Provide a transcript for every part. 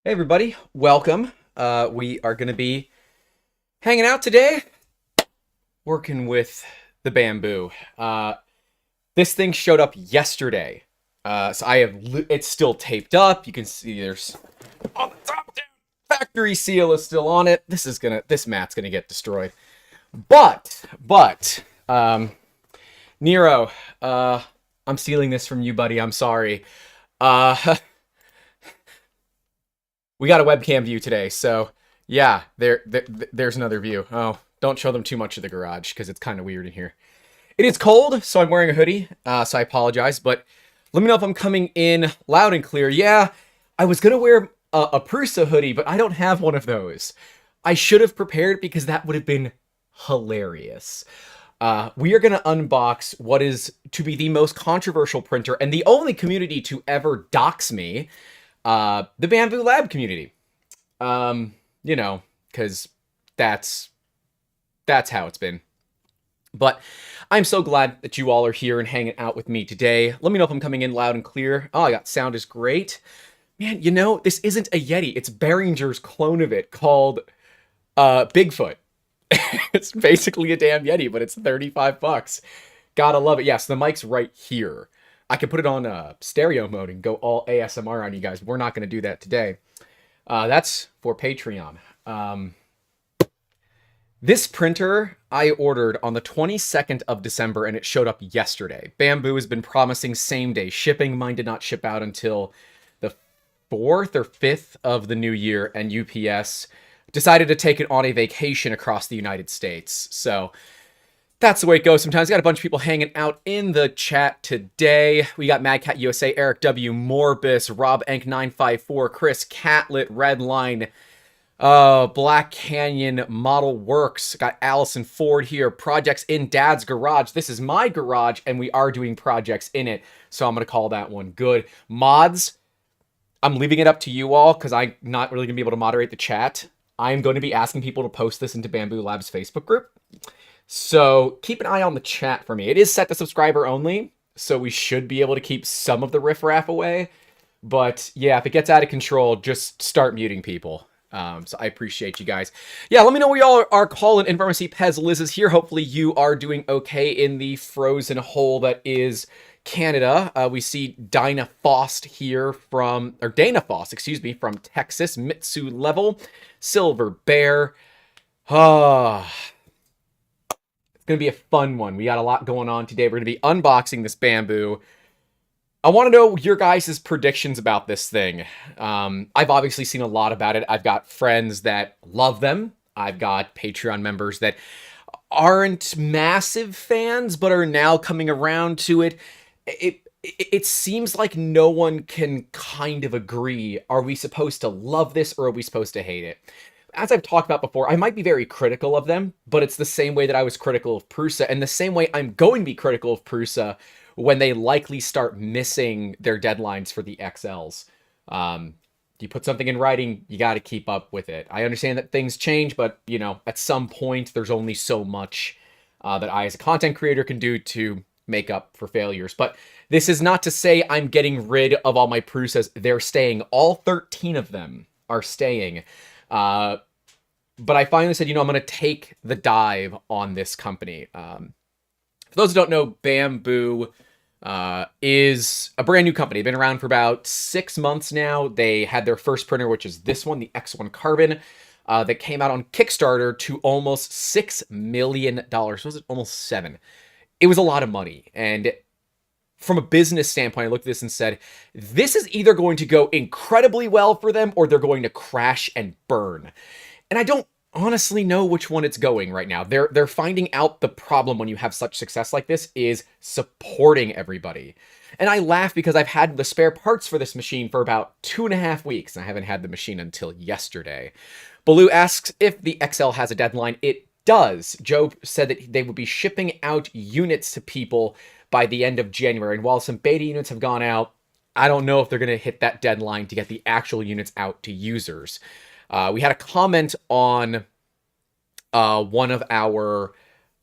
Hey everybody, welcome. We are going to be hanging out today, working with the Bambu. This thing showed up yesterday, so it's still taped up. You can see there's on the top there, factory seal is still on it. This mat's gonna get destroyed. But Nero, I'm stealing this from you, buddy. I'm sorry. Uh, we got a webcam view today, so yeah, there's another view. Oh, don't show them too much of the garage because it's kind of weird in here. It is cold, so I'm wearing a hoodie, so I apologize, but let me know if I'm coming in loud and clear. Yeah, I was gonna wear a Prusa hoodie, but I don't have one of those. I should have prepared because that would have been hilarious. We are going to unbox what is to be the most controversial printer and the only community to ever dox me, the Bambu Lab community. You know, because that's how it's been. But I'm so glad that you all are here and hanging out with me today. Let me know if I'm coming in loud and clear. Oh, I got sound is great. Man, you know, this isn't a Yeti. It's Behringer's clone of it called Bigfoot. It's basically a damn Yeti, but it's 35 bucks. Gotta love it. Yes, the mic's right here. I can put it on stereo mode and go all ASMR on you guys. We're not going to do that today. That's for Patreon. This printer I ordered on the 22nd of December and it showed up yesterday. Bambu has been promising same-day shipping. Mine did not ship out until the 4th or 5th of the new year, and UPS decided to take it on a vacation across the United States. So that's the way it goes sometimes. Got a bunch of people hanging out in the chat today. We got Madcat USA, Eric W, Morbus, Rob Enk 954, Chris Catlet, Redline, Black Canyon Model Works. Got Allison Ford here. Projects in Dad's Garage. This is my garage, and we are doing projects in it, so I'm gonna call that one good. Mods, I'm leaving it up to you all because I'm not really gonna be able to moderate the chat. I'm going to be asking people to post this into Bambu Lab's Facebook group. So keep an eye on the chat for me. It is set to subscriber only, so we should be able to keep some of the riffraff away. But yeah, if it gets out of control, just start muting people. So I appreciate you guys. Yeah, let me know where y'all are calling in from. I see Pez Liz is here. Hopefully you are doing okay in the frozen hole that is Canada. We see Dana Fost here from, or Dana Fost, excuse me, from Texas. Mitsu Level, Silver Bear. Ah, it's going to be a fun one. We got a lot going on today. We're going to be unboxing this Bambu. I want to know your guys' predictions about this thing. I've obviously seen a lot about it. I've got friends that love them. I've got Patreon members that aren't massive fans, but are now coming around to it. It seems like no one can kind of agree. Are we supposed to love this or are we supposed to hate it? As I've talked about before, I might be very critical of them, but it's the same way that I was critical of Prusa, and the same way I'm going to be critical of Prusa when they likely start missing their deadlines for the XLs. You put something in writing, you got to keep up with it. I understand that things change, but, you know, at some point, there's only so much that I, as a content creator, can do to make up for failures. But this is not to say I'm getting rid of all my Prusas. They're staying. All 13 of them are staying. But I finally said, you know, I'm going to take the dive on this company. For those who don't know, Bambu is a brand new company. They've been around for about 6 months now. They had their first printer, which is this one, the X1 Carbon, that came out on Kickstarter to almost $6 million. Was it almost 7? It was a lot of money. And from a business standpoint, I looked at this and said, this is either going to go incredibly well for them or they're going to crash and burn. And I don't honestly know which one it's going right now. They're finding out the problem when you have such success like this is supporting everybody. And I laugh because I've had the spare parts for this machine for about 2.5 weeks, and I haven't had the machine until yesterday. Baloo asks if the XL has a deadline. It does. Joe said that they would be shipping out units to people by the end of January. And while some beta units have gone out, I don't know if they're going to hit that deadline to get the actual units out to users. We had a comment on one of our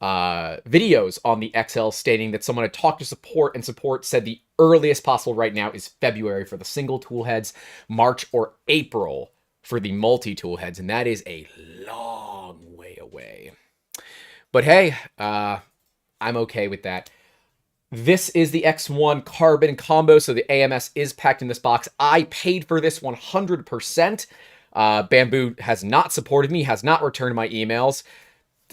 videos on the XL stating that someone had talked to support, and support said the earliest possible right now is February for the single tool heads, March or April for the multi-tool heads, and that is a long way away. But hey, I'm okay with that. This is the X1 carbon combo, so the AMS is packed in this box. I paid for this 100%. Bambu has not supported me, has not returned my emails.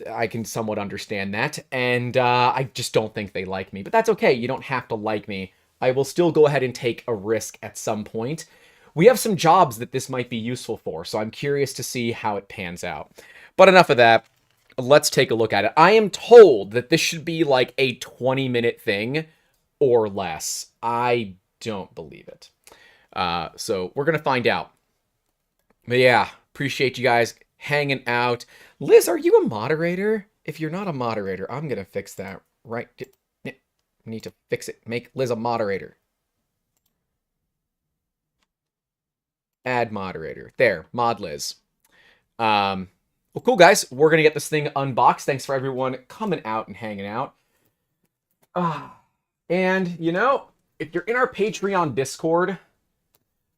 I can somewhat understand that, and I just don't think they like me. But that's okay, you don't have to like me. I will still go ahead and take a risk at some point. We have some jobs that this might be useful for, so I'm curious to see how it pans out. But enough of that. Let's take a look at it. I am told that this should be like a 20-minute thing or less. I don't believe it. So we're going to find out. But yeah, appreciate you guys hanging out. Liz, are you a moderator? If you're not a moderator, I'm going to fix that. Right. Need to fix it. Make Liz a moderator. Add moderator. There. Mod Liz. Well, cool, guys. We're going to get this thing unboxed. Thanks for everyone coming out and hanging out. And, you know, if you're in our Patreon Discord, I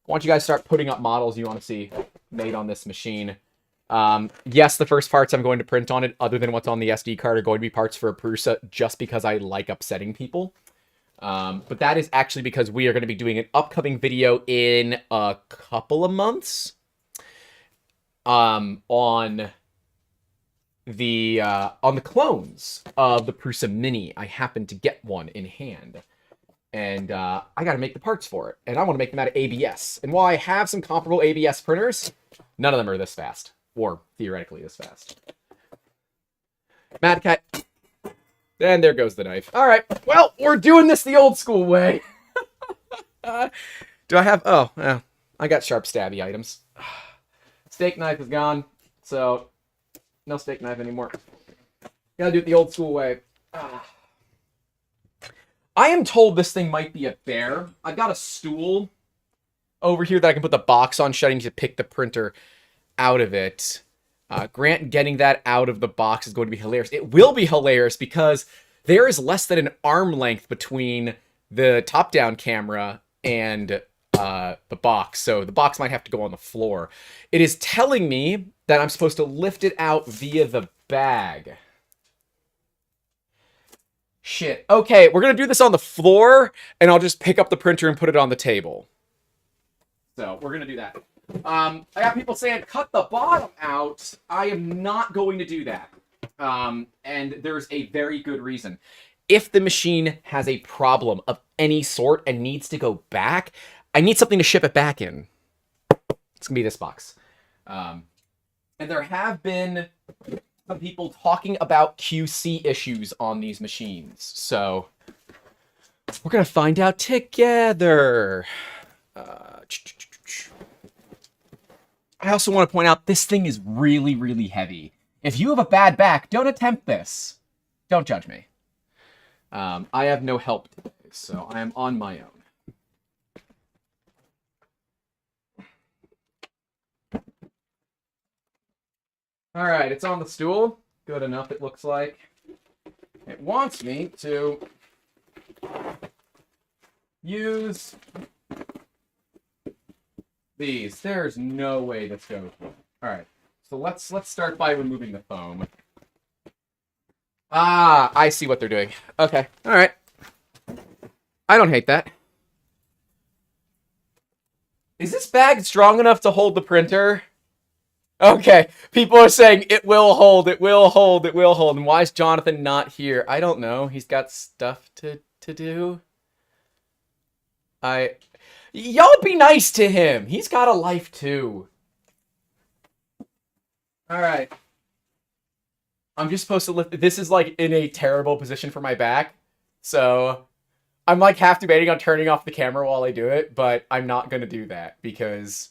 want you guys to start putting up models you want to see made on this machine. Yes, the first parts I'm going to print on it, other than what's on the SD card, are going to be parts for a Prusa, just because I like upsetting people. But that is actually because we are going to be doing an upcoming video in a couple of months on the clones of the Prusa Mini. I happen to get one in hand, and I got to make the parts for it, and I want to make them out of ABS. And while I have some comparable ABS printers, none of them are this fast, or theoretically this fast. Mad Cat. And there goes the knife. All right, well, we're doing this the old school way. Do I have... Oh, I got sharp stabby items. Steak knife is gone, so no steak knife anymore. Gotta do it the old school way. I am told this thing might be a bear. I've got a stool over here that I can put the box on, shutting to pick the printer out of it. Grant getting that out of the box is going to be hilarious. It will be hilarious because there is less than an arm length between the top-down camera and the box, so the box might have to go on the floor. It is telling me that I'm supposed to lift it out via the bag. Shit. Okay, we're gonna do this on the floor, and I'll just pick up the printer and put it on the table. So, we're gonna do that. I got people saying, cut the bottom out. I am not going to do that. And there's a very good reason. If the machine has a problem of any sort and needs to go back, I need something to ship it back in. It's gonna be this box. And there have been some people talking about QC issues on these machines. So we're gonna find out together. I also want to point out this thing is really, really heavy. If you have a bad back, don't attempt this. Don't judge me. I have no help today, so I am on my own. All right, it's on the stool. Good enough, it looks like. It wants me to use these. There's no way this goes. All right, so let's start by removing the foam. Ah, I see what they're doing. Okay, all right. I don't hate that. Is this bag strong enough to hold the printer? Okay, people are saying it will hold, it will hold, it will hold. And why is Jonathan not here? I don't know. He's got stuff to do. Y'all be nice to him. He's got a life too. All right. I'm just supposed to lift. This is like in a terrible position for my back. So I'm like half debating on turning off the camera while I do it, but I'm not going to do that because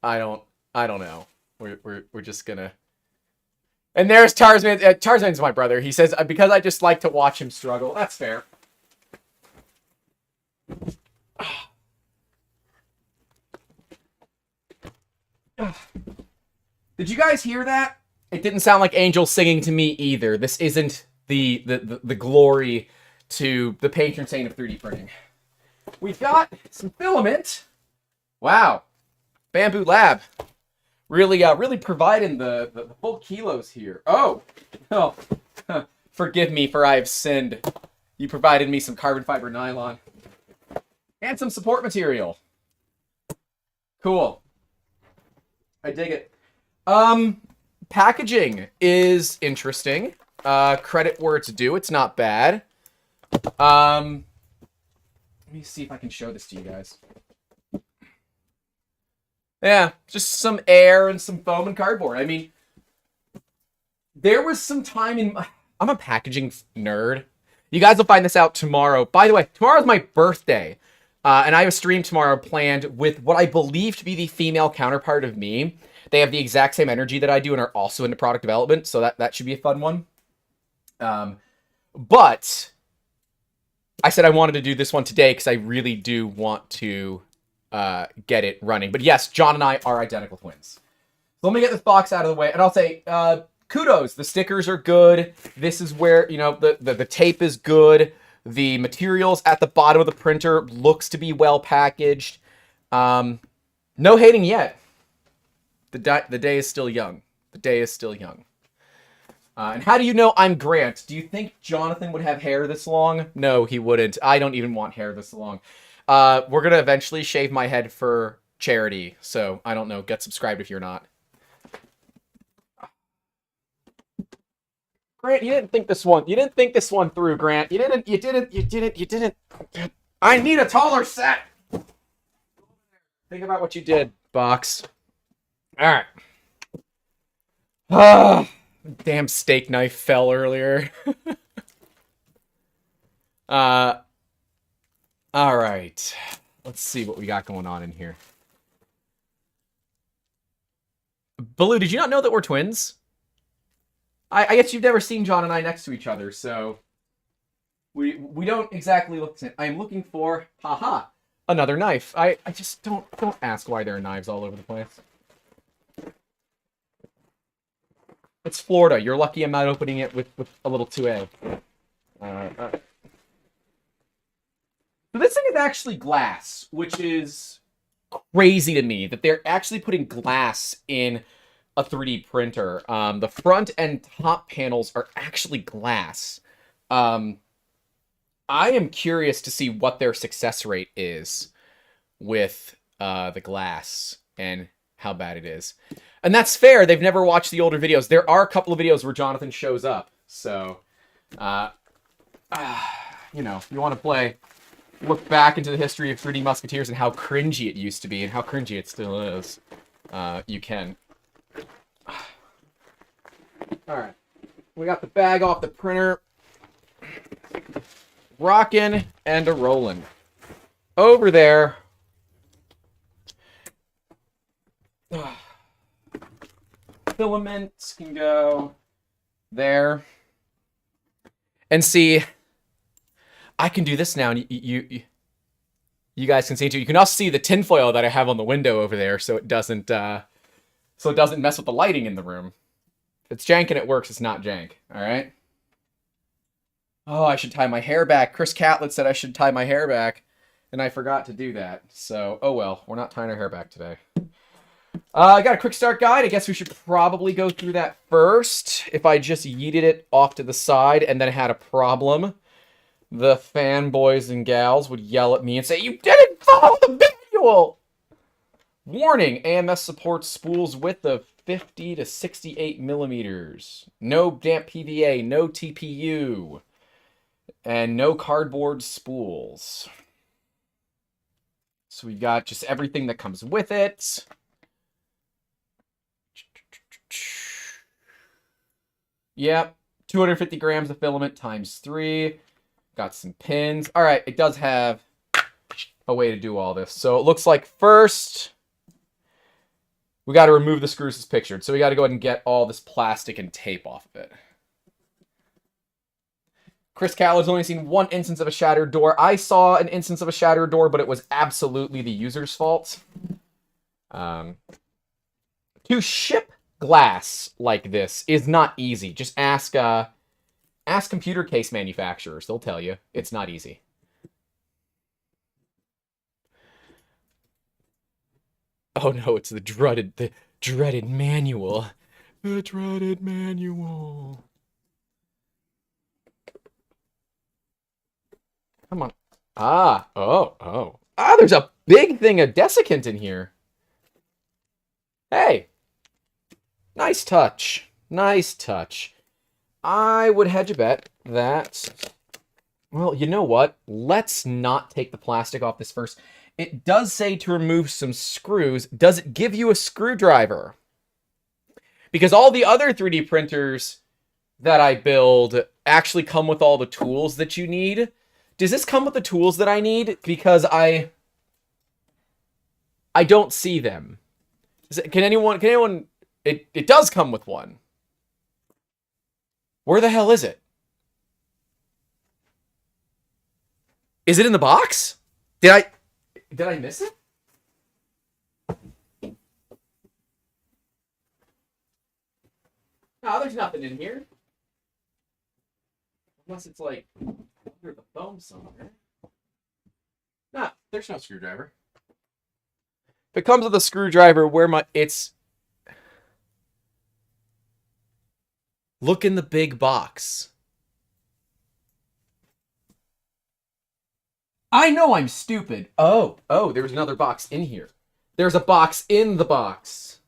I don't know. We're just gonna. And there's Tarzan. Tarzan's my brother. He says, because I just like to watch him struggle. That's fair. Did you guys hear that? It didn't sound like Angel singing to me either. This isn't the glory to the patron saint of 3D printing. We've got some filament. Wow. Bambu Lab. Really providing the full kilos here. Oh. Oh. Forgive me for I have sinned. You provided me some carbon fiber nylon. And some support material. Cool. I dig it. Packaging is interesting. Credit where it's due. It's not bad. Let me see if I can show this to you guys. Yeah, just some air and some foam and cardboard. I mean, there was some time in... I'm a packaging nerd. You guys will find this out tomorrow. By the way, tomorrow's my birthday. And I have a stream tomorrow planned with what I believe to be the female counterpart of me. They have the exact same energy that I do and are also into product development, so that should be a fun one. But I said I wanted to do this one today because I really do want to get it running. But yes, John and I are identical twins. So let me get this box out of the way, and I'll say kudos. The stickers are good. This is where, you know, the tape is good. The materials at the bottom of the printer looks to be well packaged. No hating yet. The day is still young. The day is still young. And how do you know I'm Grant? Do you think Jonathan would have hair this long? No, he wouldn't. I don't even want hair this long. We're going to eventually shave my head for charity. So, I don't know. Get subscribed if you're not. Grant, you didn't think this one. You didn't think this one through, Grant. You didn't. I need a taller set. Think about what you did, box. All right. Damn steak knife fell earlier. All right. Let's see what we got going on in here. Baloo, did you not know that we're twins? I guess you've never seen John and I next to each other, so we don't exactly look the same. I'm looking for, haha, another knife. I just don't ask why there are knives all over the place. It's Florida. You're lucky I'm not opening it with a little 2A. So this thing is actually glass, which is crazy to me that they're actually putting glass in a 3D printer. The front and top panels are actually glass. I am curious to see what their success rate is with the glass and how bad it is. And that's fair. They've never watched the older videos. There are a couple of videos where Jonathan shows up. So, you know, you want to look back into the history of 3D Musketeers and how cringy it used to be and how cringy it still is. You can. Alright. We got the bag off the printer. Rockin' and a rollin'. Over there. Filaments can go there. And see, I can do this now, and you guys can see it too. You can also see the tinfoil that I have on the window over there, so it doesn't mess with the lighting in the room. If it's jank and it works, it's not jank. All right. Oh, I should tie my hair back. Chris Catlett said I should tie my hair back, and I forgot to do that. So, oh well, we're not tying our hair back today. I got a quick start guide. I guess we should probably go through that first. If I just yeeted it off to the side and then had a problem, the fanboys and gals would yell at me and say, "You didn't follow the manual!" Warning, AMS supports spools width of 50 to 68 millimeters. No damp PVA, no TPU, and no cardboard spools. So we've got just everything that comes with it. Yep, 250 grams of filament times 3. Got some pins. All right, it does have a way to do all this. So it looks like first, we got to remove the screws as pictured. So we got to go ahead and get all this plastic and tape off of it. Chris Caller's only seen one instance of a shattered door. I saw an instance of a shattered door, but it was absolutely the user's fault. To ship glass like this is not easy. Just ask computer case manufacturers. They'll tell you it's not easy. Oh no, it's the dreaded manual. The dreaded manual. Come on. Oh. Ah, there's a big thing of desiccant in here. Hey. Nice touch. Nice touch. I would hedge a bet that... Well, you know what? Let's not take the plastic off this first. It does say to remove some screws. Does it give you a screwdriver? Because all the other 3D printers that I build actually come with all the tools that you need. Does this come with the tools that I need? Because I don't see them. Can anyone... It does come with one. Where the hell is it? Is it in the box? Did I miss it? No, there's nothing in here. Unless it's like under the foam somewhere. Nah, there's no screwdriver. If it comes with a screwdriver, look in the big box. I know I'm stupid. Oh, there's another box in here. There's a box in the box.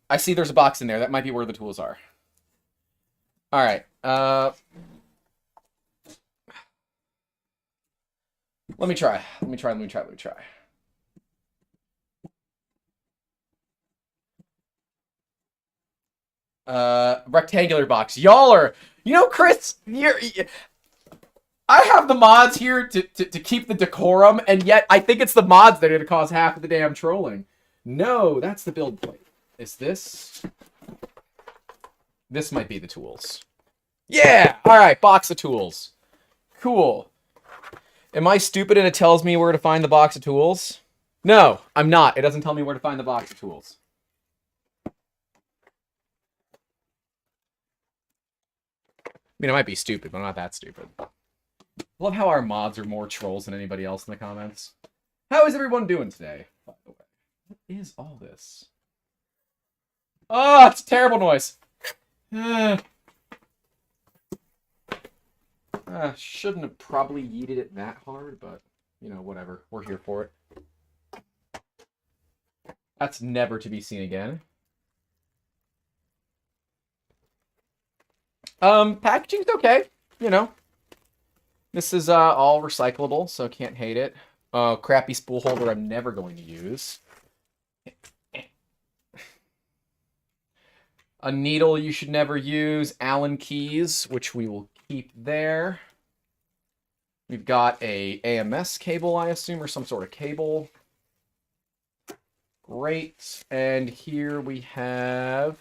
I see there's a box in there. That might be where the tools are. All right. Let me try. Rectangular box. Y'all are... You know, Chris, I have the mods here to keep the decorum, and yet I think it's the mods that are going to cause half of the damn trolling. No, that's the build plate. Is this? This might be the tools. Yeah! Alright, box of tools. Cool. Am I stupid and it tells me where to find the box of tools? No, I'm not. It doesn't tell me where to find the box of tools. I mean, I might be stupid, but I'm not that stupid. Love how our mods are more trolls than anybody else in the comments. How is everyone doing today, by the way? What is all this? Oh, it's a terrible noise. Shouldn't have probably yeeted it that hard, but, you know, whatever. We're here for it. That's never to be seen again. Packaging's okay, you know. This is all recyclable, so can't hate it. Crappy spool holder I'm never going to use. A needle you should never use. Allen keys, which we will keep there. We've got a AMS cable, I assume, or some sort of cable. Great. And here we have...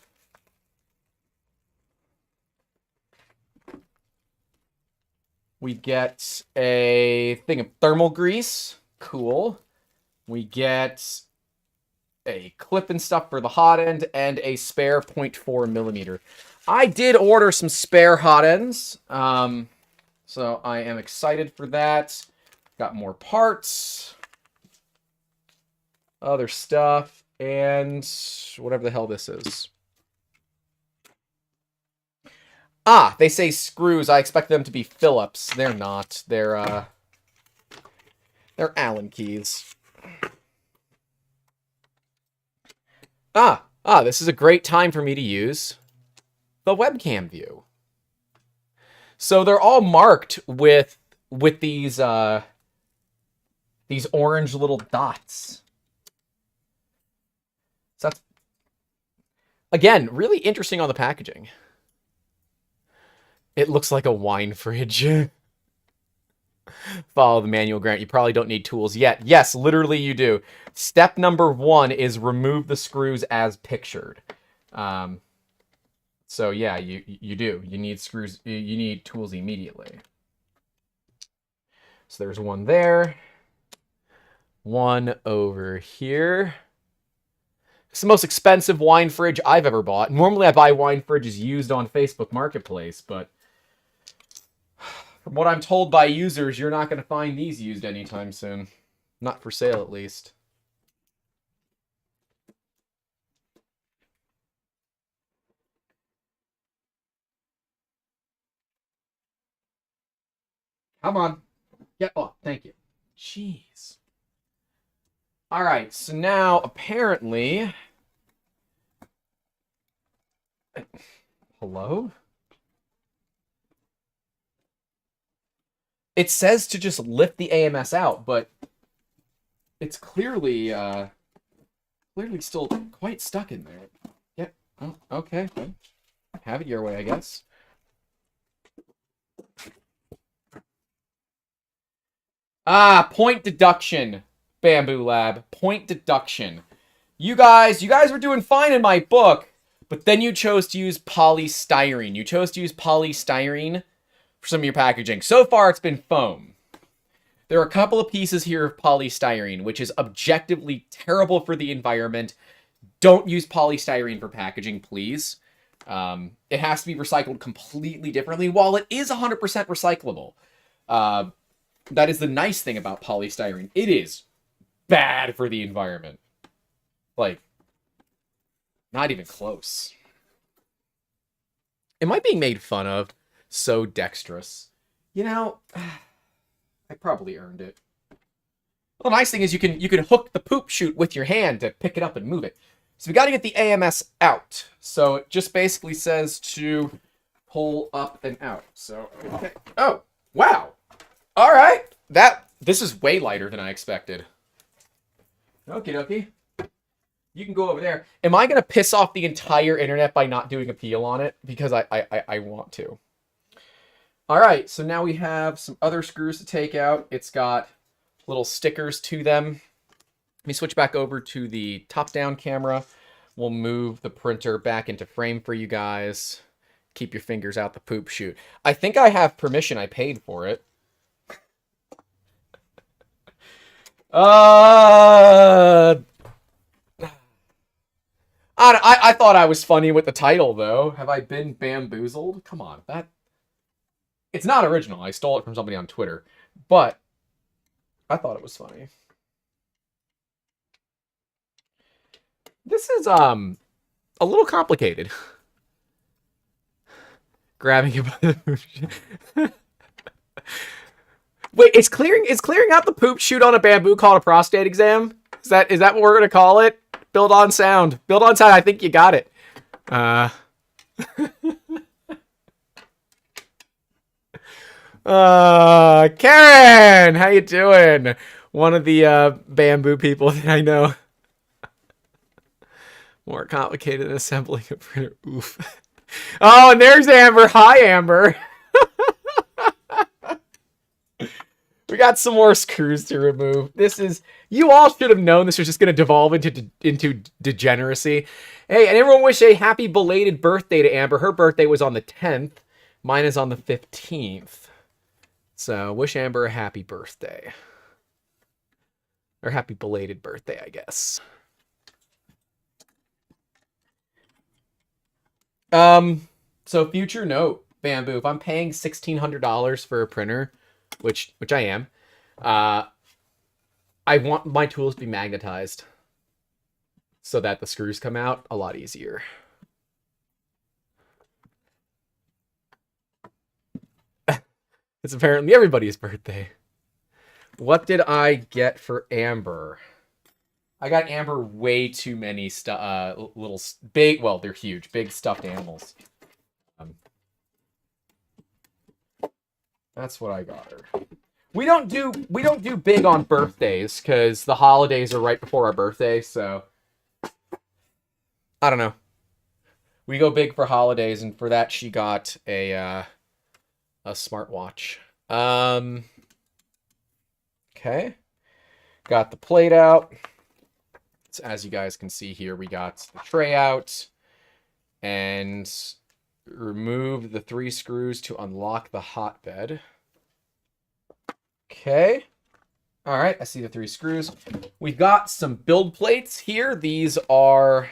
We get a thing of thermal grease. Cool. We get a clip and stuff for the hot end and a spare 0.4 millimeter. I did order some spare hot ends. So I am excited for that. Got more parts. Other stuff. And whatever the hell this is. Ah, they say screws. I expect them to be Phillips. They're not. They're Allen keys. This is a great time for me to use the webcam view. So they're all marked with these orange little dots. So that's, again, really interesting on the packaging. It looks like a wine fridge. Follow the manual, Grant. You probably don't need tools yet. Yes, literally you do. Step number 1 is remove the screws as pictured. So yeah, you do. You need screws. You need tools immediately. So there's one there. One over here. It's the most expensive wine fridge I've ever bought. Normally I buy wine fridges used on Facebook Marketplace, but from what I'm told by users, you're not going to find these used anytime soon. Not for sale, at least. Come on. Get off. Thank you. Jeez. All right, so now apparently... Hello? It says to just lift the AMS out, but it's clearly still quite stuck in there. Yeah. Oh, okay. Have it your way, I guess. Ah, point deduction, Bambu Lab. Point deduction. You guys were doing fine in my book, but then you chose to use polystyrene. You chose to use polystyrene for some of your packaging. So far, it's been foam. There are a couple of pieces here of polystyrene, which is objectively terrible for the environment. Don't use polystyrene for packaging, please. It has to be recycled completely differently, while it is 100% recyclable. That is the nice thing about polystyrene. It is bad for the environment. Like, not even close. Am I being made fun of? So dexterous. You know, I probably earned it. Well, the nice thing is you can hook the poop chute with your hand to pick it up and move it. So we got to get the AMS out. So it just basically says to pull up and out. So, okay. Oh, wow. All right. This is way lighter than I expected. Okie dokie. You can go over there. Am I going to piss off the entire internet by not doing a peel on it? Because I want to. All right. So now we have some other screws to take out. It's got little stickers to them. Let me switch back over to the top-down camera. We'll move the printer back into frame for you guys. Keep your fingers out the poop chute. I think I have permission. I paid for it. I thought I was funny with the title, though. Have I been bamboozled? Come on, it's not original. I stole it from somebody on Twitter, but I thought it was funny. This is a little complicated. Grabbing it by the poop chute. Wait, it's clearing out the poop chute on a bamboo called a prostate exam? Is that what we're gonna call it? Build on sound. Build on sound. I think you got it. Karen, how you doing? One of the bamboo people that I know. More complicated than assembling a printer. Oof. Oh, and there's Amber. Hi, Amber. We got some more screws to remove. You all should have known this was just going to devolve into degeneracy. Hey, and everyone wish a happy belated birthday to Amber. Her birthday was on the 10th. Mine is on the 15th. So, wish Amber a happy birthday. Or happy belated birthday, I guess. So future note, Bamboo, if I'm paying $1,600 for a printer, which I am, I want my tools to be magnetized so that the screws come out a lot easier. It's apparently everybody's birthday. What did I get for Amber? I got Amber way too many little big, well, they're huge, big stuffed animals. That's what I got her. We don't do big on birthdays because the holidays are right before our birthday, so I don't know. We go big for holidays, and for that she got a smartwatch. Okay. Got the plate out. So as you guys can see here, we got the tray out and removed the 3 screws to unlock the hotbed. Okay. All right, I see the 3 screws. We've got some build plates here. These are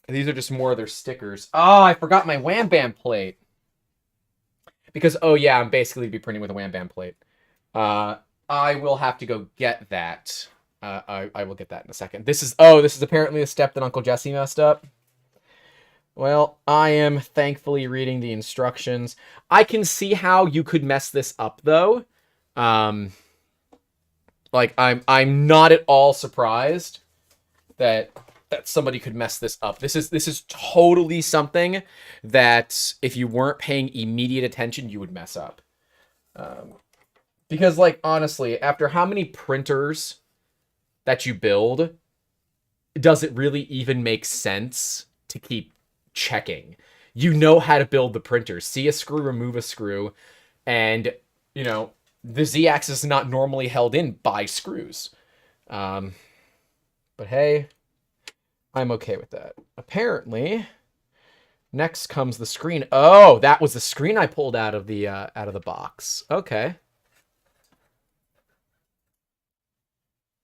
just more of their stickers. Oh, I forgot my Wham Bam plate. Because, oh yeah, I'm basically be printing with a Wham Bam plate. I will have to go get that. I will get that in a second. This is apparently a step that Uncle Jesse messed up. Well, I am thankfully reading the instructions. I can see how you could mess this up, though. Um, like I'm not at all surprised that somebody could mess this up. This is totally something that if you weren't paying immediate attention, you would mess up. Because, like, honestly, after how many printers that you build, does it really even make sense to keep checking? You know how to build the printer. See a screw, remove a screw, and, you know, the Z-axis is not normally held in by screws. But hey, I'm okay with that. Apparently, next comes the screen. Oh, that was the screen I pulled out of the box. Okay.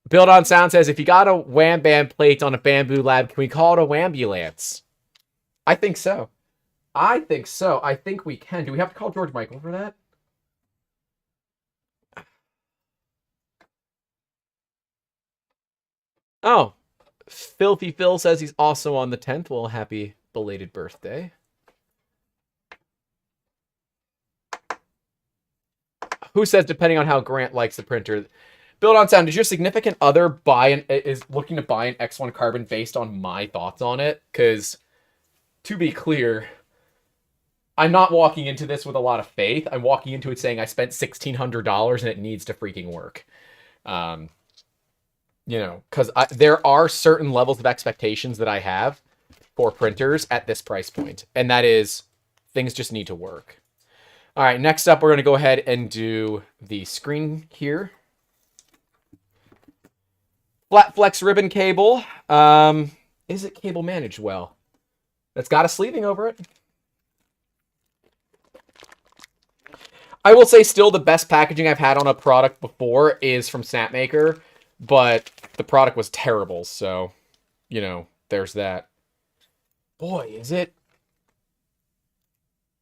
Build on Sound says, if you got a Wham Bam plate on a Bambu Lab, can we call it a Wambulance? I think so. I think so. I think we can. Do we have to call George Michael for that? Oh. Filthy Phil says he's also on the 10th. Well, happy belated birthday. Who says depending on how Grant likes the printer? Build on Sound, does your significant other is looking to buy an X1 Carbon based on my thoughts on it? Because, to be clear, I'm not walking into this with a lot of faith. I'm walking into it saying I spent $1,600 and it needs to freaking work. You know, because there are certain levels of expectations that I have for printers at this price point. And that is, things just need to work. All right, next up, we're going to go ahead and do the screen here. Flat flex ribbon cable. Is it cable managed well? It's got a sleeving over it. I will say still the best packaging I've had on a product before is from Snapmaker, but the product was terrible, so, you know, there's that. Boy, is it...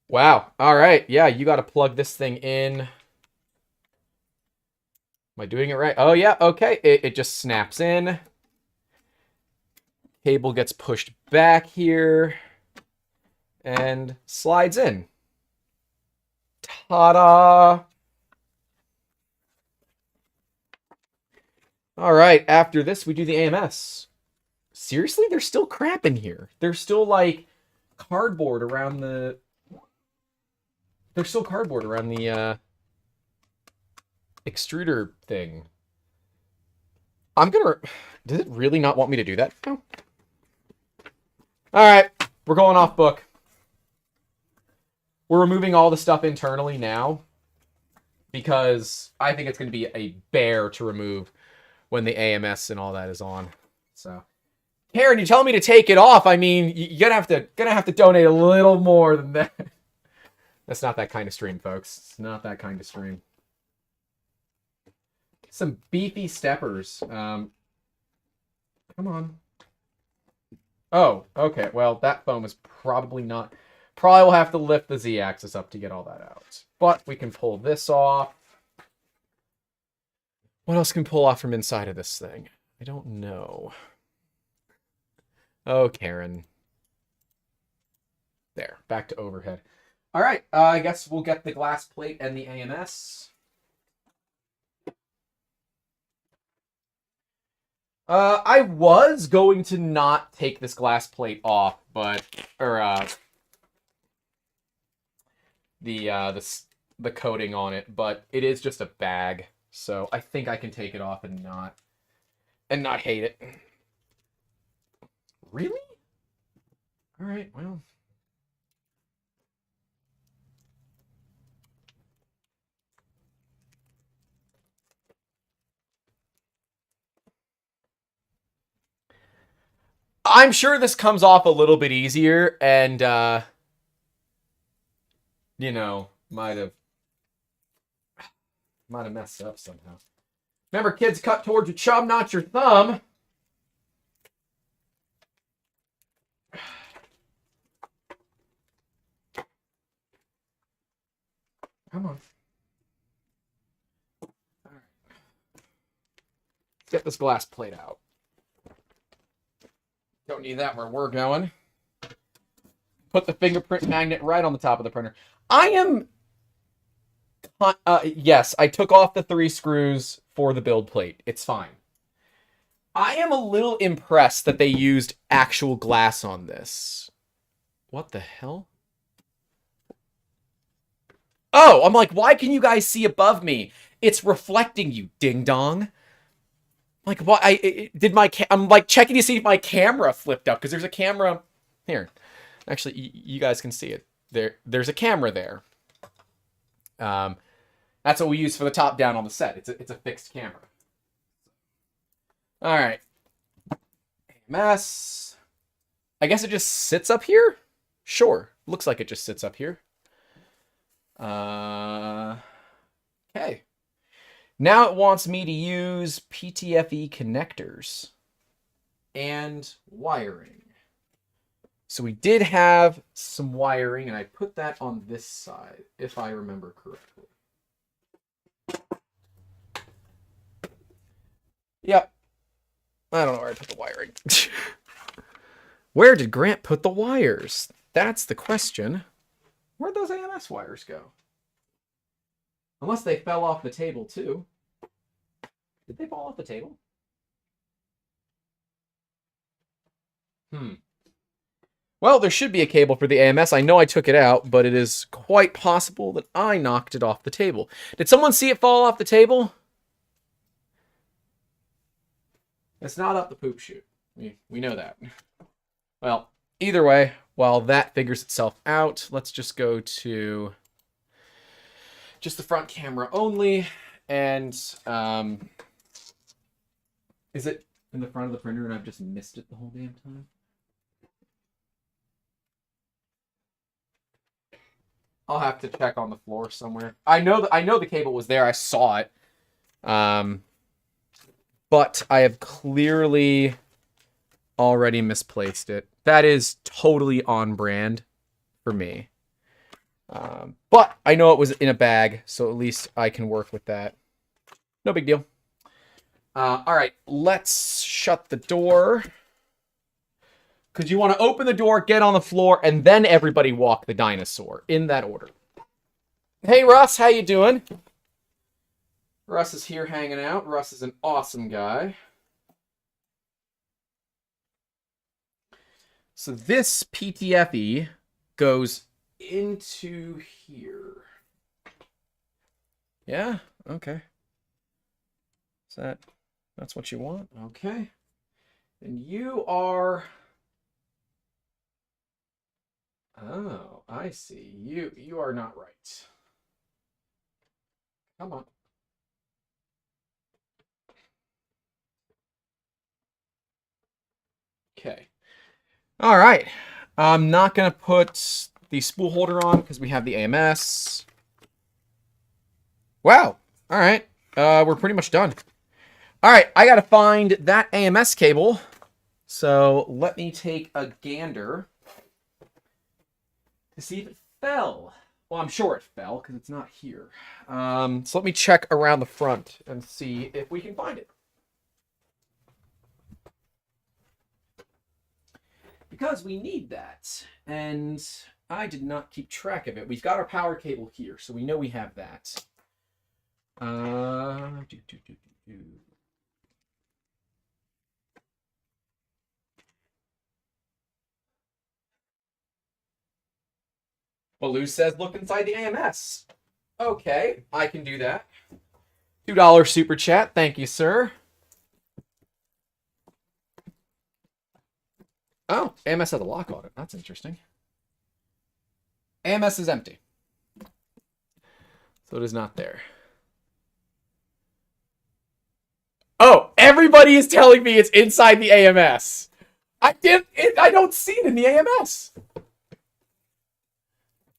Wow. All right. Yeah, you got to plug this thing in. Am I doing it right? Oh, yeah. Okay. It just snaps in. Cable gets pushed back here and slides in. Ta-da! All right. After this, we do the AMS. Seriously? There's still crap in here. There's still, like, cardboard around the... There's still cardboard around the extruder thing. I'm gonna... Does it really not want me to do that? No. Alright, we're going off book. We're removing all the stuff internally now because I think it's going to be a bear to remove when the AMS and all that is on. So, Karen, you telling me to take it off? I mean, you're gonna have to donate a little more than that. That's not that kind of stream, folks. It's not that kind of stream. Some beefy steppers. Come on. Oh, okay. Well, that foam is probably not... Probably will have to lift the Z-axis up to get all that out. But we can pull this off. What else can pull off from inside of this thing? I don't know. Oh, Karen. There. Back to overhead. All right. I guess we'll get the glass plate and the AMS. I was going to not take this glass plate off, but... the coating on it, but it is just a bag, so I think I can take it off and not hate it. Really? All right, well. I'm sure this comes off a little bit easier, and you know, might have messed up somehow. Remember, kids, cut towards your chum, not your thumb. Come on. All right. Let's get this glass plate out. Don't need that where we're going. put the fingerprint magnet right on the top of the printer. I am... yes, I took off the 3 screws for the build plate. It's fine. I am a little impressed that they used actual glass on this. What the hell? Oh, I'm like, why can you guys see above me? It's reflecting, you ding-dong. Like, why? I'm like checking to see if my camera flipped up, because there's a camera here. Actually, you guys can see it. There's a camera there. That's what we use for the top down on the set. It's a fixed camera. All right. AMS. I guess it just sits up here? Sure. Looks like it just sits up here. Okay. Now it wants me to use PTFE connectors and wiring. So we did have some wiring, and I put that on this side, if I remember correctly. Yep. I don't know where I put the wiring. Where did Grant put the wires? That's the question. Where'd those AMS wires go? Unless they fell off the table, too. Did they fall off the table? Well, there should be a cable for the AMS. I know I took it out, but it is quite possible that I knocked it off the table. Did someone see it fall off the table? It's not up the poop chute. We know that. Well, either way, while that figures itself out, let's just go to just the front camera only. And is it in the front of the printer and I've just missed it the whole damn time? I'll have to check on the floor somewhere. I know the cable was there. I saw it. But I have clearly already misplaced it. That is totally on brand for me. But I know it was in a bag, so at least I can work with that. No big deal. All right, let's shut the door. Because you want to open the door, get on the floor, and then everybody walk the dinosaur. In that order. Hey, Russ, how you doing? Russ is here hanging out. Russ is an awesome guy. So this PTFE goes into here. Yeah? Okay. That's what you want? Okay. And you are... Oh, I see. You are not right. Come on. Okay. All right. I'm not going to put the spool holder on because we have the AMS. Wow. All right. We're pretty much done. All right. I got to find that AMS cable. So let me take a gander to see if it fell. Well, I'm sure it fell because it's not here. So let me check around the front and see if we can find it. Because we need that, and I did not keep track of it. We've got our power cable here, so we know we have that. Baloo says, look inside the AMS. Okay, I can do that. $2 super chat, thank you, sir. Oh, AMS has a lock on it. That's interesting. AMS is empty. So it is not there. Oh, everybody is telling me it's inside the AMS. I don't see it in the AMS.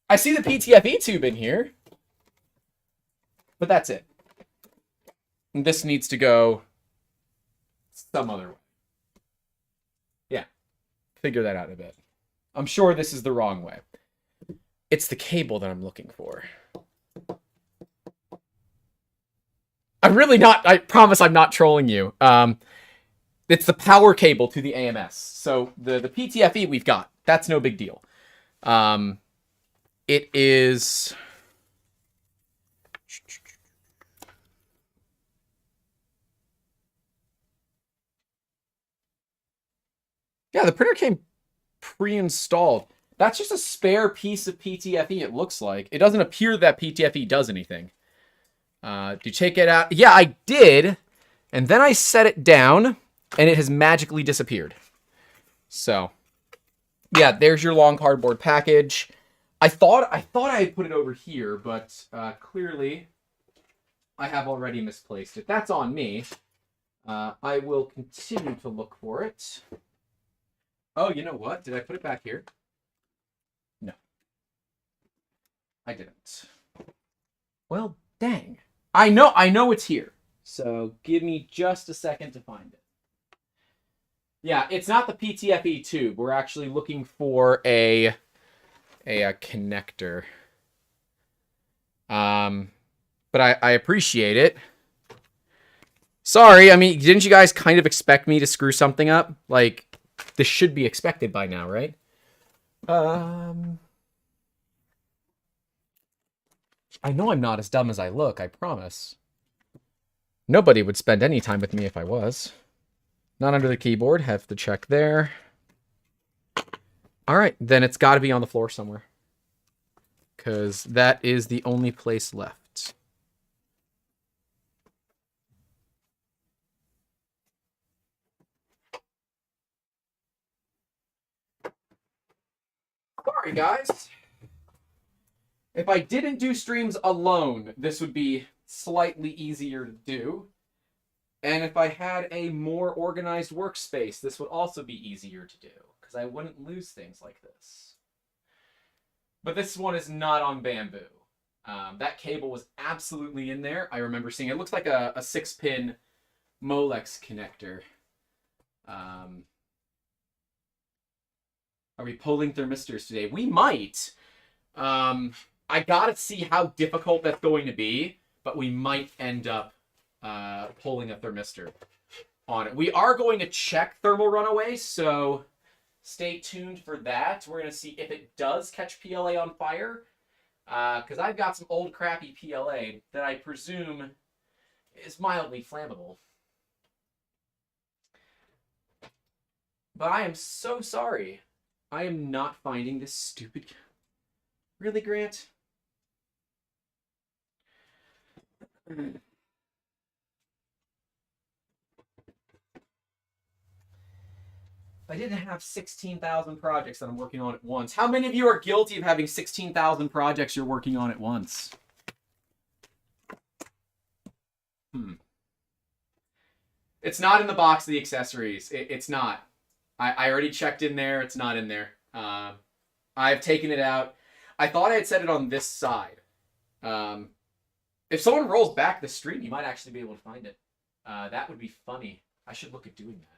I see the PTFE tube in here. But that's it. And this needs to go some other way. Figure that out in a bit. I'm sure this is the wrong way. It's the cable that I'm looking for. I promise I'm not trolling you. It's the power cable to the AMS. So the PTFE we've got. That's no big deal. It is... Yeah, the printer came pre-installed. That's just a spare piece of PTFE, it looks like. It doesn't appear that PTFE does anything. Did you take it out? Yeah, I did. And then I set it down, and it has magically disappeared. So, yeah, there's your long cardboard package. I thought I had put it over here, but clearly I have already misplaced it. That's on me. I will continue to look for it. Oh, you know what? Did I put it back here? No. I didn't. Well, dang. I know it's here. So give me just a second to find it. Yeah, it's not the PTFE tube. We're actually looking for a connector. But I appreciate it. Sorry, I mean, didn't you guys kind of expect me to screw something up? Like, this should be expected by now, right? I know I'm not as dumb as I look, I promise. Nobody would spend any time with me if I was. Not under the keyboard, have to check there. Alright, then it's got to be on the floor somewhere. Because that is the only place left. Sorry, guys. If I didn't do streams alone, this would be slightly easier to do. And if I had a more organized workspace, this would also be easier to do, because I wouldn't lose things like this. But this one is not on Bambu. That cable was absolutely in there. I remember seeing it. It looks like a 6-pin Molex connector. Are we pulling thermistors today? We might. I gotta see how difficult that's going to be, but we might end up pulling a thermistor on it. We are going to check thermal runaway, so stay tuned for that. We're going to see if it does catch PLA on fire, because I've got some old crappy PLA that I presume is mildly flammable. But I am so sorry. I am not finding this stupid... Really, Grant? I didn't have 16,000 projects that I'm working on at once. How many of you are guilty of having 16,000 projects you're working on at once? It's not in the box of the accessories. It's not. I already checked in there. It's not in there. I've taken it out. I thought I had set it on this side. If someone rolls back the stream, you might actually be able to find it. That would be funny. I should look at doing that.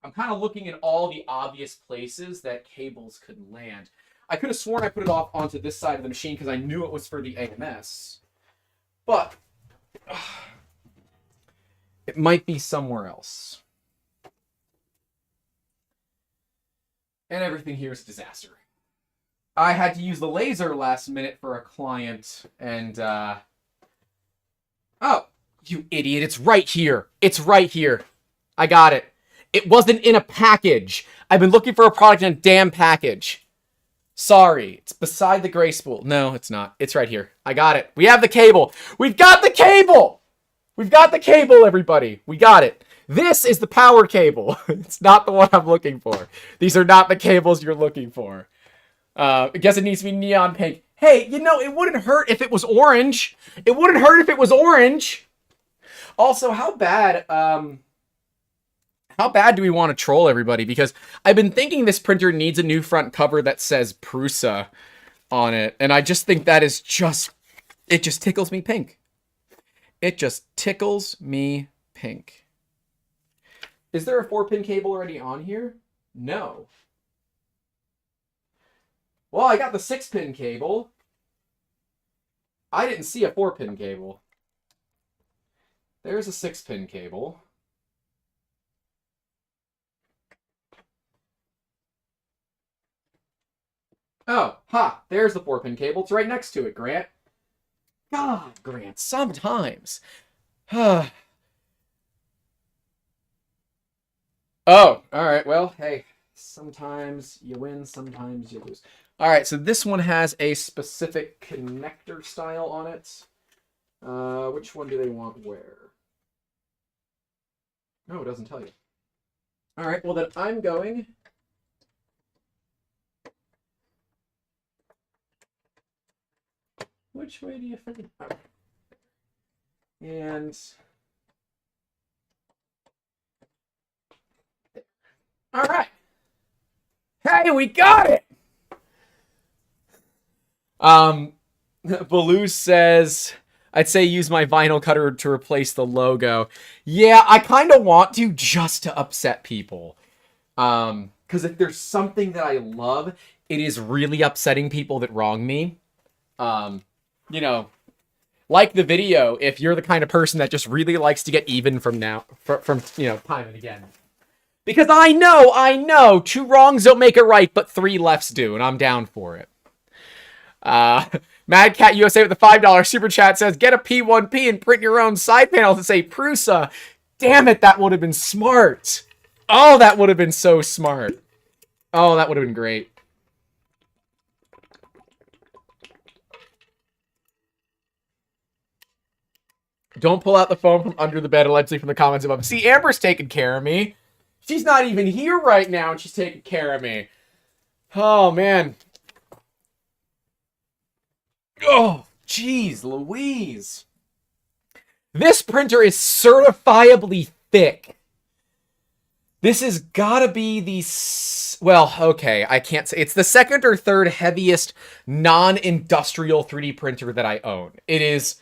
I'm kind of looking at all the obvious places that cables could land. I could have sworn I put it off onto this side of the machine because I knew it was for the AMS. But it might be somewhere else. And everything here is a disaster. I had to use the laser last minute for a client, and oh, you idiot, it's right here. It's right here. I got it. It wasn't in a package. I've been looking for a product in a damn package. Sorry, it's beside the gray spool. No, it's not. It's right here. I got it. We have the cable. We've got the cable! We've got the cable, everybody. We got it. This is the power cable. It's not the one I'm looking for. These are not the cables you're looking for. I guess it needs to be neon pink. Hey, you know, it wouldn't hurt if it was orange. It wouldn't hurt if it was orange. Also, how bad do we want to troll everybody? Because I've been thinking this printer needs a new front cover that says Prusa on it. And I just think that is just... It just tickles me pink. It just tickles me pink. Is there a 4-pin cable already on here? No. Well, I got the 6-pin cable. I didn't see a 4-pin cable. There's a 6-pin cable. Oh, ha! There's the 4-pin cable. It's right next to it, Grant. God, Grant, sometimes. Oh, alright, well, hey. Sometimes you win, sometimes you lose. Alright, so this one has a specific connector style on it. Which one do they want where? No, it doesn't tell you. Alright, well then I'm going... Which way do you think? Oh. And... Alright. Hey, we got it! Baloo says... I'd say use my vinyl cutter to replace the logo. Yeah, I kind of want to just to upset people. Because if there's something that I love, it is really upsetting people that wrong me. You know, like the video, if you're the kind of person that just really likes to get even from you know, time and again. Because I know, 2 wrongs don't make it right, but 3 lefts do, and I'm down for it. Mad Cat USA with the $5 super chat says, get a P1P and print your own side panel to say Prusa. Damn it, that would have been smart. Oh, that would have been so smart. Oh, that would have been great. Don't pull out the phone from under the bed, allegedly from the comments above. See, Amber's taking care of me. She's not even here right now, and she's taking care of me. Oh, man. Oh, jeez Louise. This printer is certifiably thick. This has got to be the... Well, okay, I can't say. It's the 2nd or 3rd heaviest non-industrial 3D printer that I own. It is,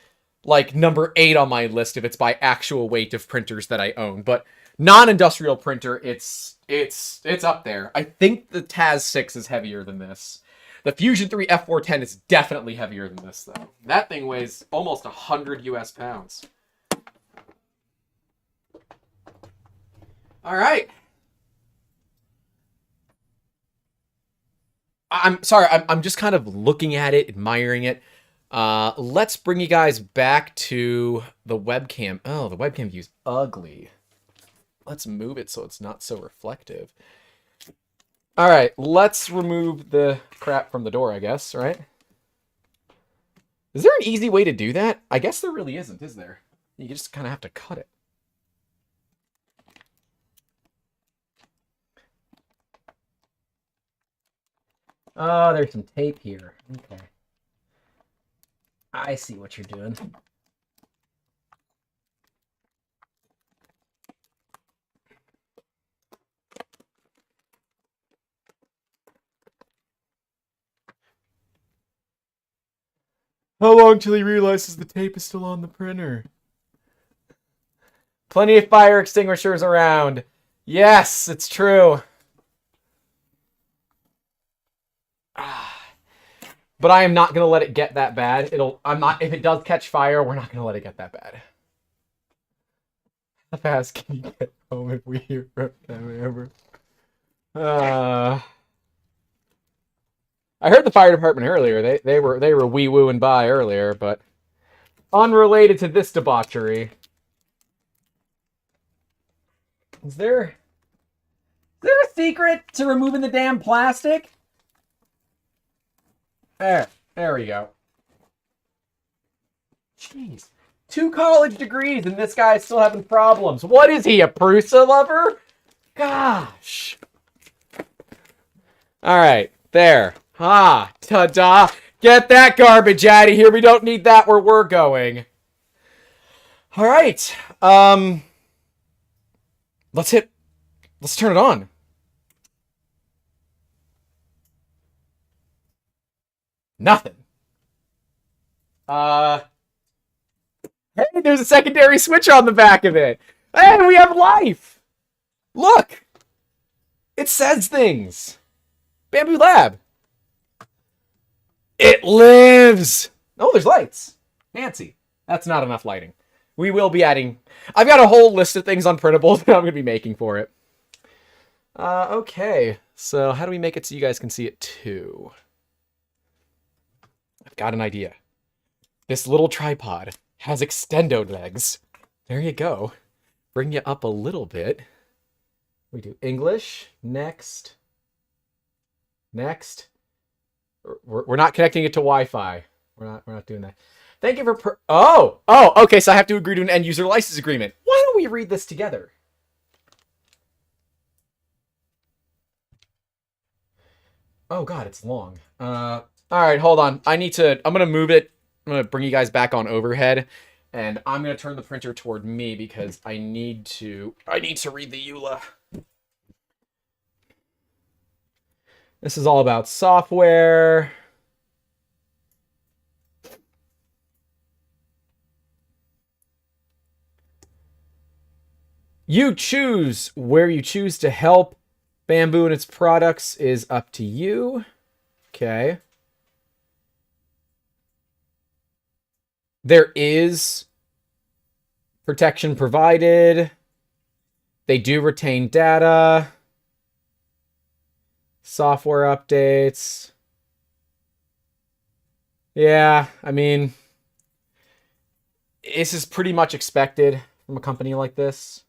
like, number 8 on my list if it's by actual weight of printers that I own. But non-industrial printer, it's up there. I think the Taz 6 is heavier than this. The Fusion 3 F410 is definitely heavier than this, though. That thing weighs almost 100 US pounds. All right. I'm sorry, I'm just kind of looking at it, admiring it. Let's bring you guys back to the webcam. Oh, the webcam view's ugly. Let's move it so it's not so reflective. All right, let's remove the crap from the door, I guess, right? Is there an easy way to do that? I guess there really isn't, is there? You just kind of have to cut it. Oh, there's some tape here. Okay. I see what you're doing. How long till he realizes the tape is still on the printer? Plenty of fire extinguishers around. Yes, it's true. But I am not going to let it get that bad. If it does catch fire, we're not going to let it get that bad. How fast can you get home if we hear from them ever? I heard the fire department earlier. They were wee-wooing by earlier, but unrelated to this debauchery. Is there a secret to removing the damn plastic? There we go. Jeez. 2 college degrees and this guy's still having problems. What is he, a Prusa lover? Gosh. All right, there. Ah, ta-da. Get that garbage out of here. We don't need that where we're going. All right. Let's turn it on. Nothing. Hey, there's a secondary switch on the back of it. Hey, we have life. Look. It says things. Bambu Lab. It lives. Oh, there's lights. Fancy. That's not enough lighting. We will be adding... I've got a whole list of things on printables that I'm going to be making for it. Okay. So how do we make it so you guys can see it too? Got an idea. This little tripod has extendo legs. There you go. Bring you up a little bit. We do English. Next. Next. We're not connecting it to Wi-Fi. We're not doing that. Thank you for okay, so I have to agree to an end user license agreement. Why don't we read this together? Oh god, it's long. All right, hold on. I'm gonna move it. I'm gonna bring you guys back on overhead, and I'm gonna turn the printer toward me because I need to read the EULA. This is all about software. You choose where you choose to help. Bambu and its products is up to you. Okay. There is protection provided. They do retain data. Software updates. Yeah, I mean, this is pretty much expected from a company like this.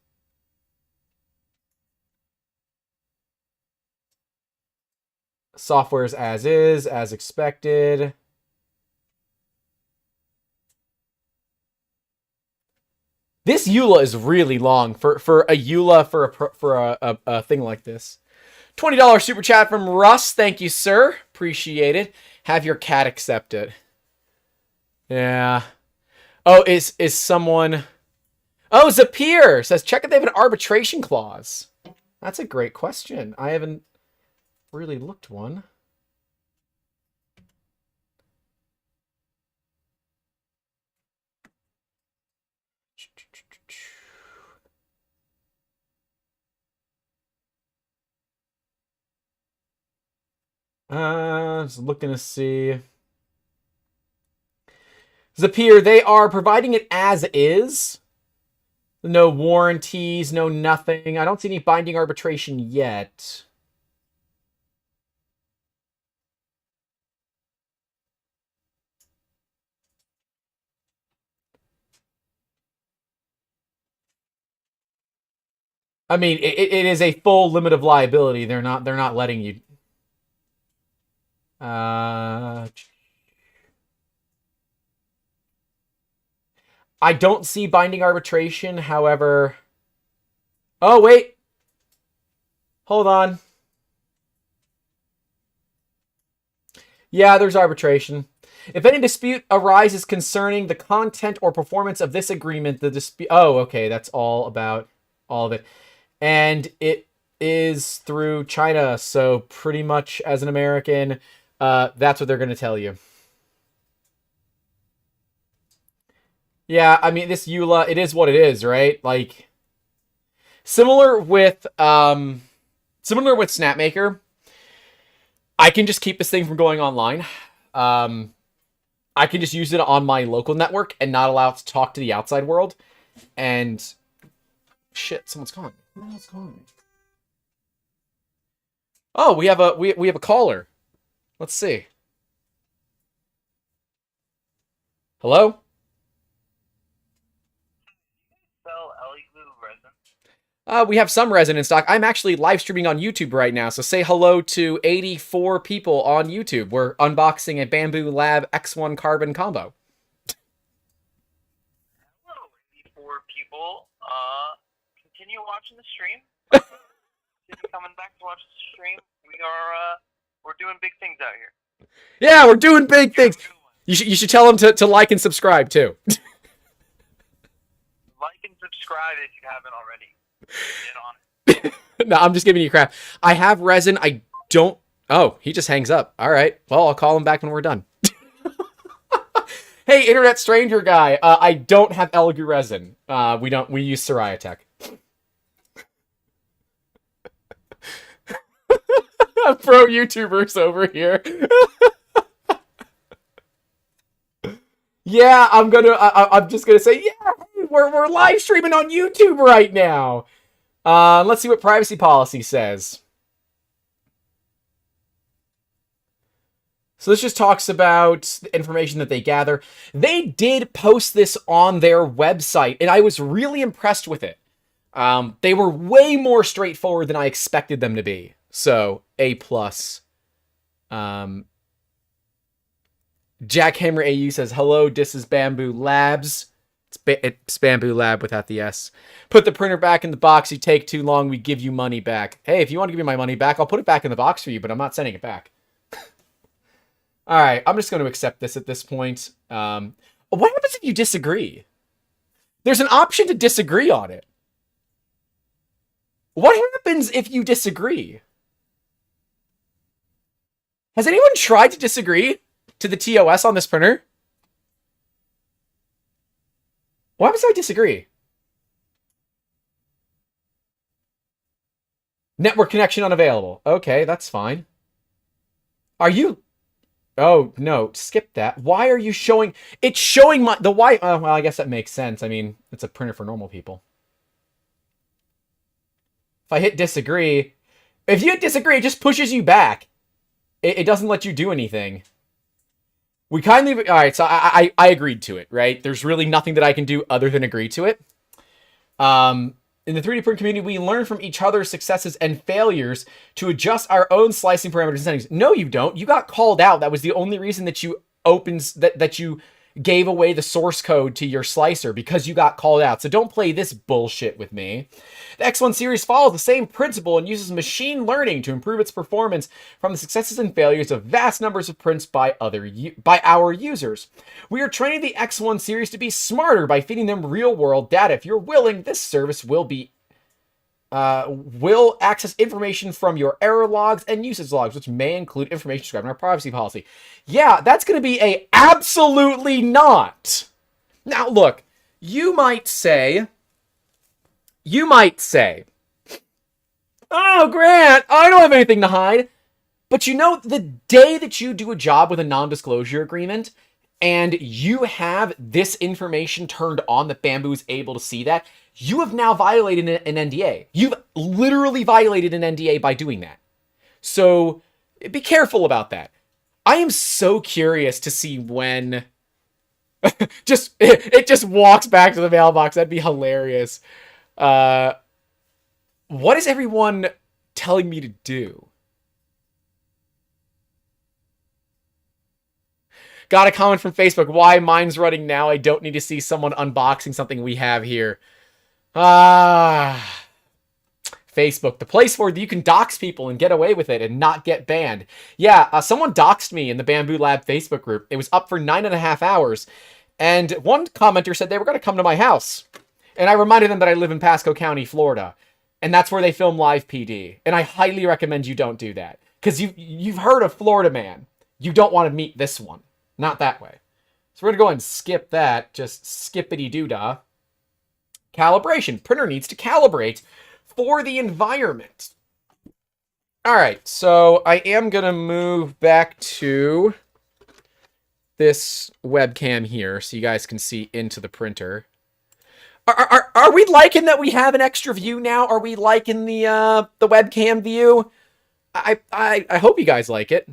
Software's as is, as expected. This EULA is really long for a EULA for a thing like this. $20 super chat from Russ. Thank you, sir. Appreciate it. Have your cat accept it. Yeah. Oh, is someone... Oh, Zapier says, check if they have an arbitration clause. That's a great question. I haven't really looked one. Just looking to see. Zapier, they are providing it as is. No warranties, no nothing. I don't see any binding arbitration yet. I mean, it is a full limit of liability. They're not letting you. I don't see binding arbitration, however... Oh, wait! Hold on. Yeah, there's arbitration. If any dispute arises concerning the content or performance of this agreement, the dispute... Oh, okay, that's all about all of it. And it is through China, so pretty much as an American, that's what they're going to tell you. Yeah, I mean, this EULA, it is what it is, right? Like, similar with Snapmaker, I can just keep this thing from going online. I can just use it on my local network and not allow it to talk to the outside world. And shit, someone's calling me. Who else calling me? Oh, we have a caller. Let's see. Hello? We have some resin in stock. I'm actually live streaming on YouTube right now, so say hello to 84 people on YouTube. We're unboxing a Bambu Lab X1 carbon combo. Hello, 84 people. Continue watching the stream. Continue coming back to watch the stream. We're doing big things out here. Yeah, we're doing big things. You should tell them to like and subscribe too. Like and subscribe if you haven't already. Get on it. No, I'm just giving you crap. I have resin. I don't... Oh, he just hangs up. All right. Well, I'll call him back when we're done. Hey, internet stranger guy. I don't have Elegoo resin. We use Soriatech. Pro YouTubers over here. Yeah, I'm just gonna say, yeah, we're live streaming on YouTube right now. Let's see what privacy policy says. So this just talks about the information that they gather. They did post this on their website, and I was really impressed with it. They were way more straightforward than I expected them to be. So, A+. Jackhammer AU says, hello, this is Bambu Labs. It's Bambu Lab without the S. Put the printer back in the box. You take too long, we give you money back. Hey, if you want to give me my money back, I'll put it back in the box for you, but I'm not sending it back. All right, I'm just going to accept this at this point. What happens if you disagree? There's an option to disagree on it. What happens if you disagree? Has anyone tried to disagree to the TOS on this printer? What happens if I disagree? Network connection unavailable. Okay, that's fine. Are you... Oh, no, skip that. Why are you showing... It's showing my... The why... well, I guess that makes sense. I mean, it's a printer for normal people. If I hit disagree... If you hit disagree, it just pushes you back. It doesn't let you do anything. We kindly... Alright, so I agreed to it, right? There's really nothing that I can do other than agree to it. In the 3D print community, we learn from each other's successes and failures to adjust our own slicing parameters and settings. No, you don't. You got called out. That was the only reason that you that you gave away the source code to your slicer, because you got called out. So don't play this bullshit with me. The X1 series follows the same principle and uses machine learning to improve its performance from the successes and failures of vast numbers of prints by our users. We are training the X1 series to be smarter by feeding them real-world data. If you're willing, this service will access information from your error logs and usage logs, which may include information described in our privacy policy. Yeah, that's going to be a absolutely not. Now, look, you might say, oh, Grant, I don't have anything to hide. But you know, the day that you do a job with a non-disclosure agreement and you have this information turned on that Bambu is able to see that, you have now violated an NDA. You've literally violated an NDA by doing that. So be careful about that. I am so curious to see when it just walks back to the mailbox. That'd be hilarious. What is everyone telling me to do? Got a comment from Facebook. Why mine's running now? I don't need to see someone unboxing something we have here. Facebook, the place where you can dox people and get away with it and not get banned. Yeah, someone doxed me in the Bambu Lab Facebook group. It was up for 9.5 hours. And one commenter said they were going to come to my house. And I reminded them that I live in Pasco County, Florida. And that's where they film live PD. And I highly recommend you don't do that. Because you've heard of Florida Man. You don't want to meet this one. Not that way. So we're going to go ahead and skip that. Just skippity-doo-dah. Calibration. Printer needs to calibrate for the environment. All right, so I am going to move back to this webcam here so you guys can see into the printer. Are we liking that we have an extra view now? Are we liking the webcam view? I hope you guys like it.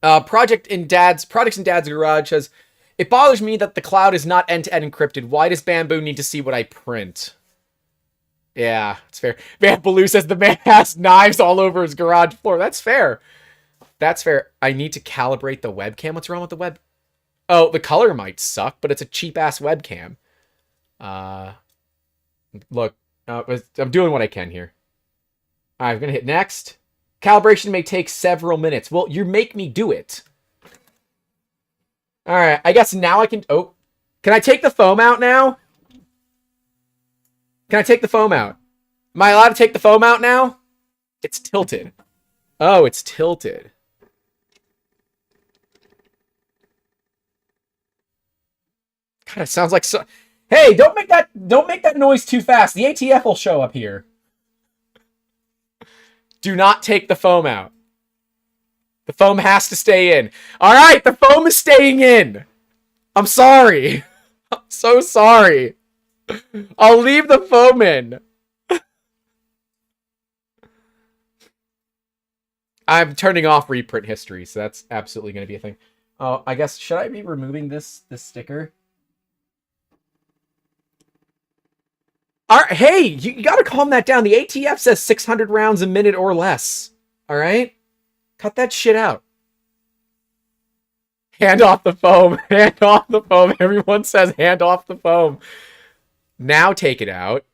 Products in Dad's Garage says, it bothers me that the cloud is not end-to-end encrypted. Why does Bambu need to see what I print? Yeah, it's fair. Bambu says the man has knives all over his garage floor. That's fair. That's fair. I need to calibrate the webcam. What's wrong with the web? Oh, the color might suck, but it's a cheap-ass webcam. Look, I'm doing what I can here. All right, I'm going to hit next. Calibration may take several minutes. Well, you make me do it. All right, I guess now I can... Oh, can I take the foam out now? Can I take the foam out? Am I allowed to take the foam out now? It's tilted. Oh, it's tilted. God, it sounds like so... Hey, don't make that noise too fast. The ATF will show up here. Do not take the foam out. The foam has to stay in. All right, the foam is staying in. I'm sorry. I'm so sorry. I'll leave the foam in. I'm turning off reprint history, so that's absolutely going to be a thing. Oh, I guess, should I be removing this sticker? All right, hey, you got to calm that down. The ATF says 600 rounds a minute or less. All right? Cut that shit out. Hand off the foam. Hand off the foam. Everyone says hand off the foam. Now take it out.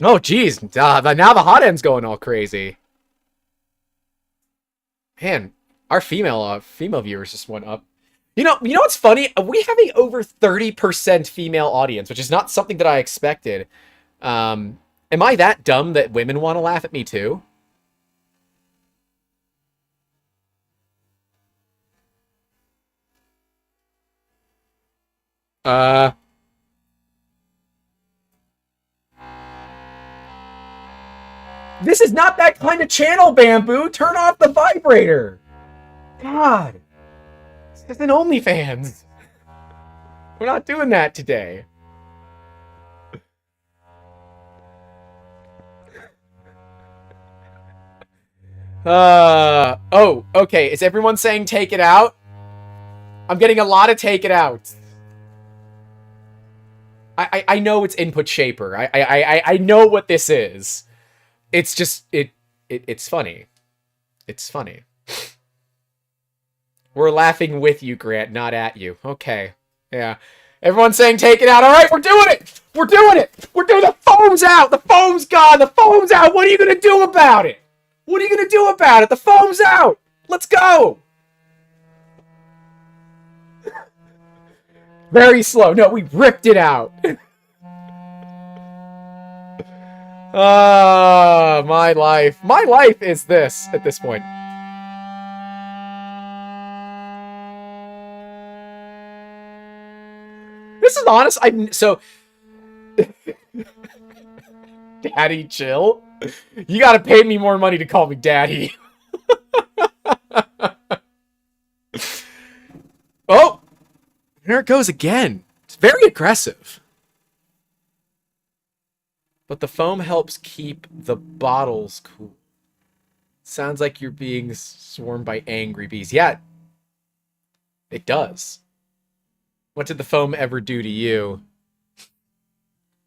Oh, geez. Now the hot end's going all crazy. Man, our female viewers just went up. You know what's funny? We have a over 30% female audience, which is not something that I expected. Am I that dumb that women want to laugh at me too? This is not that kind of channel, Bamboo. Turn off the vibrator. God. This isn't OnlyFans. We're not doing that today. Oh, okay. Is everyone saying take it out? I'm getting a lot of take it out. I know it's input shaper. I know what this is. It's just it's funny. It's funny. We're laughing with you, Grant, not at you. Okay. Yeah. Everyone's saying take it out. All right, we're doing it. We're doing it. We're doing the foam's out. The foam's gone. The foam's out. What are you going to do about it? What are you going to do about it? The foam's out. Let's go. Very slow. No, we ripped it out. My life. My life is this at this point. This is honest. So Daddy, chill. You gotta pay me more money to call me Daddy. Oh, there it goes again. It's very aggressive. But the foam helps keep the bottles cool. Sounds like you're being swarmed by angry bees. Yeah, it does. What did the foam ever do to you?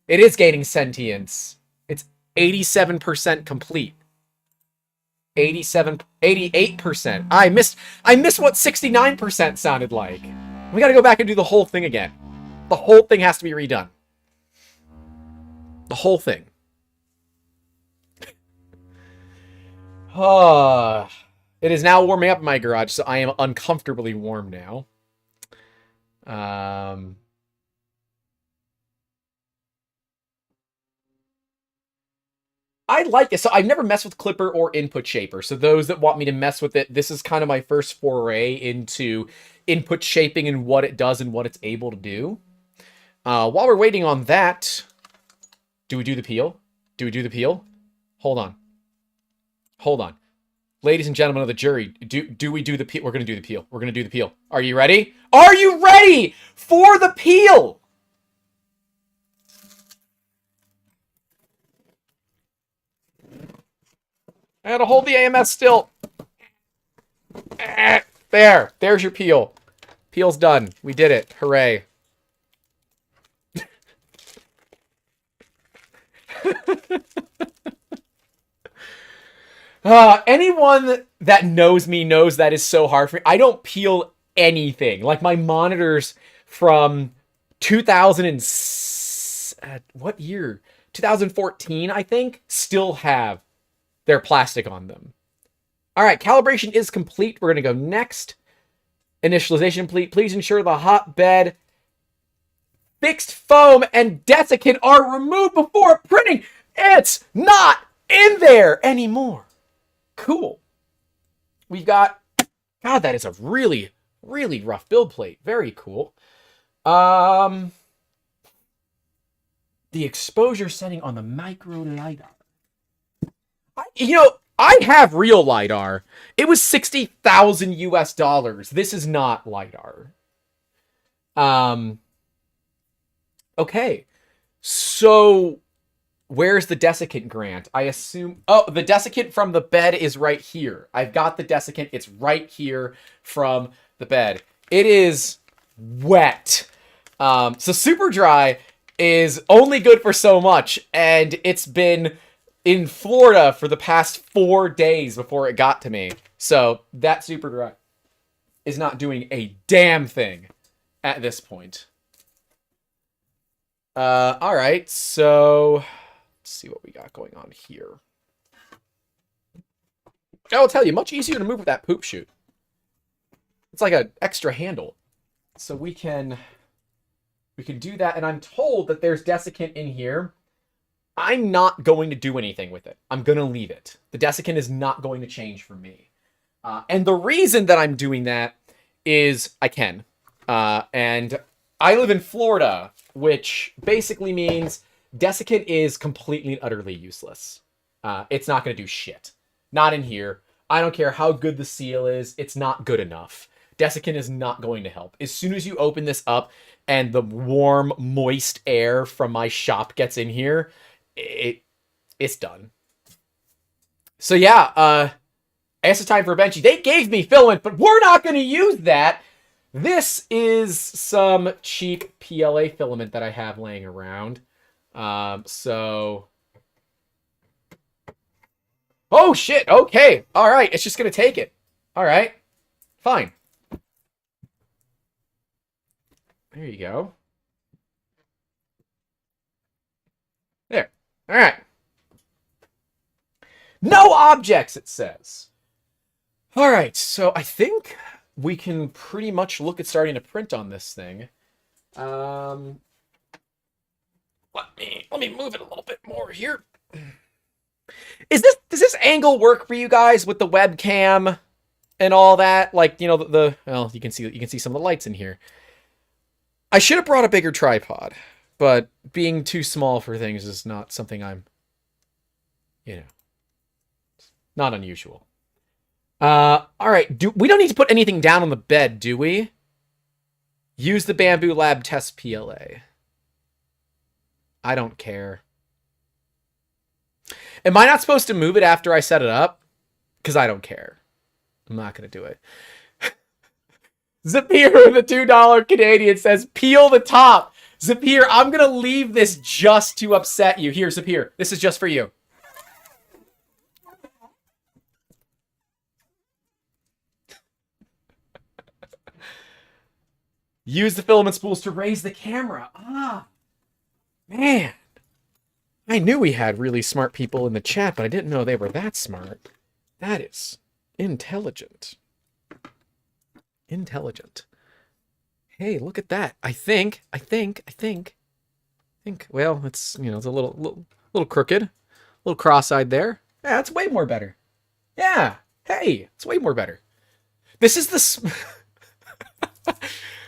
It is gaining sentience. It's 87% complete. 88%. I missed what 69% sounded like. We gotta go back and do the whole thing again. The whole thing has to be redone. The whole thing. It is now warming up in my garage, so I am uncomfortably warm now. I like it. So I've never messed with Clipper or Input Shaper. So those that want me to mess with it, this is kind of my first foray into input shaping and what it does and what it's able to do. While we're waiting on that, do we do the peel? Do we do the peel? Hold on. Hold on. Ladies and gentlemen of the jury, do we do the peel? We're going to do the peel. We're going to do the peel. Are you ready? Are you ready for the peel? I gotta hold the AMS still. There. There's your peel. Peel's done. We did it. Hooray. Anyone that knows me knows that is so hard for me. I don't peel anything. Like my monitors from 2000 and what year? 2014, I think, still have their plastic on them. All right, calibration is complete. We're going to go next. Initialization complete. Please ensure the hotbed, fixed foam, and desiccant are removed before printing. It's not in there anymore. Cool. We've got... God, that is a really, really rough build plate. Very cool. The exposure setting on the micro LiDAR. I have real LiDAR. It was 60,000 US dollars. This is not LiDAR. Okay. So Where's the desiccant, Grant? I assume... Oh, the desiccant from the bed is right here. I've got the desiccant. It's right here from the bed. It is wet. So super dry is only good for so much, and it's been in Florida for the past 4 days before it got to me. So that super dry is not doing a damn thing at this point. All right, so let's see what we got going on here. I will tell you, much easier to move with that poop chute. It's like an extra handle. So we can do that, and I'm told that there's desiccant in here. I'm not going to do anything with it. I'm going to leave it. The desiccant is not going to change for me. And the reason that I'm doing that is I can. And I live in Florida, which basically means desiccant is completely and utterly useless. It's not going to do shit. Not in here. I don't care how good the seal is. It's not good enough. Desiccant is not going to help. As soon as you open this up and the warm, moist air from my shop gets in here, it's done. So yeah, I guess it's time for a benchy. They gave me filament, but we're not going to use that. This is some cheap PLA filament that I have laying around. So... Oh, shit. Okay. All right. It's just going to take it. All right. Fine. There you go. There. All right. No objects, it says. All right. So I think we can pretty much look at starting to print on this thing. Let me move it a little bit more here. Does this angle work for you guys with the webcam and all that? Like, you know, well, you can see some of the lights in here. I should have brought a bigger tripod, but being too small for things is not something I'm, you know, not unusual. All right. We don't need to put anything down on the bed, do we? Use the Bambu Lab Test PLA. I don't care. Am I not supposed to move it after I set it up? Because I don't care. I'm not going to do it. Zapier, the $2 Canadian, says, peel the top. Zapier, I'm going to leave this just to upset you. Here, Zapier, this is just for you. Use the filament spools to raise the camera. Ah, man. I knew we had really smart people in the chat, but I didn't know they were that smart. That is intelligent. Intelligent. Hey, look at that. I think. Well, it's, you know, it's a little crooked, a little cross-eyed there. Yeah, it's way more better. Yeah. Hey, it's way more better. This is the...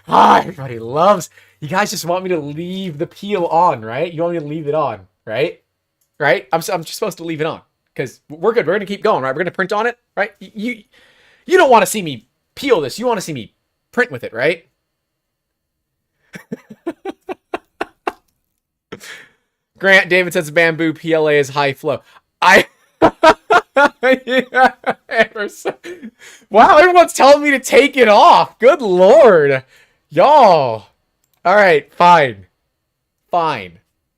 everybody loves... You guys just want me to leave the peel on, right? You want me to leave it on, right? Right? I'm just supposed to leave it on because we're good. We're going to keep going, right? We're going to print on it, right? You don't want to see me peel this. You want to see me print with it, right? Grant David says Bamboo PLA is high flow. Wow, everyone's telling me to take it off. Good Lord. Y'all. All right, fine.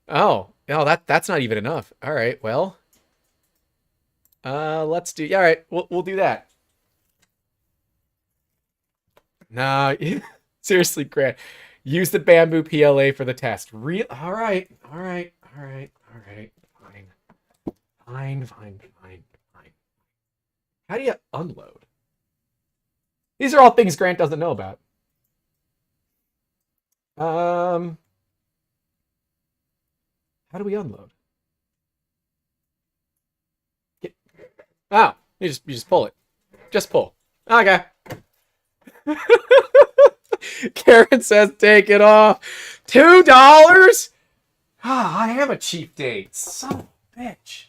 Oh, no, that's not even enough. All right, well. Let's do... All right, we'll do that. Nah, seriously, Grant. Use the Bamboo PLA for the test. All right. Fine. How do you unload? These are all things Grant doesn't know about. How do we unload? Oh, you just pull it. Just pull. Okay. Karen says take it off. $2? I am a cheap date. Son of a bitch.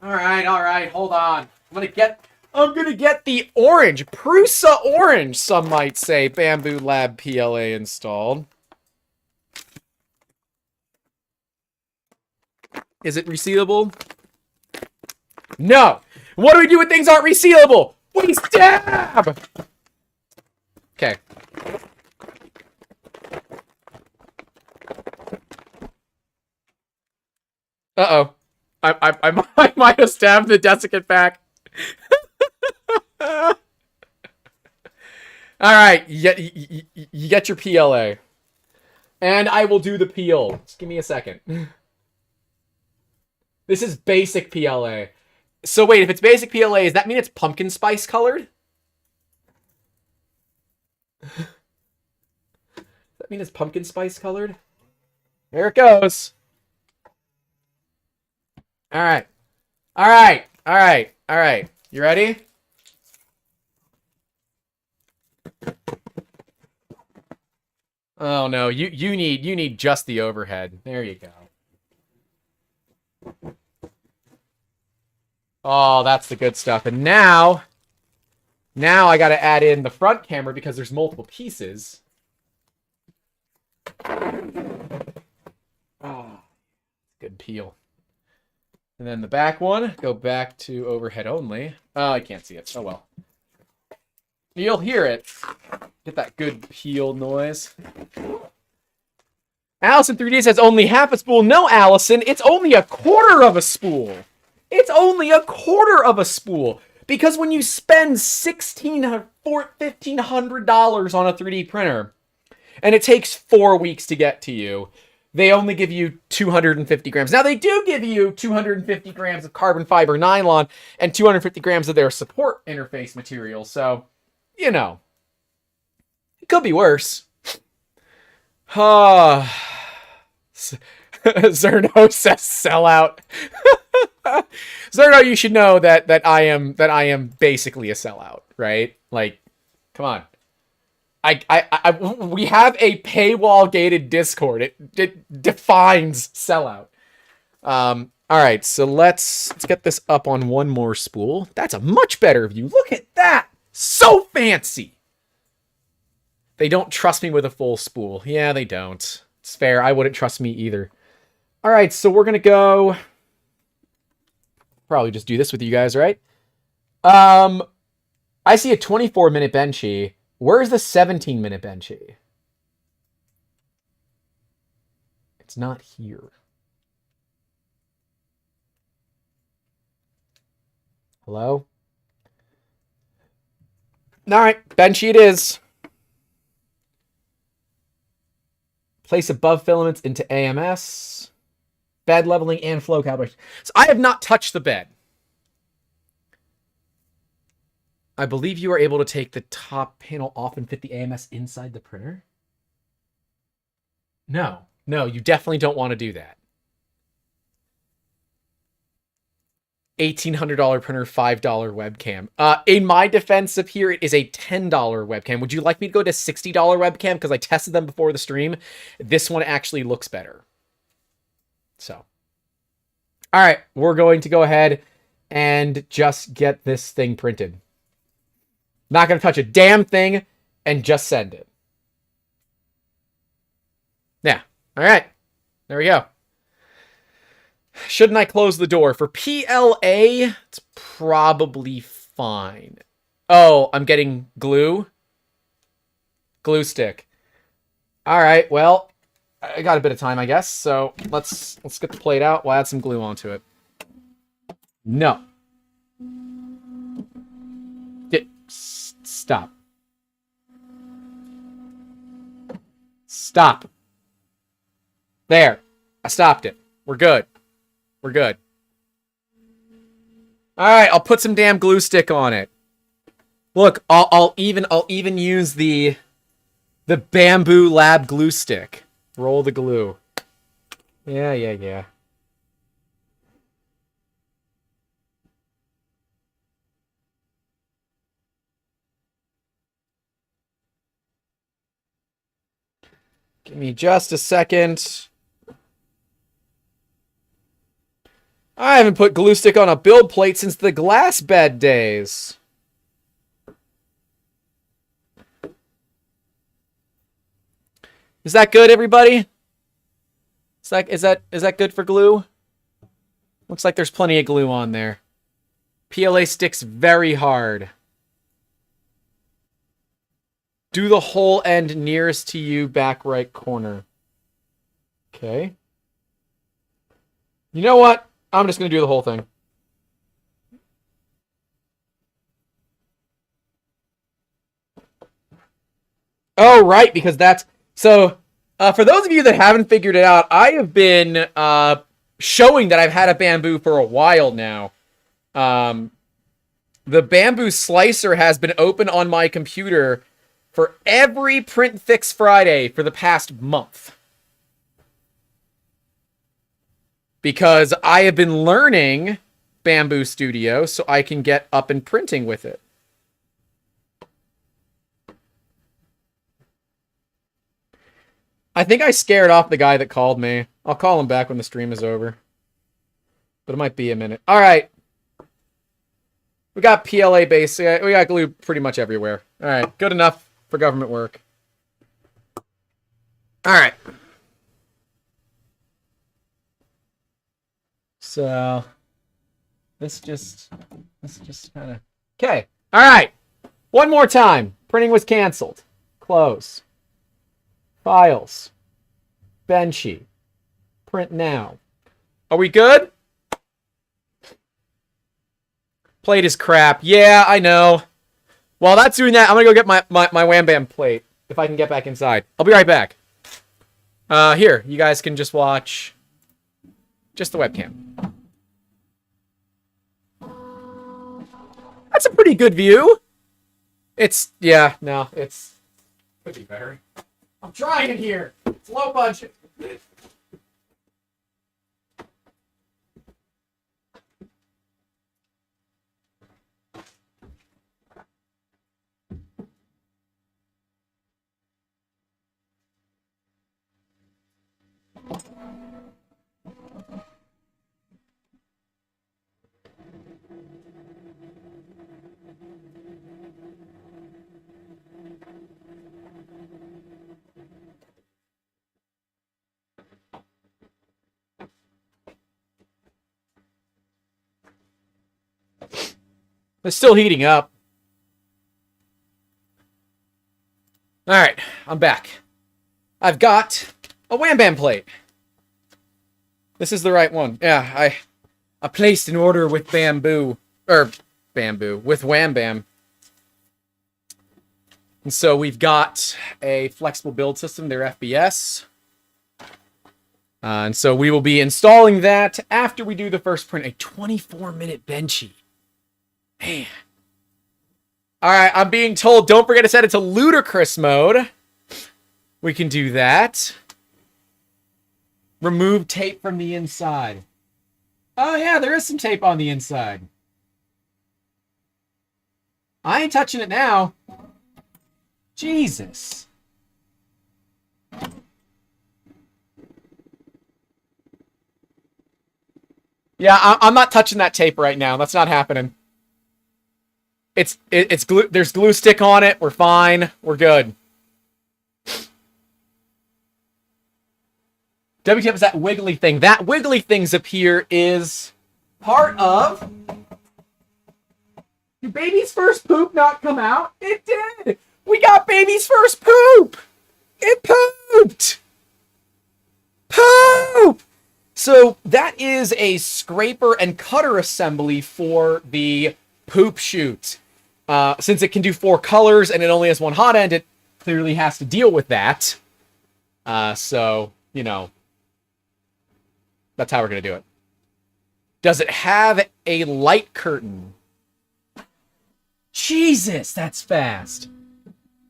All right. Hold on. I'm gonna get the orange, Prusa orange, some might say, Bambu Lab PLA installed. Is it resealable? No! What do we do when things aren't resealable? We stab! Okay. Uh-oh. I might have stabbed the desiccant back. Alright, you get your PLA. And I will do the peel. Just give me a second. This is basic PLA. So wait, if it's basic PLA, does that mean it's pumpkin spice colored? Does that mean it's pumpkin spice colored? There it goes. Alright. Alright. Alright. Alright. You ready? Oh no, you need just the overhead. There you go. Oh, that's the good stuff. And now I got to add in the front camera because there's multiple pieces. Oh, good peel. And then the back one, go back to overhead only. Oh, I can't see it. Oh well. You'll hear it. Get that good peel noise. Allison 3D says only half a spool. No, Allison, it's only a quarter of a spool. It's only a quarter of a spool. Because when you spend $1,500 on a 3D printer, and it takes 4 weeks to get to you, they only give you 250 grams. Now, they do give you 250 grams of carbon fiber nylon and 250 grams of their support interface material. So, you know, it could be worse. Zerno says sellout. Zerno, you should know that I am basically a sellout, right? Like, come on. We have a paywall gated Discord. It defines sellout. All right, so let's get this up on one more spool. That's a much better view. Look at that. So fancy. They don't trust me with a full spool. Yeah, they don't. It's fair. I wouldn't trust me either. All right, so we're going to go... Probably just do this with you guys, right? I see a 24-minute benchy. Where's the 17-minute benchy? It's not here. Hello? All right, benchy it is. Place above filaments into AMS. Bed leveling and flow calibration. So I have not touched the bed. I believe you are able to take the top panel off and fit the AMS inside the printer. No, you definitely don't want to do that. $1,800 printer, $5 webcam. In my defense up here, it is a $10 webcam. Would you like me to go to $60 webcam? Because I tested them before the stream. This one actually looks better. So, all right, we're going to go ahead and just get this thing printed. Not going to touch a damn thing and just send it. Yeah, all right, there we go. Shouldn't I close the door? For PLA, it's probably fine. Oh, I'm getting glue. Glue stick. All right, well, I got a bit of time, I guess. So let's get the plate out. We'll add some glue onto it. No. Stop. Stop. There. I stopped it. We're good. We're good. All right, I'll put some damn glue stick on it. Look, I'll even use the Bambu Lab glue stick. Roll the glue. Yeah. Give me just a second. I haven't put glue stick on a build plate since the glass bed days. Is that good, everybody? Is that good for glue? Looks like there's plenty of glue on there. PLA sticks very hard. Do the whole end nearest to you, back right corner. Okay. You know what? I'm just going to do the whole thing. Oh, right, because that's... So, for those of you that haven't figured it out, I have been showing that I've had a Bambu for a while now. The Bambu Slicer has been open on my computer for every Print Fix Friday for the past month. Because I have been learning Bambu Studio so I can get up and printing with it. I think I scared off the guy that called me. I'll call him back when the stream is over. But it might be a minute. All right. We got PLA base. We got glue pretty much everywhere. All right. Good enough for government work. All right. So this just kind of... Okay. All right. One more time. Printing was canceled. Close. Files. Benchy. Print now. Are we good? Plate is crap. Yeah, I know. While that's doing that, I'm going to go get my Wham Bam plate. If I can get back inside. I'll be right back. Here. You guys can just watch... just the webcam. That's a pretty good view. It's... yeah, no. It's... could be better. I'm trying it here. It's low budget. It's still heating up. Alright, I'm back. I've got a Wham Bam plate. This is the right one. Yeah, I placed an order with Bambu. With Wham Bam. And so we've got a flexible build system, their FBS. And so we will be installing that after we do the first print. A 24-minute Benchy. Man. Alright, I'm being told don't forget to set it to ludicrous mode. We can do that. Remove tape from the inside. Oh yeah, there is some tape on the inside. I ain't touching it now. Jesus. Yeah, I'm not touching that tape right now. That's not happening. It's glue. There's glue stick on it. We're fine. We're good. WTF is that wiggly thing. That wiggly thing's up here is part of... Did baby's first poop not come out? It did! We got baby's first poop! It pooped! Poop! So that is a scraper and cutter assembly for the poop chute. Since it can do 4 colors and it only has one hot end, it clearly has to deal with that. So, you know, that's how we're going to do it. Does it have a light curtain? Jesus, that's fast.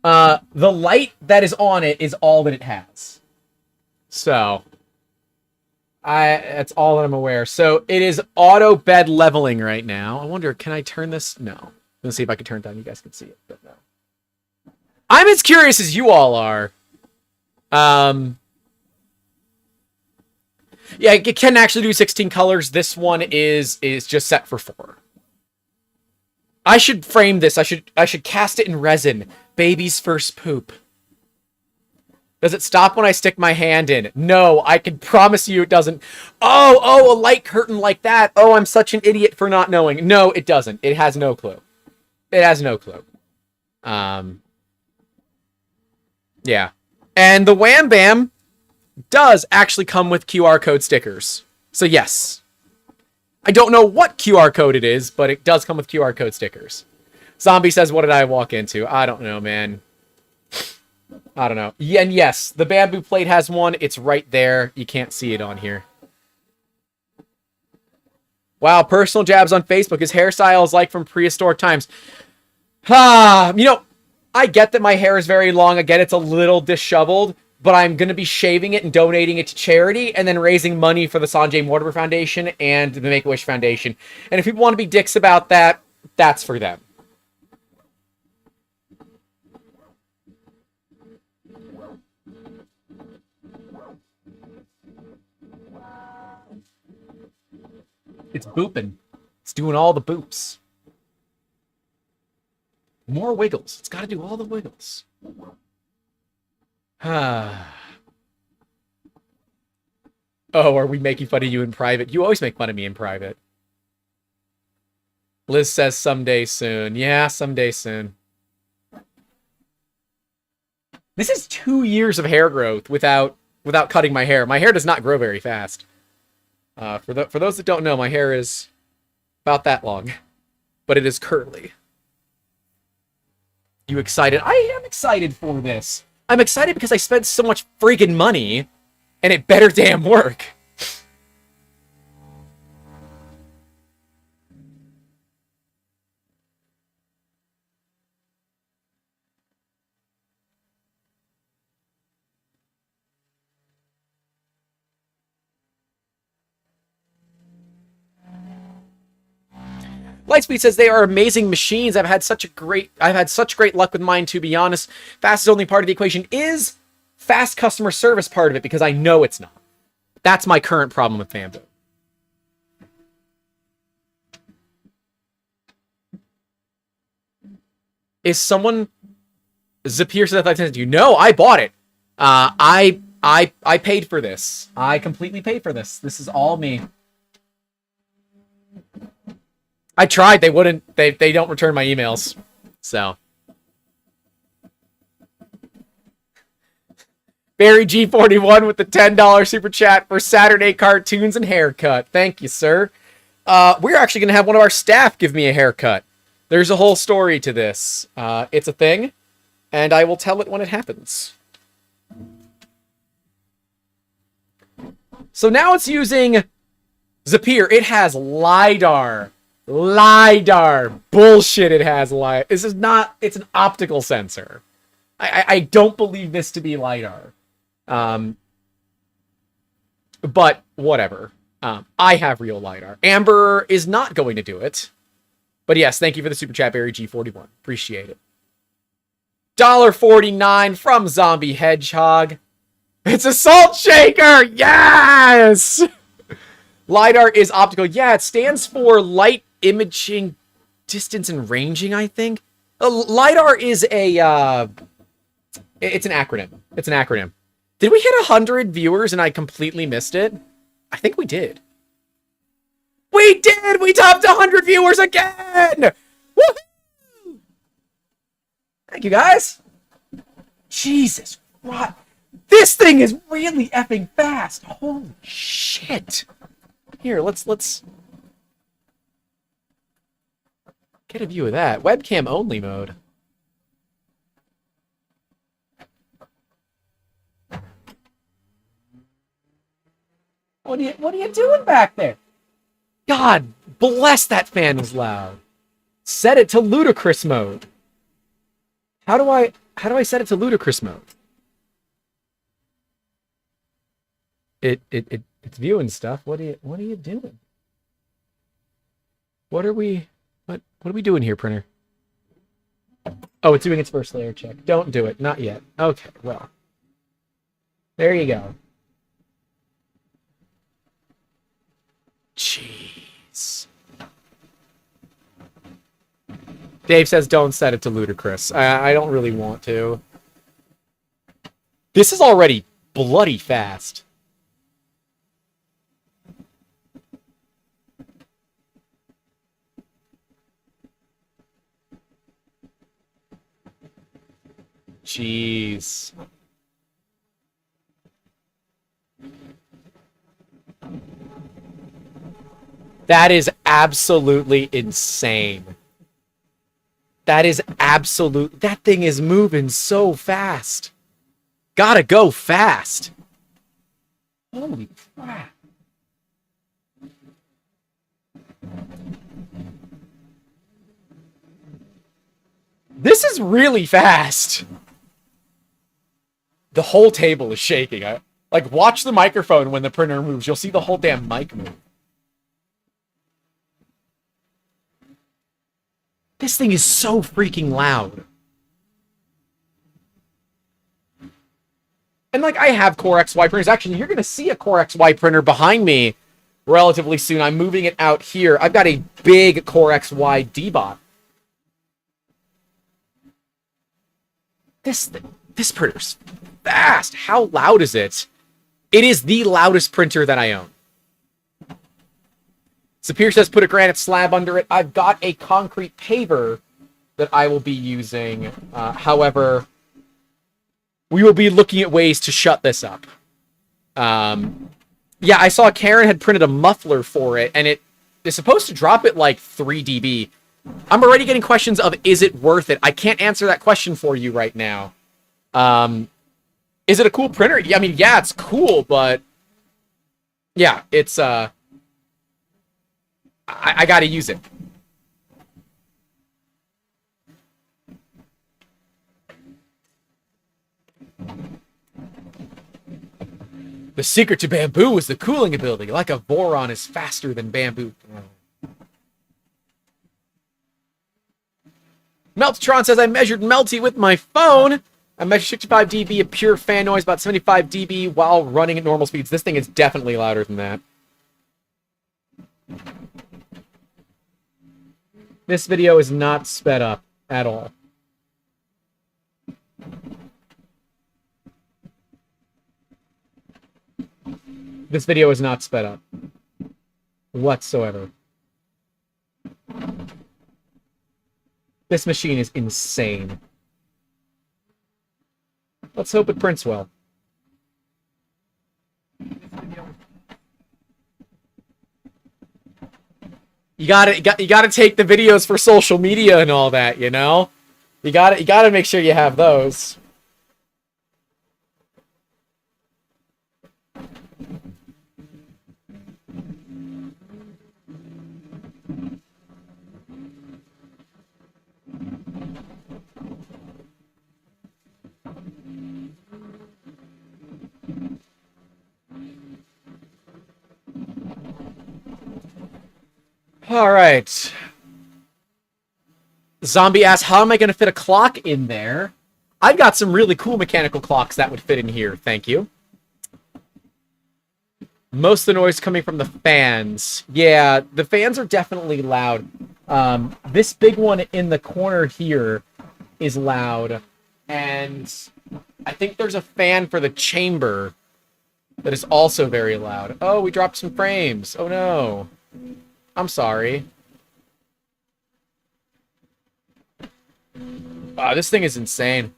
The light that is on it is all that it has. So, that's all that I'm aware. So, it is auto bed leveling right now. I wonder, can I turn this? No. Let's see if I can turn it down. You guys can see it, but no. I'm as curious as you all are. Yeah, it can actually do 16 colors. This one is just set for 4. I should frame this. I should cast it in resin. Baby's first poop. Does it stop when I stick my hand in? No, I can promise you it doesn't. Oh, a light curtain like that. Oh, I'm such an idiot for not knowing. No, it doesn't. It has no clue. It has no clue. Yeah. And the Wham Bam does actually come with QR code stickers. So yes. I don't know what QR code it is, but it does come with QR code stickers. Zombie says, what did I walk into? I don't know, man. I don't know. Yeah, and yes, the bamboo plate has one. It's right there. You can't see it on here. Wow, personal jabs on Facebook. His hairstyle is like from prehistoric times. You know, I get that my hair is very long. Again, it's a little disheveled, but I'm going to be shaving it and donating it to charity and then raising money for the Sanjay Mortimer Foundation and the Make-A-Wish Foundation. And if people want to be dicks about that, that's for them. It's booping. It's doing all the boops. More wiggles. It's got to do all the wiggles. Oh, are we making fun of you in private? You always make fun of me in private. Liz says someday soon. Yeah, someday soon. This is 2 years of hair growth without cutting my hair. My hair does not grow very fast. For those that don't know, my hair is about that long, but it is curly. You excited? I am excited for this. I'm excited because I spent so much freaking money, and it better damn work. Lightspeed says they are amazing machines. I've had such great luck with mine, to be honest. Fast is only part of the equation. Is fast customer service part of it? Because I know it's not. That's my current problem with Bambu. Is someone Zapier said that I sent you? No, I bought it. I paid for this. I completely paid for this. This is all me. I tried. They wouldn't. They don't return my emails. So. Barry G41 with the $10 super chat for Saturday cartoons and haircut. Thank you, sir. We're actually going to have one of our staff give me a haircut. There's a whole story to this. It's a thing, and I will tell it when it happens. So now it's using Zapier. It has LiDAR. LiDAR. Bullshit, it has LiDAR. This is not... It's an optical sensor. I don't believe this to be LiDAR. But whatever. I have real LiDAR. Amber is not going to do it. But yes, thank you for the super chat, Barry G41. Appreciate it. $1.49 from Zombie Hedgehog. It's a salt shaker! Yes! LiDAR is optical. Yeah, it stands for light imaging distance and ranging, I think. LiDAR is a... it's an acronym. It's an acronym. Did we hit 100 viewers and I completely missed it? I think we did. We did! We topped 100 viewers again! Woohoo! Thank you, guys. Jesus, what? This thing is really effing fast. Holy shit. Here, let's get a view of that. Webcam only mode. What are you doing back there? God bless, that fan is loud. Set it to ludicrous mode. How do I set it to ludicrous mode? It's viewing stuff. What are you doing? What are we doing here, printer? Oh, it's doing its first layer check. Don't do it. Not yet. Okay, well. There you go. Jeez. Dave says don't set it to ludicrous. I don't really want to. This is already bloody fast. Jeez. That is absolutely insane. That is absolute. That thing is moving so fast. Gotta go fast. Holy crap. This is really fast. The whole table is shaking. Like, watch the microphone when the printer moves. You'll see the whole damn mic move. This thing is so freaking loud. And, like, I have Core XY printers. Actually, you're going to see a Core XY printer behind me relatively soon. I'm moving it out here. I've got a big Core XY D-bot. This printer's fast. How loud is it? It is the loudest printer that I own. Sapir says put a granite slab under it. I've got a concrete paver that I will be using. However, we will be looking at ways to shut this up. Yeah, I saw Karen had printed a muffler for it, and it is supposed to drop it like 3 dB. I'm already getting questions of, is it worth it? I can't answer that question for you right now. Is it a cool printer? Yeah, I mean, yeah, it's cool, but yeah, it's, I gotta use it. The secret to Bambu is the cooling ability. Like a Voron is faster than Bambu. Meltatron says, I measured Melty with my phone. I measured 65 dB of pure fan noise, about 75 dB while running at normal speeds. This thing is definitely louder than that. This video is not sped up at all. This video is not sped up whatsoever. This machine is insane. Let's hope it prints well. You gotta take the videos for social media and all that, you know? You gotta make sure you have those. All right. Zombie asks, how am I going to fit a clock in there? I've got some really cool mechanical clocks that would fit in here. Thank you. Most of the noise coming from the fans. Yeah, the fans are definitely loud. This big one in the corner here is loud. And I think there's a fan for the chamber that is also very loud. Oh, we dropped some frames. Oh, no. I'm sorry. Wow, this thing is insane.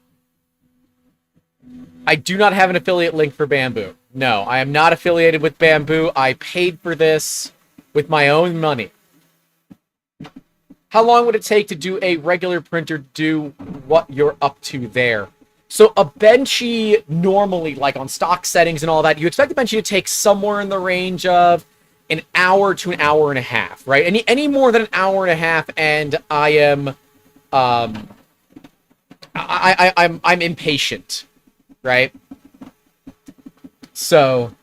I do not have an affiliate link for Bambu. No, I am not affiliated with Bambu. I paid for this with my own money. How long would it take to do a regular printer do what you're up to there? So a Benchy normally, like on stock settings and all that, you expect the Benchy to take somewhere in the range of an hour to an hour and a half, right? Any more than an hour and a half, and I am, I'm impatient, right? So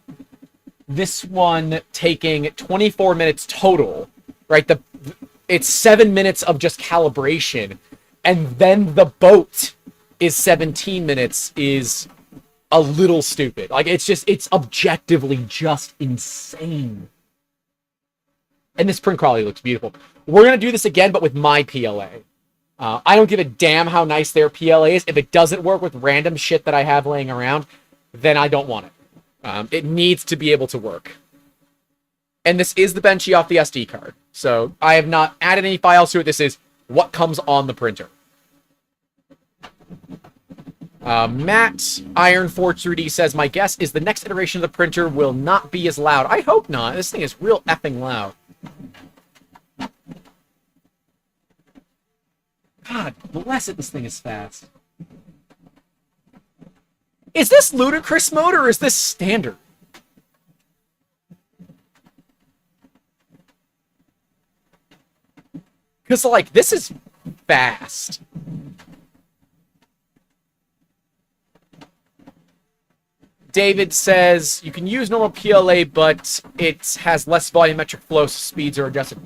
this one taking 24 minutes total, right? It's 7 minutes of just calibration, and then the boat is 17 minutes is a little stupid. Like, it's objectively just insane. And this print quality looks beautiful. We're going to do this again, but with my PLA. I don't give a damn how nice their PLA is. If it doesn't work with random shit that I have laying around, then I don't want it. It needs to be able to work. And this is the Benchy off the SD card. So I have not added any files to it. This is what comes on the printer. Matt Iron Forge 3D says, my guess is the next iteration of the printer will not be as loud. I hope not. This thing is real effing loud. God bless it, this thing is fast. Is this ludicrous mode or is this standard? Because, like, this is fast. David says, you can use normal PLA, but it has less volumetric flow, so speeds are adjusted.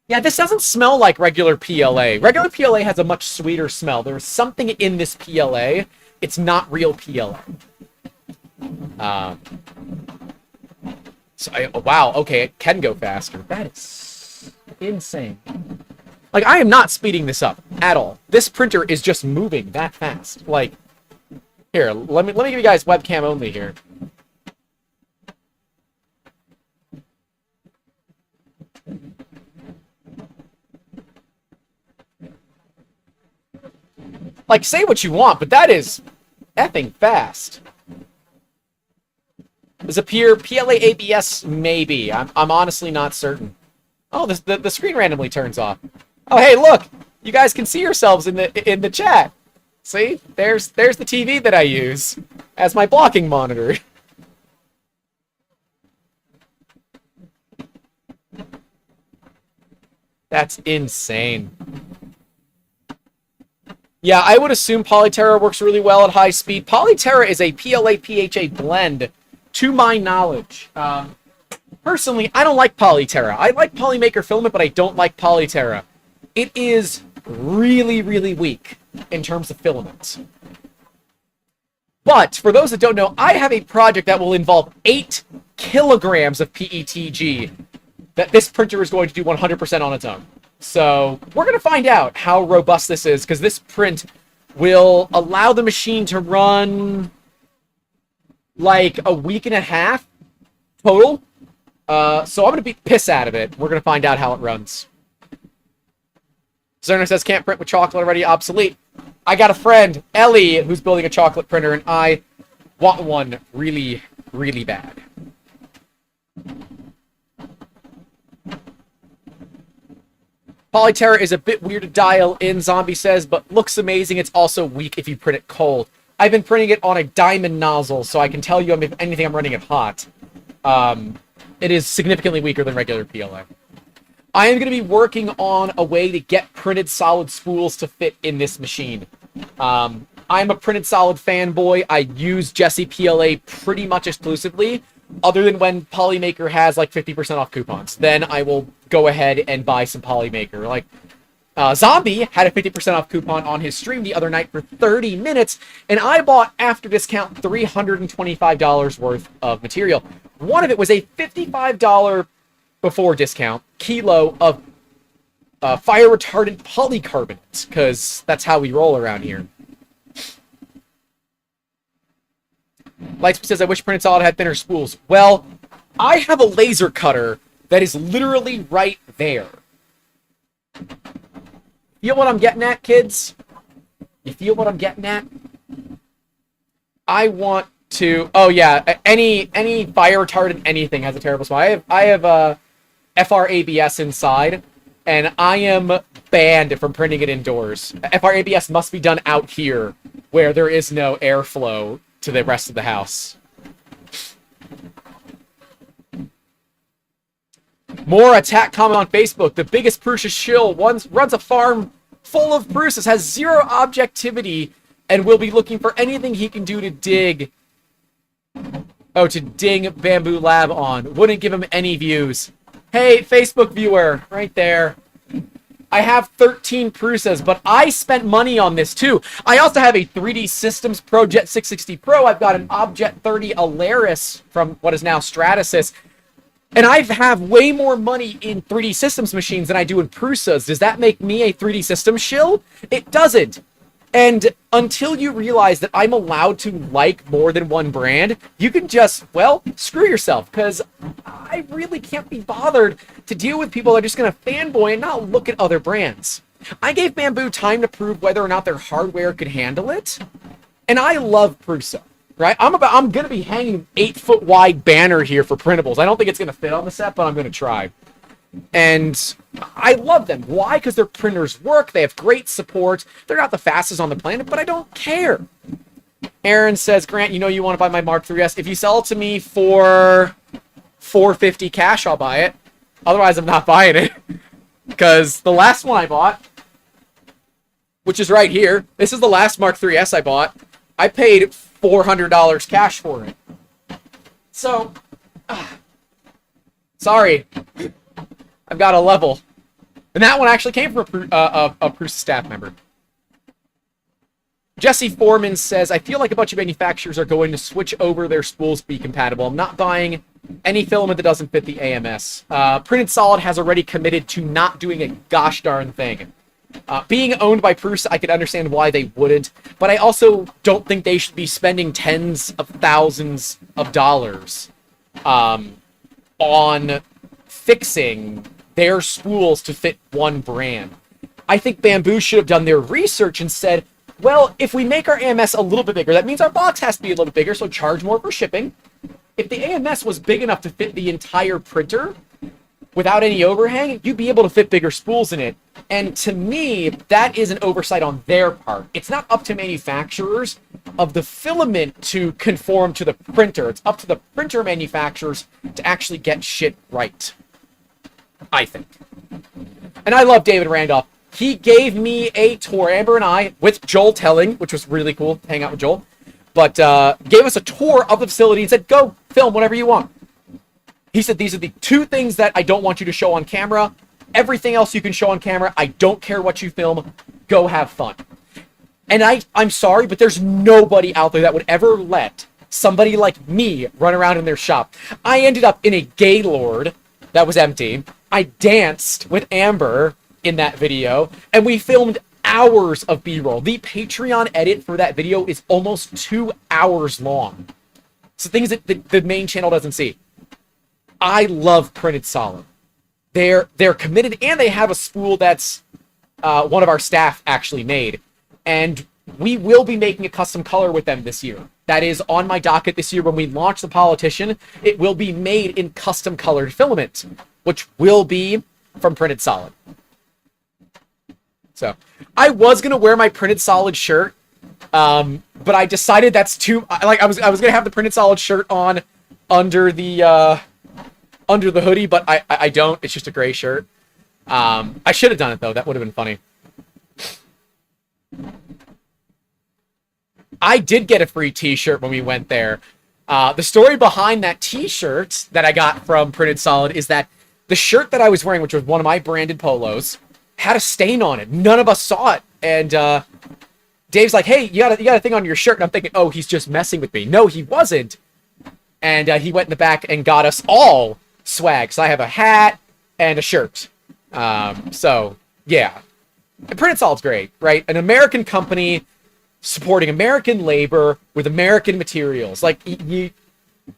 Yeah, this doesn't smell like regular PLA. Regular PLA has a much sweeter smell. There's something in this PLA. It's not real PLA. Wow, okay, it can go faster. That is insane. Like, I am not speeding this up at all. This printer is just moving that fast. Like, here, let me give you guys webcam only here. Like, say what you want, but that is effing fast. Does it appear PLA ABS? Maybe. I'm honestly not certain. Oh, the screen randomly turns off. Oh, hey, look! You guys can see yourselves in the chat. See? There's the TV that I use as my blocking monitor. That's insane. Yeah, I would assume Polyterra works really well at high speed. Polyterra is a PLA-PHA blend, to my knowledge. Personally, I don't like Polyterra. I like Polymaker filament, but I don't like Polyterra. It is really, really weak in terms of filament. But, for those that don't know, I have a project that will involve 8 kilograms of PETG that this printer is going to do 100% on its own. So, we're going to find out how robust this is, because this print will allow the machine to run like a week and a half total. So I'm going to beat the piss out of it. We're going to find out how it runs. Zerner says, can't print with chocolate already, obsolete. I got a friend, Ellie, who's building a chocolate printer, and I want one really, really bad. Polyterra is a bit weird to dial in, Zombie says, but looks amazing. It's also weak if you print it cold. I've been printing it on a diamond nozzle, so I can tell you if anything I'm running it hot. It is significantly weaker than regular PLA. I am going to be working on a way to get printed solid spools to fit in this machine. I'm a printed solid fanboy. I use Jesse PLA pretty much exclusively, other than when Polymaker has like 50% off coupons. Then I will go ahead and buy some Polymaker. Like, Zombie had a 50% off coupon on his stream the other night for 30 minutes, and I bought, after discount, $325 worth of material. One of it was a $55 before discount kilo of fire retardant polycarbonate, because that's how we roll around here. Lightspeed says, I wish printed solid had thinner spools. Well, I have a laser cutter that is literally right there. Feel what I'm getting at, kids? You feel what I'm getting at? I want to... Oh, yeah. Any fire retardant anything has a terrible smell. I have FRABS inside, and I am banned from printing it indoors. FRABS must be done out here, where there is no airflow to the rest of the house. More attack comment on Facebook. The biggest Prusa shill runs a farm full of Prusas, has zero objectivity, and will be looking for anything he can do to dig... Oh, to ding Bamboo Lab on. Wouldn't give him any views. Hey, Facebook viewer, right there. I have 13 Prusas, but I spent money on this too. I also have a 3D Systems ProJet 660 Pro. I've got an Objet 30 Alaris from what is now Stratasys. And I have way more money in 3D Systems machines than I do in Prusas. Does that make me a 3D Systems shill? It doesn't. And until you realize that I'm allowed to like more than one brand, you can just, well, screw yourself, because I really can't be bothered to deal with people that are just going to fanboy and not look at other brands. I gave Bambu time to prove whether or not their hardware could handle it, and I love Prusa, right? I'm going to be hanging 8-foot wide banner here for printables. I don't think it's going to fit on the set, but I'm going to try. And I love them. Why? Because their printers work. They have great support. They're not the fastest on the planet, but I don't care. Aaron says, Grant, you know you want to buy my Mark 3S. If you sell it to me for $450 cash, I'll buy it. Otherwise, I'm not buying it. Because the last one I bought, which is right here, this is the last Mark 3S I bought. I paid $400 cash for it. So, sorry. I've got a level. And that one actually came from a Prusa staff member. Jesse Foreman says, I feel like a bunch of manufacturers are going to switch over their spools to be compatible. I'm not buying any filament that doesn't fit the AMS. Printed Solid has already committed to not doing a gosh darn thing. Being owned by Prusa, I could understand why they wouldn't, but I also don't think they should be spending tens of thousands of dollars on fixing their spools to fit one brand. I think Bambu should have done their research and said, well, if we make our AMS a little bit bigger, that means our box has to be a little bit bigger, so charge more for shipping. If the AMS was big enough to fit the entire printer without any overhang, you'd be able to fit bigger spools in it. And to me, that is an oversight on their part. It's not up to manufacturers of the filament to conform to the printer. It's up to the printer manufacturers to actually get shit right, I think. And I love David Randolph. He gave me a tour, Amber and I, with Joel Telling, which was really cool to hang out with Joel, but gave us a tour of the facility and said, go film whatever you want. He said, these are the two things that I don't want you to show on camera. Everything else you can show on camera. I don't care what you film. Go have fun. And I'm sorry, but there's nobody out there that would ever let somebody like me run around in their shop. I ended up in a Gaylord that was empty. I danced with Amber in that video, and we filmed hours of B-roll. The Patreon edit for that video is almost 2 hours long. So things that the main channel doesn't see. I love Printed Solid. They're committed, and they have a spool that's one of our staff actually made. And we will be making a custom color with them this year. That is on my docket this year. When we launch the Politician, it will be made in custom colored filament, which will be from Printed Solid. So I was going to wear my Printed Solid shirt, but I decided that's too, like, I was going to have the Printed Solid shirt on under the hoodie, but I don't. It's just a gray shirt. I should have done it though. That would have been funny. I did get a free t-shirt when we went there. The story behind that t-shirt that I got from Printed Solid is that the shirt that I was wearing, which was one of my branded polos, had a stain on it. None of us saw it. And Dave's like, hey, you got a thing on your shirt. And I'm thinking, oh, he's just messing with me. No, he wasn't. And he went in the back and got us all swag. So I have a hat and a shirt. So, yeah. And Printed Solid's great, right? An American company supporting American labor with American materials. Like,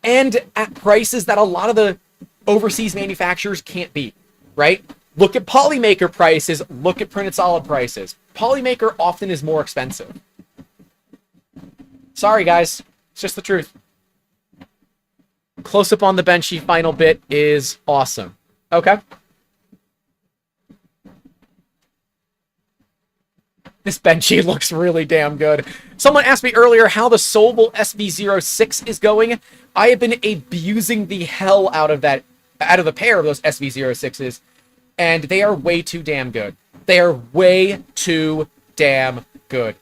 and at prices that a lot of the overseas manufacturers can't beat, right? Look at Polymaker prices, look at Printed Solid prices. Polymaker often is more expensive. Sorry, guys. It's just the truth. Close up on the Benchy final bit is awesome. Okay. This Benchy looks really damn good. Someone asked me earlier how the Sobel SV06 is going. I have been abusing the hell out of the pair of those SV06s, and they are way too damn good. They are way too damn good.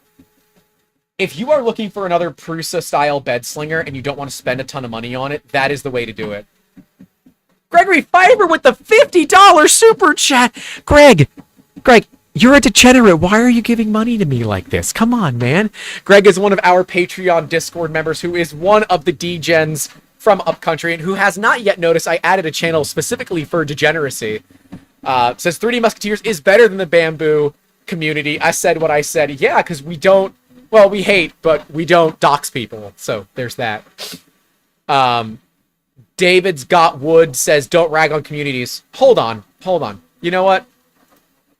If you are looking for another Prusa-style bed slinger and you don't want to spend a ton of money on it, that is the way to do it. Gregory Fiber with the $50 super chat. Greg, you're a degenerate. Why are you giving money to me like this? Come on, man. Greg is one of our Patreon Discord members who is one of the degens from Upcountry and who has not yet noticed I added a channel specifically for degeneracy. Says 3D Musketeers is better than the Bambu community. I said what I said. Yeah, because we don't, well, we hate, but we don't dox people. So there's that. David's Got Wood says, don't rag on communities. Hold on. You know what?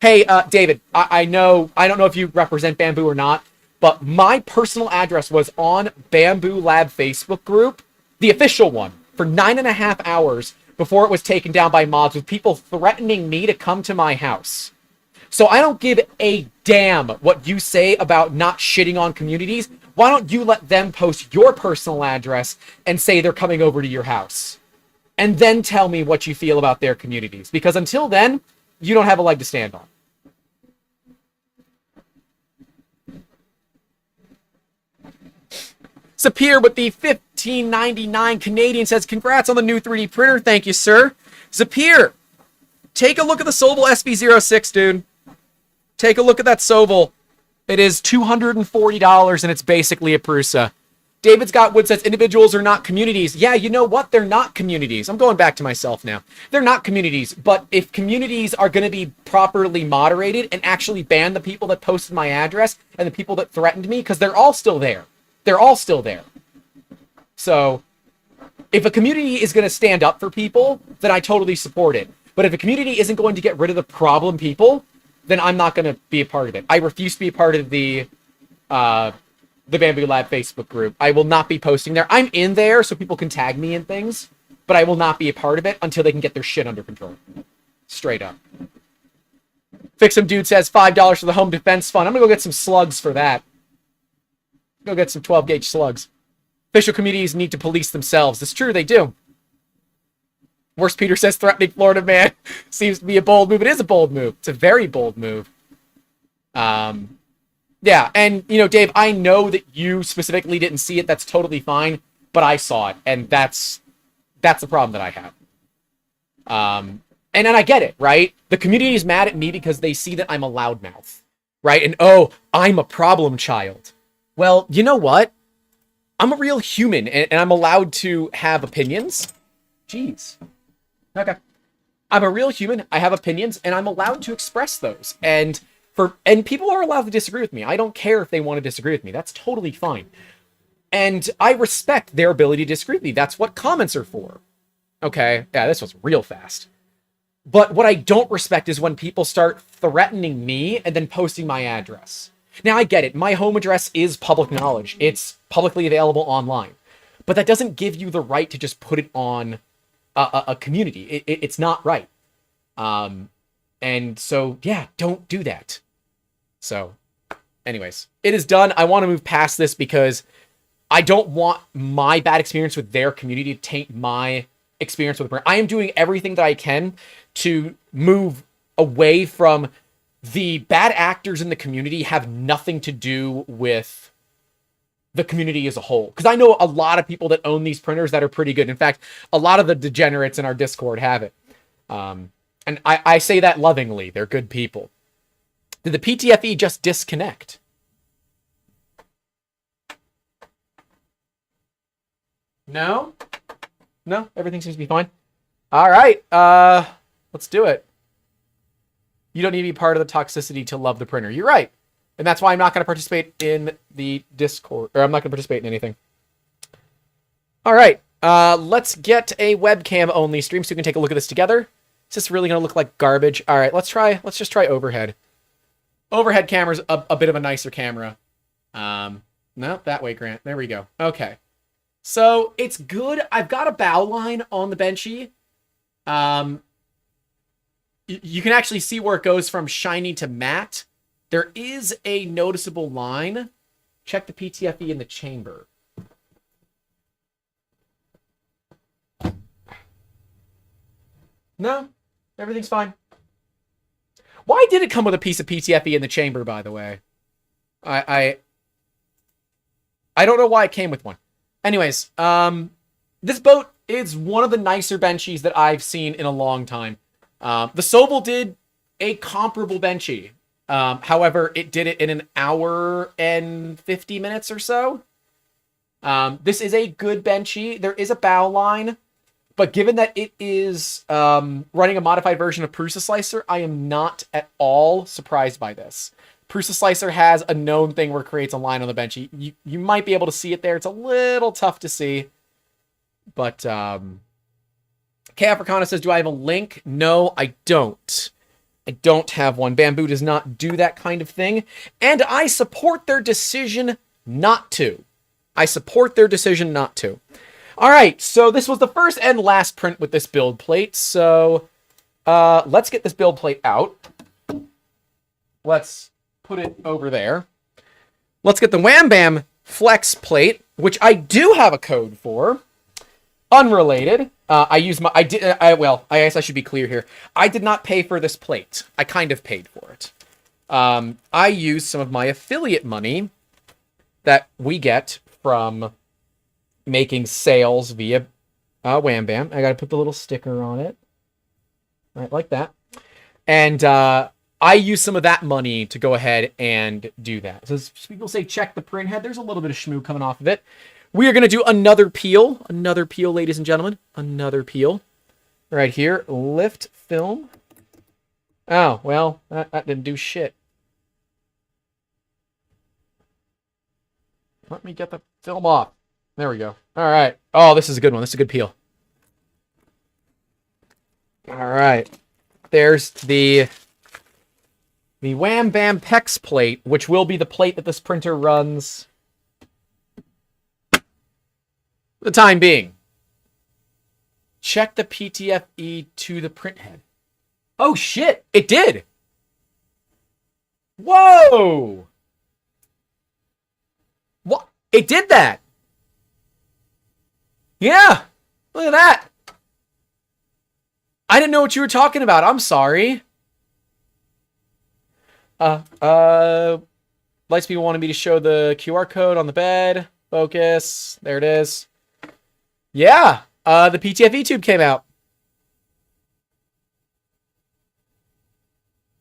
Hey, David, I don't know if you represent Bamboo or not, but my personal address was on Bambu Lab Facebook group, the official one, for 9.5 hours before it was taken down by mods with people threatening me to come to my house. So I don't give a damn what you say about not shitting on communities. Why don't you let them post your personal address and say they're coming over to your house? And then tell me what you feel about their communities. Because until then, you don't have a leg to stand on. Sapir with the $15.99 Canadian says, congrats on the new 3D printer. Thank you, sir. Sapir, take a look at the Sobel SV06, dude. Take a look at that Sobel. It is $240, and it's basically a Prusa. David's Got Wood says, individuals are not communities. Yeah, you know what? They're not communities. I'm going back to myself now. They're not communities, but if communities are going to be properly moderated and actually ban the people that posted my address and the people that threatened me, because they're all still there. They're all still there. So, if a community is going to stand up for people, then I totally support it. But if a community isn't going to get rid of the problem people, then I'm not going to be a part of it. I refuse to be a part of the Bamboo Lab Facebook group. I will not be posting there. I'm in there so people can tag me in things, but I will not be a part of it until they can get their shit under control. Straight up. Fix'em Dude says $5 for the home defense fund. I'm going to go get some slugs for that. Go get some 12-gauge slugs. Official communities need to police themselves. It's true, they do. Worst Peter says threatening Florida man seems to be a bold move. It is a bold move. It's a very bold move. Yeah, and, you know, Dave, I know that you specifically didn't see it. That's totally fine. But I saw it, and that's the problem that I have. And then I get it, right? The community is mad at me because they see that I'm a loudmouth, right? And, oh, I'm a problem child. Well, you know what? I'm a real human, and I'm allowed to have opinions. Jeez. Okay. I'm a real human. I have opinions, and I'm allowed to express those. And people are allowed to disagree with me. I don't care if they want to disagree with me. That's totally fine. And I respect their ability to disagree with me. That's what comments are for. Okay. Yeah, this was real fast. But what I don't respect is when people start threatening me and then posting my address. Now, I get it. My home address is public knowledge. It's publicly available online. But that doesn't give you the right to just put it on a community. It's not right. And so, yeah, don't do that. So, anyways, it is done. I want to move past this because I don't want my bad experience with their community to taint my experience with it. I am doing everything that I can to move away from the bad actors in the community have nothing to do with the community as a whole. Because I know a lot of people that own these printers that are pretty good. In fact, a lot of the degenerates in our Discord have it. And I say that lovingly. They're good people. Did the PTFE just disconnect? No? No? Everything seems to be fine. All right. Let's do it. You don't need to be part of the toxicity to love the printer. You're right. And that's why I'm not going to participate in the Discord. Or I'm not going to participate in anything. All right. Let's get a webcam only stream so we can take a look at this together. Is this really going to look like garbage? All right. Let's just try overhead. Overhead camera's a bit of a nicer camera. No, that way, Grant. There we go. Okay. So it's good. I've got a bow line on the Benchy. You can actually see where it goes from shiny to matte. There is a noticeable line. Check the PTFE in the chamber. No, everything's fine. Why did it come with a piece of PTFE in the chamber, by the way? I don't know why it came with one. Anyways, this boat is one of the nicer Benchies that I've seen in a long time. The Sobel did a comparable Benchy. However, it did it in an hour and 50 minutes or so. This is a good Benchy. There is a bow line, But given that it is running a modified version of Bambu Slicer, I am not at all surprised by this. Bambu Slicer has a known thing where it creates a line on the bench. You might be able to see it there. It's a little tough to see. But K Africana says, do I have a link? No, I don't. I don't have one. Bambu does not do that kind of thing. And I support their decision not to. I support their decision not to. All right, so this was the first and last print with this build plate. So let's get this build plate out. Let's put it over there. Let's get the Wham Bam Flex plate, which I do have a code for. Unrelated. I guess I should be clear here. I did not pay for this plate. I kind of paid for it. I used some of my affiliate money that we get from making sales via Wham Bam. I got to put the little sticker on it. Right, like that. And I use some of that money to go ahead and do that. So as people say, check the print head. There's a little bit of schmoo coming off of it. We are going to do another peel. Another peel, ladies and gentlemen. Another peel. Right here. Lift film. Oh, well, that didn't do shit. Let me get the film off. There we go. All right. Oh, this is a good one. This is a good peel. All right. There's the Wham Bam PEX plate, which will be the plate that this printer runs for the time being. Check the PTFE to the print head. Oh, shit. It did. Whoa. What? It did that. Yeah. Look at that. I didn't know what you were talking about. I'm sorry. Lights people wanted me to show the QR code on the bed. Focus. There it is. Yeah. The PTFE tube came out.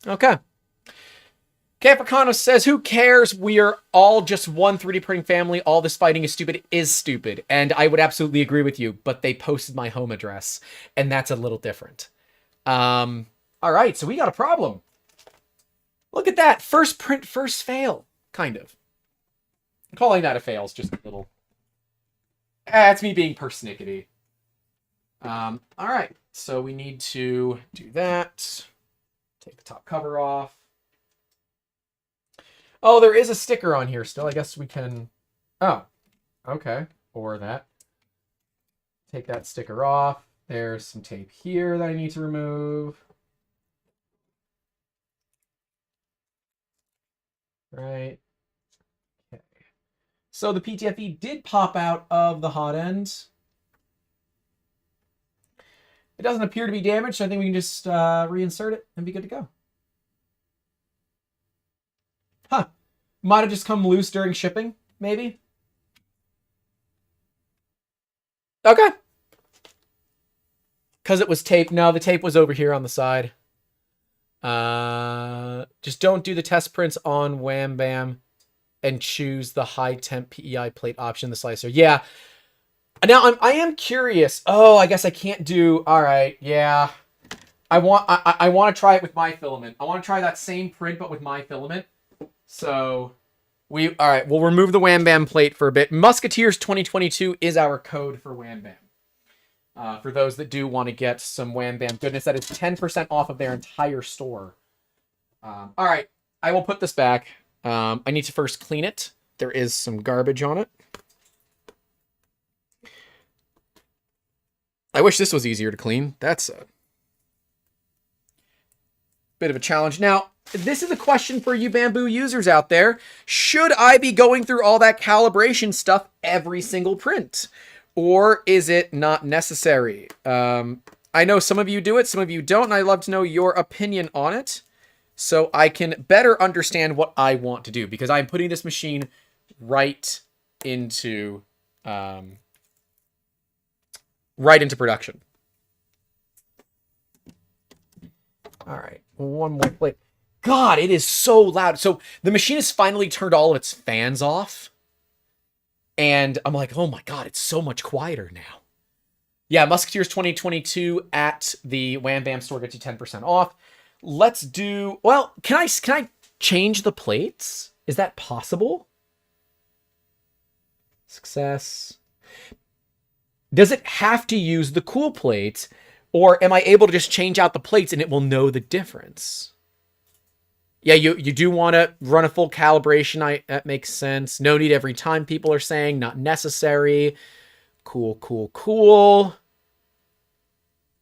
Okay. Capricano says, who cares? We are all just one 3D printing family. All this fighting is stupid. It is stupid. And I would absolutely agree with you, but they posted my home address, and that's a little different. All right, so we got a problem. Look at that. First print, first fail, kind of. I'm calling that a fail. It's just a little... That's me being persnickety. All right, so we need to do that. Take the top cover off. Oh, there is a sticker on here still. I guess we can... Oh, okay. Or that. Take that sticker off. There's some tape here that I need to remove. Right. Okay. So the PTFE did pop out of the hot end. It doesn't appear to be damaged, so I think we can just reinsert it and be good to go. Huh. Might have just come loose during shipping, maybe. Okay. Because it was tape. No, the tape was over here on the side. Just don't do the test prints on Wham Bam and choose the high temp PEI plate option, the slicer. Yeah. Now I am curious. Oh, I guess I can't do... All right, yeah. I want to try it with my filament. I want to try that same print, but with my filament. So, all right, we'll remove the Wham Bam plate for a bit. Musketeers 2022 is our code for Wham Bam. For those that do want to get some Wham Bam goodness, that is 10% off of their entire store. All right, I will put this back. I need to first clean it. There is some garbage on it. I wish this was easier to clean. That's a bit of a challenge. Now, this is a question for you Bambu users out there. Should I be going through all that calibration stuff every single print? Or is it not necessary? I know some of you do it, some of you don't, and I'd love to know your opinion on it so I can better understand what I want to do, because I'm putting this machine right into production. All right, one more plate. God, it is so loud. So the machine has finally turned all of its fans off. And I'm like, oh my God, it's so much quieter now. Yeah, Musketeers 2022 at the Wham Bam store gets you 10% off. Let's do... Well, can I change the plates? Is that possible? Success. Does it have to use the cool plates? Or am I able to just change out the plates and it will know the difference? Yeah, you do want to run a full calibration. That makes sense. No need every time, people are saying. Not necessary. Cool, cool, cool.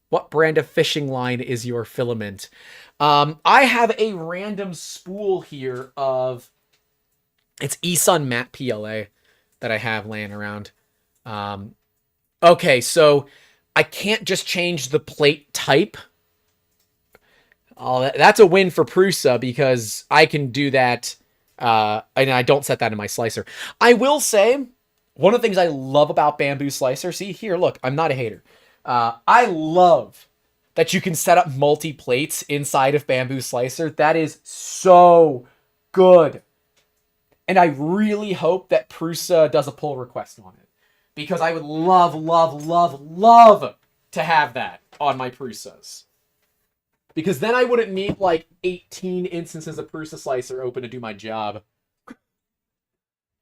What brand of fishing line is your filament? I have a random spool here of... It's eSun Matte PLA that I have laying around. Okay, so I can't just change the plate type. Oh, that's a win for Prusa because I can do that. And I don't set that in my slicer. I will say, one of the things I love about Bambu Slicer, see here, look, I'm not a hater. I love that you can set up multi-plates inside of Bambu Slicer. That is so good. And I really hope that Prusa does a pull request on it. Because I would love, love, love, love to have that on my Prusas. Because then I wouldn't need like 18 instances of Prusa Slicer open to do my job.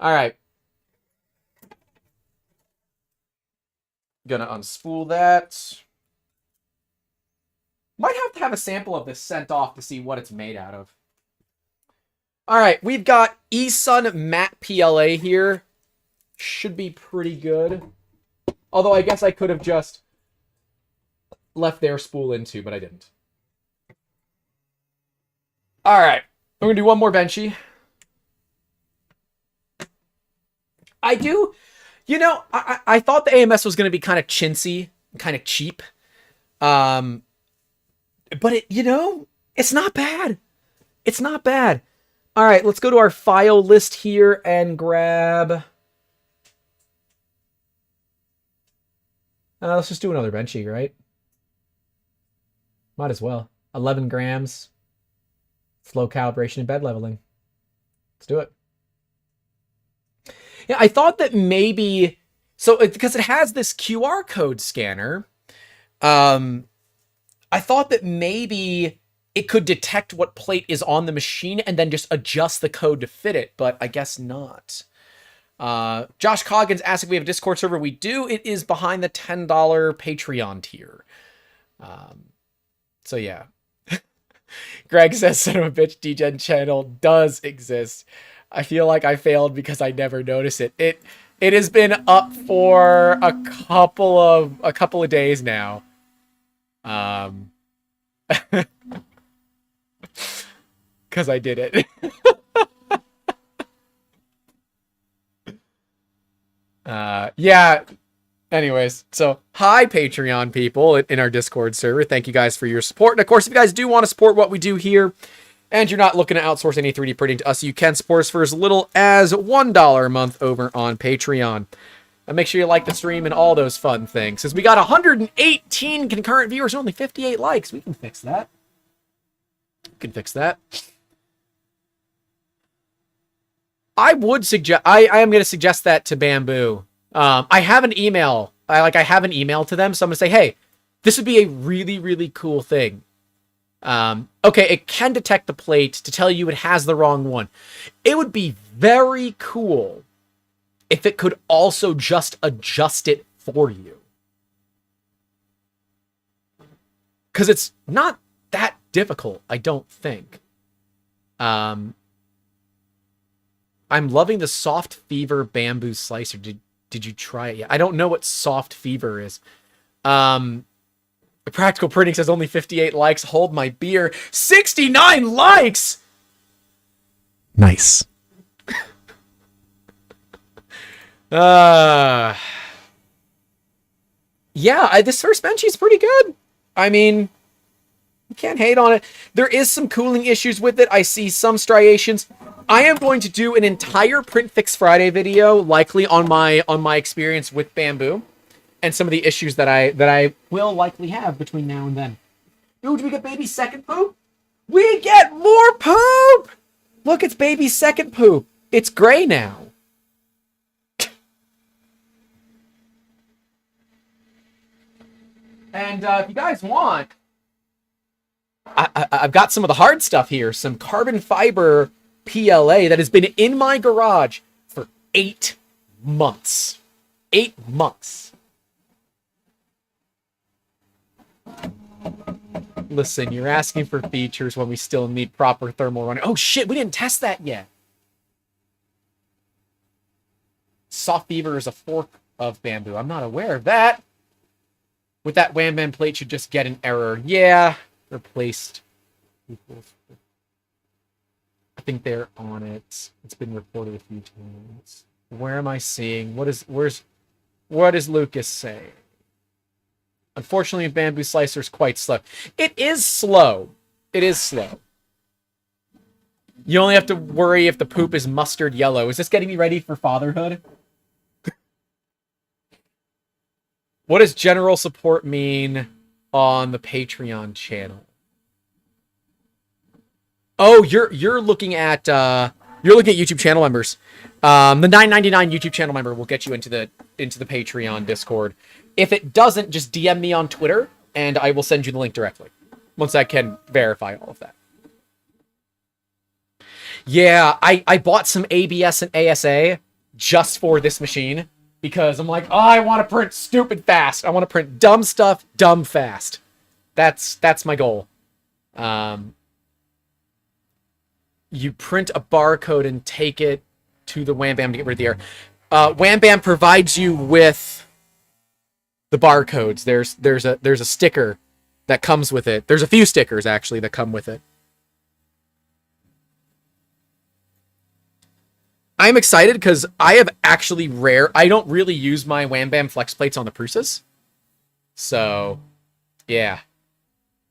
Alright. Gonna unspool that. Might have to have a sample of this sent off to see what it's made out of. Alright, we've got eSun Matte PLA here. Should be pretty good. Although I guess I could have just left their spool in too, but I didn't. Alright, we're gonna do one more benchy. You know, I thought the AMS was going to be kind of chintzy, kind of cheap. But it's not bad. It's not bad. All right, let's go to our file list here and grab... let's just do another benchy, right? Might as well. 11 grams. Slow calibration and bed leveling. Let's do it. Yeah, I thought that maybe... So, because it has this QR code scanner, I thought that maybe it could detect what plate is on the machine and then just adjust the code to fit it, but I guess not. Josh Coggins asked if we have a Discord server. We do. It is behind the $10 Patreon tier. So, yeah. Greg says, son of a bitch, DGen channel does exist. I feel like I failed because I never noticed it. It has been up for a couple of days now. Because I did it. Yeah. Anyways, so hi Patreon people in our Discord server. Thank you guys for your support. And of course, if you guys do want to support what we do here, and you're not looking to outsource any 3D printing to us, you can support us for as little as $1 a month over on Patreon. And make sure you like the stream and all those fun things. Since we got 118 concurrent viewers and only 58 likes, we can fix that. We can fix that. I would suggest... I am going to suggest that to Bambu. I have an email. I have an email to them, so I'm going to say, hey, this would be a really, really cool thing. Okay, it can detect the plate to tell you it has the wrong one. It would be very cool if it could also just adjust it for you. Because it's not that difficult, I don't think. I'm loving the Soft Fever Bambu Slicer. Did you try it yet? I don't know what Soft Fever is. Practical Printing says only 58 likes. Hold my beer. 69 likes! Nice. Yeah, this first benchy is pretty good. I mean, you can't hate on it. There is some cooling issues with it. I see some striations. I am going to do an entire Print Fix Friday video, likely on my experience with Bambu. And some of the issues that I will likely have between now and then. Ooh, do we get baby's second poop? We get more poop! Look, it's baby's second poop. It's gray now. And if you guys want, I've got some of the hard stuff here. Some carbon fiber PLA that has been in my garage for 8 months. 8 months. Listen, you're asking for features when we still need proper thermal running. Oh shit, we didn't test that yet. Soft beaver is a fork of bamboo. I'm not aware of that. With that wham bam plate should just get an error. Yeah, replaced. I think they're on it. It's been reported a few times. Where am I seeing? What is Lucas saying? Unfortunately, Bambu Slicer is quite slow. It is slow. It is slow. You only have to worry if the poop is mustard yellow. Is this getting me ready for fatherhood? What does general support mean on the Patreon channel? Oh, you're looking at YouTube channel members. The $9.99 YouTube channel member will get you into the Patreon Discord. If it doesn't, just DM me on Twitter, and I will send you the link directly. Once I can verify all of that. Yeah, I bought some ABS and ASA just for this machine. Because I'm like, oh, I want to print stupid fast. I want to print dumb stuff, dumb fast. That's my goal. You print a barcode and take it to the Wham Bam to get rid of the error. Wham Bam provides you with the barcodes. There's a sticker that comes with it. There's a few stickers actually that come with it. I'm excited because I have actually I don't really use my Wham Bam flex plates on the Prusas. So, yeah.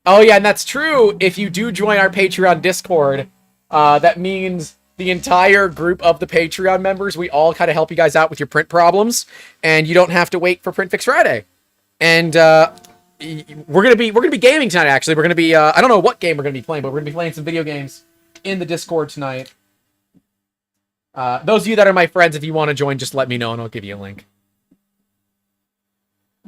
Oh, yeah, and that's true. If you do join our Patreon Discord, that means the entire group of the Patreon members, we all kind of help you guys out with your print problems, and you don't have to wait for Print Fix Friday. And we're gonna be gaming tonight. Actually, we're gonna be I don't know what game we're gonna be playing, but we're gonna be playing some video games in the Discord tonight. Those of you that are my friends, if you want to join, just let me know and I'll give you a link.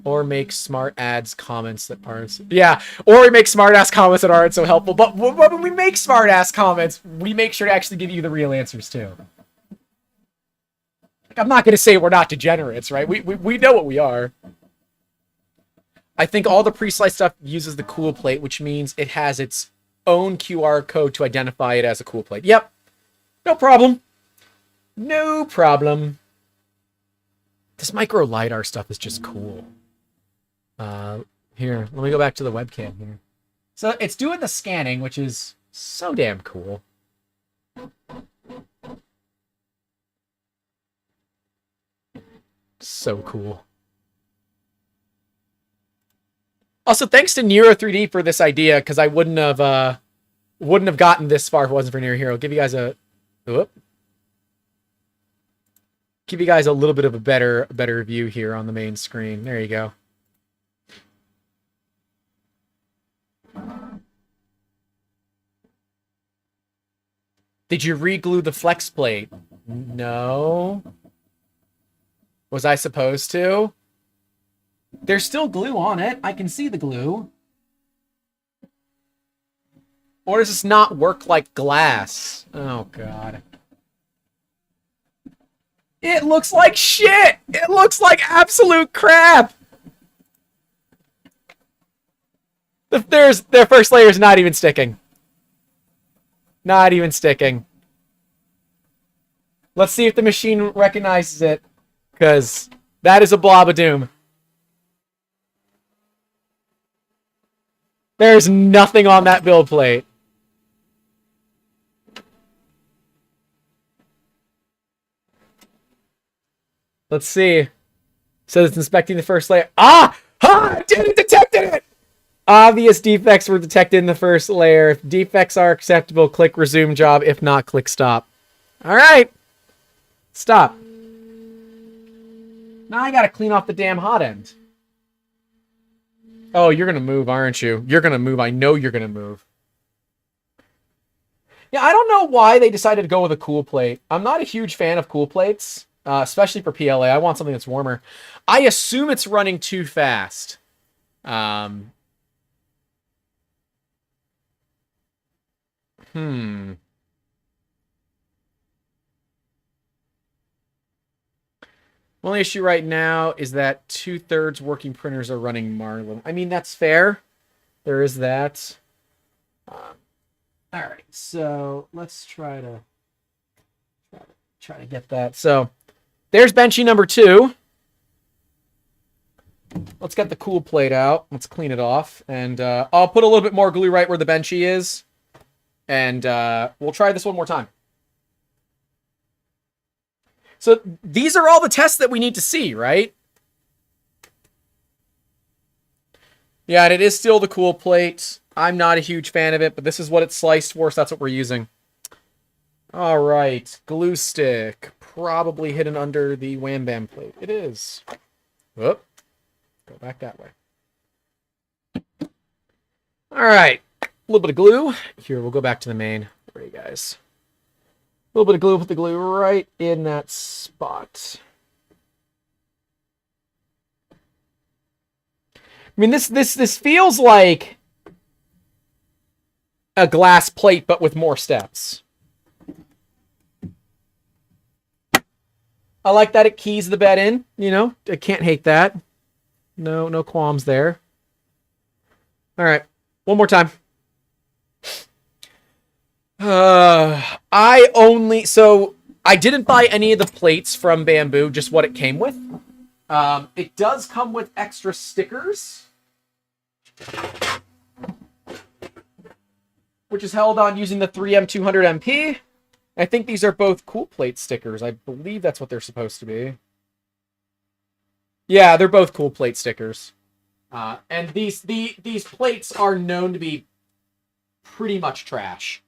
Or make smart ads comments that aren't... Yeah, or we make smart ass comments that aren't so helpful. But when we make smart ass comments, we make sure to actually give you the real answers too. Like, I'm not going to say we're not degenerates, right? We know what we are. I think all the pre-sliced stuff uses the cool plate, which means it has its own QR code to identify it as a cool plate. Yep. No problem. No problem. This micro LiDAR stuff is just cool. Here, let me go back to the webcam here. So it's doing the scanning, which is so damn cool. So cool. Also, thanks to Nero 3D for this idea, because I wouldn't have gotten this far if it wasn't for Nero Hero. I'll give you guys a give you guys a little bit of a better view here on the main screen. There you go. Did you re-glue the flex plate? No. Was I supposed to? There's still glue on it. I can see the glue. Or does this not work like glass? Oh, God. It looks like shit! It looks like absolute crap! Their first layer is not even sticking. Not even sticking. Let's see if the machine recognizes it. Because that is a blob of doom. There's nothing on that build plate. Let's see. It says it's inspecting the first layer. Ah! Ha! It detected it! Obvious defects were detected in the first layer. If defects are acceptable, click resume job. If not, click stop. Alright. Stop. Now I gotta clean off the damn hot end. Oh, you're gonna move, aren't you? You're gonna move. I know you're gonna move. Yeah, I don't know why they decided to go with a cool plate. I'm not a huge fan of cool plates, especially for PLA. I want something that's warmer. I assume it's running too fast. Um, Only issue right now is that 2/3 working printers are running Marlin. I mean, that's fair. There is that. All right, so let's try to get that. So there's benchy number 2. Let's get the cool plate out. Let's clean it off, and I'll put a little bit more glue right where the benchy is, and we'll try this one more time. So these are all the tests that we need to see, right? Yeah, and it is still the cool plate. I'm not a huge fan of it, but this is what it's sliced for, so that's what we're using. All right, glue stick. Probably hidden under the wham bam plate. It is. Whoop. Go back that way. All right, a little bit of glue. Here, we'll go back to the main. Where are you guys? A little bit of glue, put the glue right in that spot. I mean, this feels like a glass plate, but with more steps. I like that it keys the bed in, you know? I can't hate that. No qualms there. All right, one more time. I didn't buy any of the plates from Bambu, just what it came with. It does come with extra stickers, which is held on using the 3M200MP. I think these are both cool plate stickers. I believe that's what they're supposed to be. Yeah, they're both cool plate stickers. And these plates are known to be pretty much trash.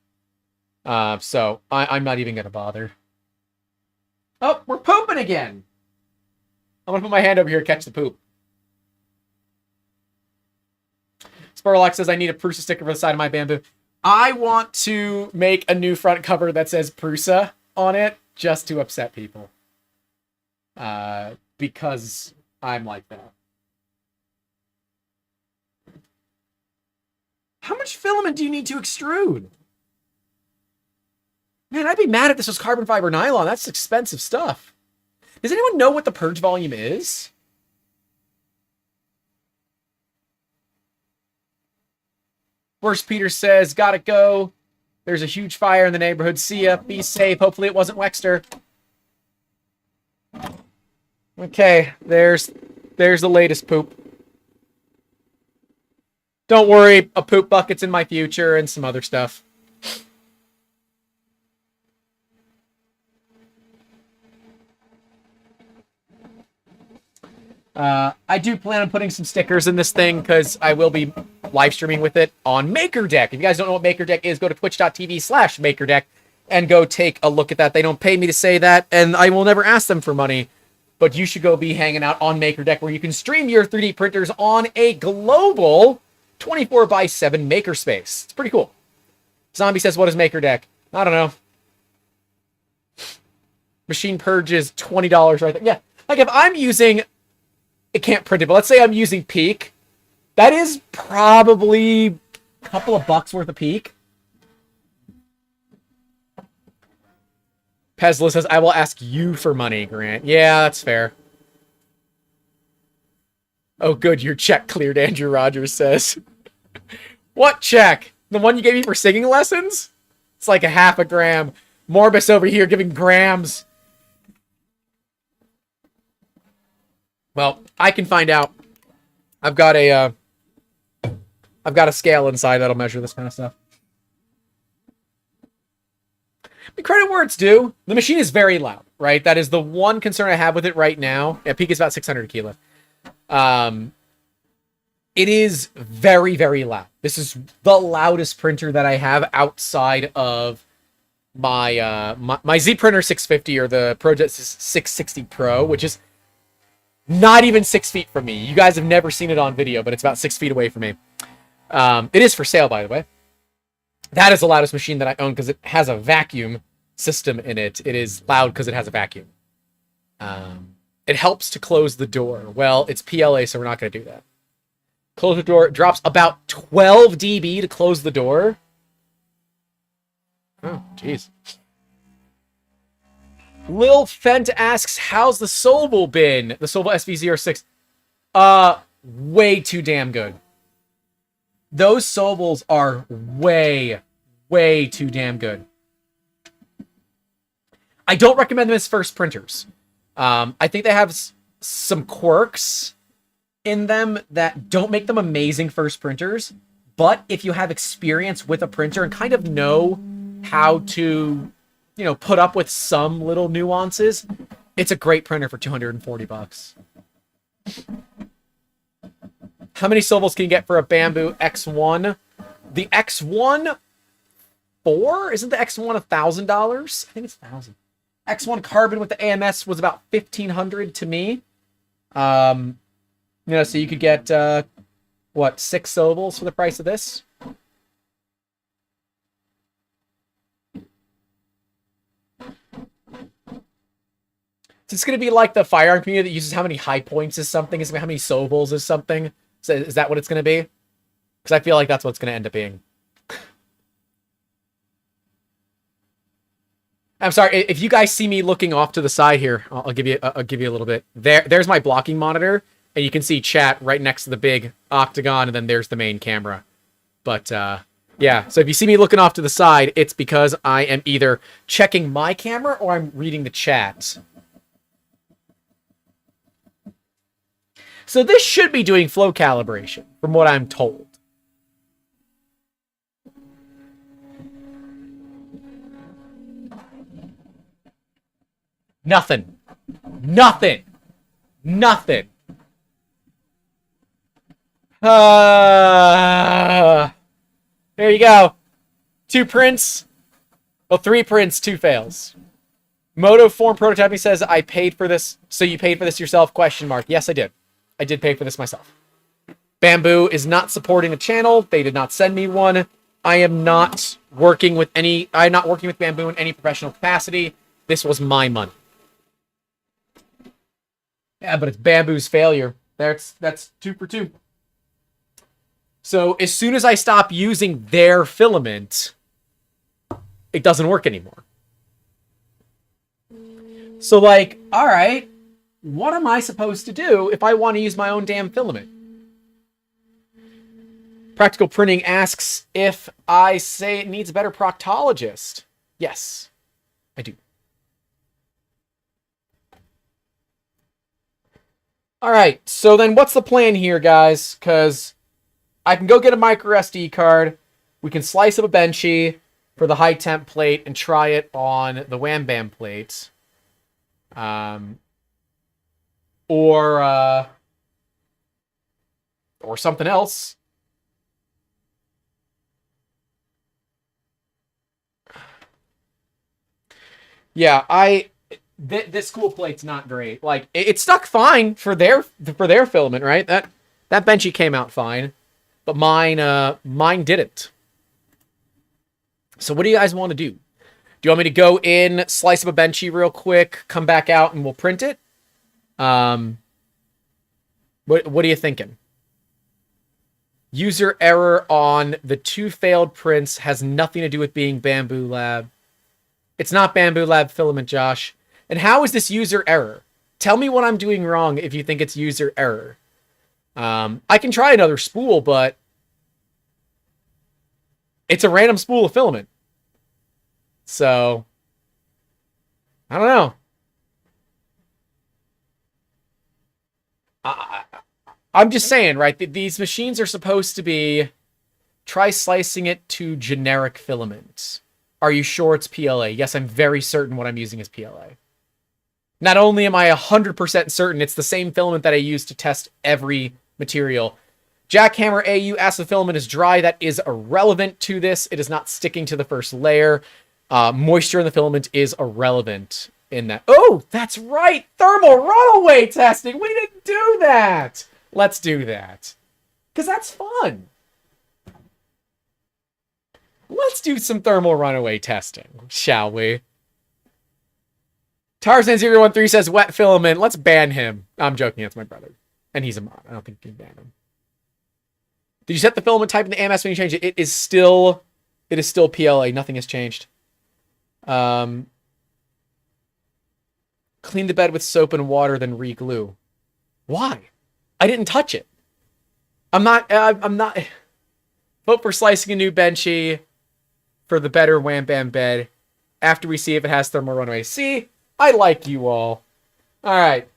So I'm not even gonna bother. Oh, we're pooping again. I'm gonna put my hand over here and catch the poop. Sparlock says I need a Prusa sticker for the side of my Bambu. I want to make a new front cover that says Prusa on it just to upset people. Because I'm like that. How much filament do you need to extrude? Man, I'd be mad if this was carbon fiber nylon. That's expensive stuff. Does anyone know what the purge volume is? Worst Peter says, gotta go. There's a huge fire in the neighborhood. See ya. Be safe. Hopefully it wasn't Wexter. Okay, there's the latest poop. Don't worry, a poop bucket's in my future and some other stuff. I do plan on putting some stickers in this thing because I will be live streaming with it on MakerDeck. If you guys don't know what MakerDeck is, go to twitch.tv/MakerDeck and go take a look at that. They don't pay me to say that, and I will never ask them for money. But you should go be hanging out on MakerDeck where you can stream your 3D printers on a global 24/7 makerspace. It's pretty cool. Zombie says, what is MakerDeck? I don't know. Machine purge is $20 right there. Yeah, like if I'm using... It can't print it, but let's say I'm using Peak. That is probably a couple of bucks worth of Peak. Pezla says, I will ask you for money, Grant. Yeah, that's fair. Oh, good, your check cleared, Andrew Rogers says. What check? The one you gave me for singing lessons? It's like a half a gram. Morbus over here giving grams. Well, I can find out. I've got a scale inside that'll measure this kind of stuff. The credit where it's due. The machine is very loud, right? That is the one concern I have with it right now. Yeah, Peak is about 600 a kilo. It is very, very loud. This is the loudest printer that I have outside of my my Z Printer 650 or the Project 660 Pro, which is not even 6 feet from me. You guys have never seen it on video, but it's about 6 feet away from me. It is for sale, by the way. That is the loudest machine that I own because it has a vacuum system in it. It is loud because it has a vacuum. It helps to close the door. Well, it's PLA, so we're not going to do that. Close the door. It drops about 12 dB to close the door. Oh, jeez. Lil Fent asks, how's the Sobel been? The Sobel SV06. Way too damn good. Those Sobels are way, way too damn good. I don't recommend them as first printers. I think they have some quirks in them that don't make them amazing first printers. But if you have experience with a printer and kind of know how to, you know, put up with some little nuances, it's a great printer for 240 bucks. How many Sobels can you get for a Bambu X1? The X1 4? Isn't the X1 $1,000? I think it's 1,000. X1 Carbon with the AMS was about 1,500 to me. You know, so you could get what, 6 Sobels for the price of this? It's going to be like the firearm community that uses how many high points is something, is how many Sobels is something. So is that what it's going to be? Because I feel like that's what it's going to end up being. I'm sorry, if you guys see me looking off to the side here, I'll give you a little bit. There's my blocking monitor, and you can see chat right next to the big octagon, and then there's the main camera. But yeah, so if you see me looking off to the side, it's because I am either checking my camera or I'm reading the chat. So this should be doing flow calibration, from what I'm told. Nothing. Nothing. Nothing. There you go. 2 prints. Well, 3 prints, 2 fails. Moto Form Prototyping says, I paid for this. So you paid for this yourself? Question mark. Yes, I did. I did pay for this myself. Bambu is not supporting the channel. They did not send me one. I am not working with Bambu in any professional capacity. This was my money. Yeah, but it's Bambu's failure. That's 2 for 2. So as soon as I stop using their filament, it doesn't work anymore. So like, all right, what am I supposed to do if I want to use my own damn filament? Practical Printing asks if I say it needs a better proctologist. Yes, I do. All right, so then what's the plan here, guys? Because I can go get a micro SD card. We can slice up a benchy for the high temp plate and try it on the Wham Bam plate. Or something else. Yeah, this cool plate's not great. Like it stuck fine for their filament, right? That benchy came out fine, but mine didn't. So what do you guys want to do? Do you want me to go in, slice up a benchy real quick, come back out, and we'll print it? What are you thinking? User error on the 2 failed prints has nothing to do with being Bambu Lab. It's not Bambu Lab filament, Josh. And how is this user error? Tell me what I'm doing wrong if you think it's user error. I can try another spool, but it's a random spool of filament. So, I don't know. I'm just saying, right? These machines are supposed to be... Try slicing it to generic filament. Are you sure it's PLA? Yes, I'm very certain what I'm using is PLA. Not only am I 100% certain it's the same filament that I use to test every material. Jackhammer AU asks the filament is dry. That is irrelevant to this. It is not sticking to the first layer. Moisture in the filament is irrelevant in that. Oh, that's right. Thermal runaway testing. We didn't do that. Let's do that. Because that's fun. Let's do some thermal runaway testing, shall we? Tarzan013 says wet filament. Let's ban him. I'm joking. That's my brother. And he's a mod. I don't think you can ban him. Did you set the filament type in the AMS when you changed it? It is still PLA. Nothing has changed. Clean the bed with soap and water, then re-glue. Why? I didn't touch it. I'm not. Vote for slicing a new benchy for the better wham bam bed after we see if it has thermal runaway. See, I like you all. All right,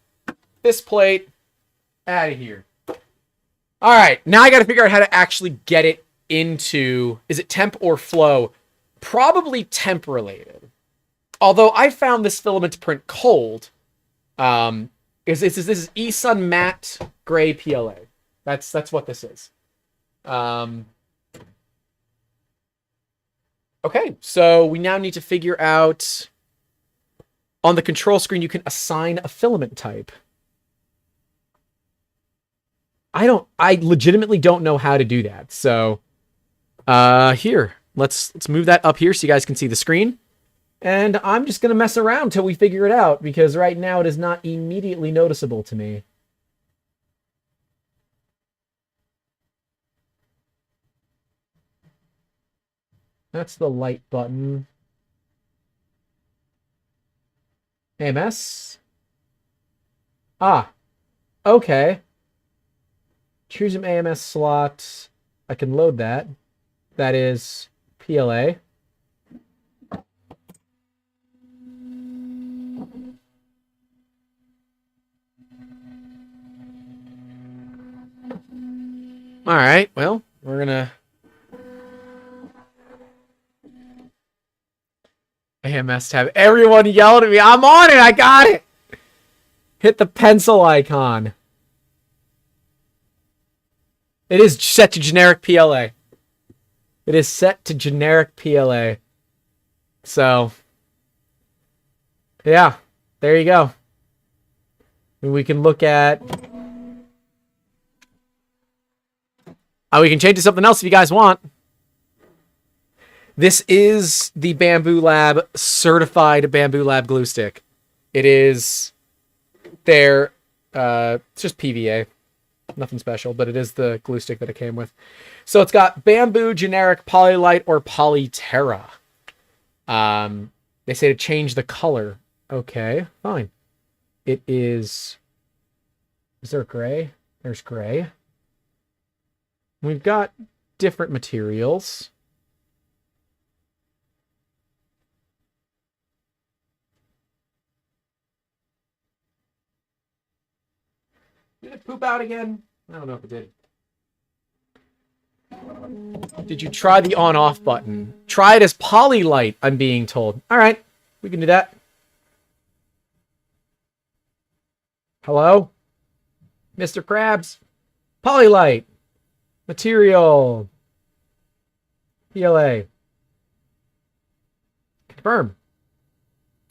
this plate out of here. All right, now I got to figure out how to actually get it into. Is it temp or flow? Probably temp related. Although I found this filament to print cold. This is eSun matte gray PLA. That's what this is. Okay, so we now need to figure out on the control screen you can assign a filament type. I legitimately don't know how to do that. So here, let's move that up here so you guys can see the screen. And I'm just gonna mess around till we figure it out, because right now it is not immediately noticeable to me. That's the light button. AMS. Ah, okay. Choose an AMS slot. I can load that. That is PLA. All right, well, we're gonna AMS tab. Everyone yelled at me. I'm on it. I got it. Hit the pencil icon. It is set to generic PLA. It is set to generic PLA. So, yeah, there you go. And we can look at... we can change to something else if you guys want. This is the Bambu Lab certified Bambu Lab glue stick. It is their, it's just PVA. Nothing special, but it is the glue stick that it came with. So it's got Bamboo, Generic, Polylite, or Polyterra. They say to change the color. Okay, fine. It is... Is there gray? There's gray. We've got different materials. Did it poop out again? I don't know if it did. Did you try the on-off button? Try it as Polylite, I'm being told. All right, we can do that. Hello? Mr. Krabs? Polylite. Material. PLA. Confirm.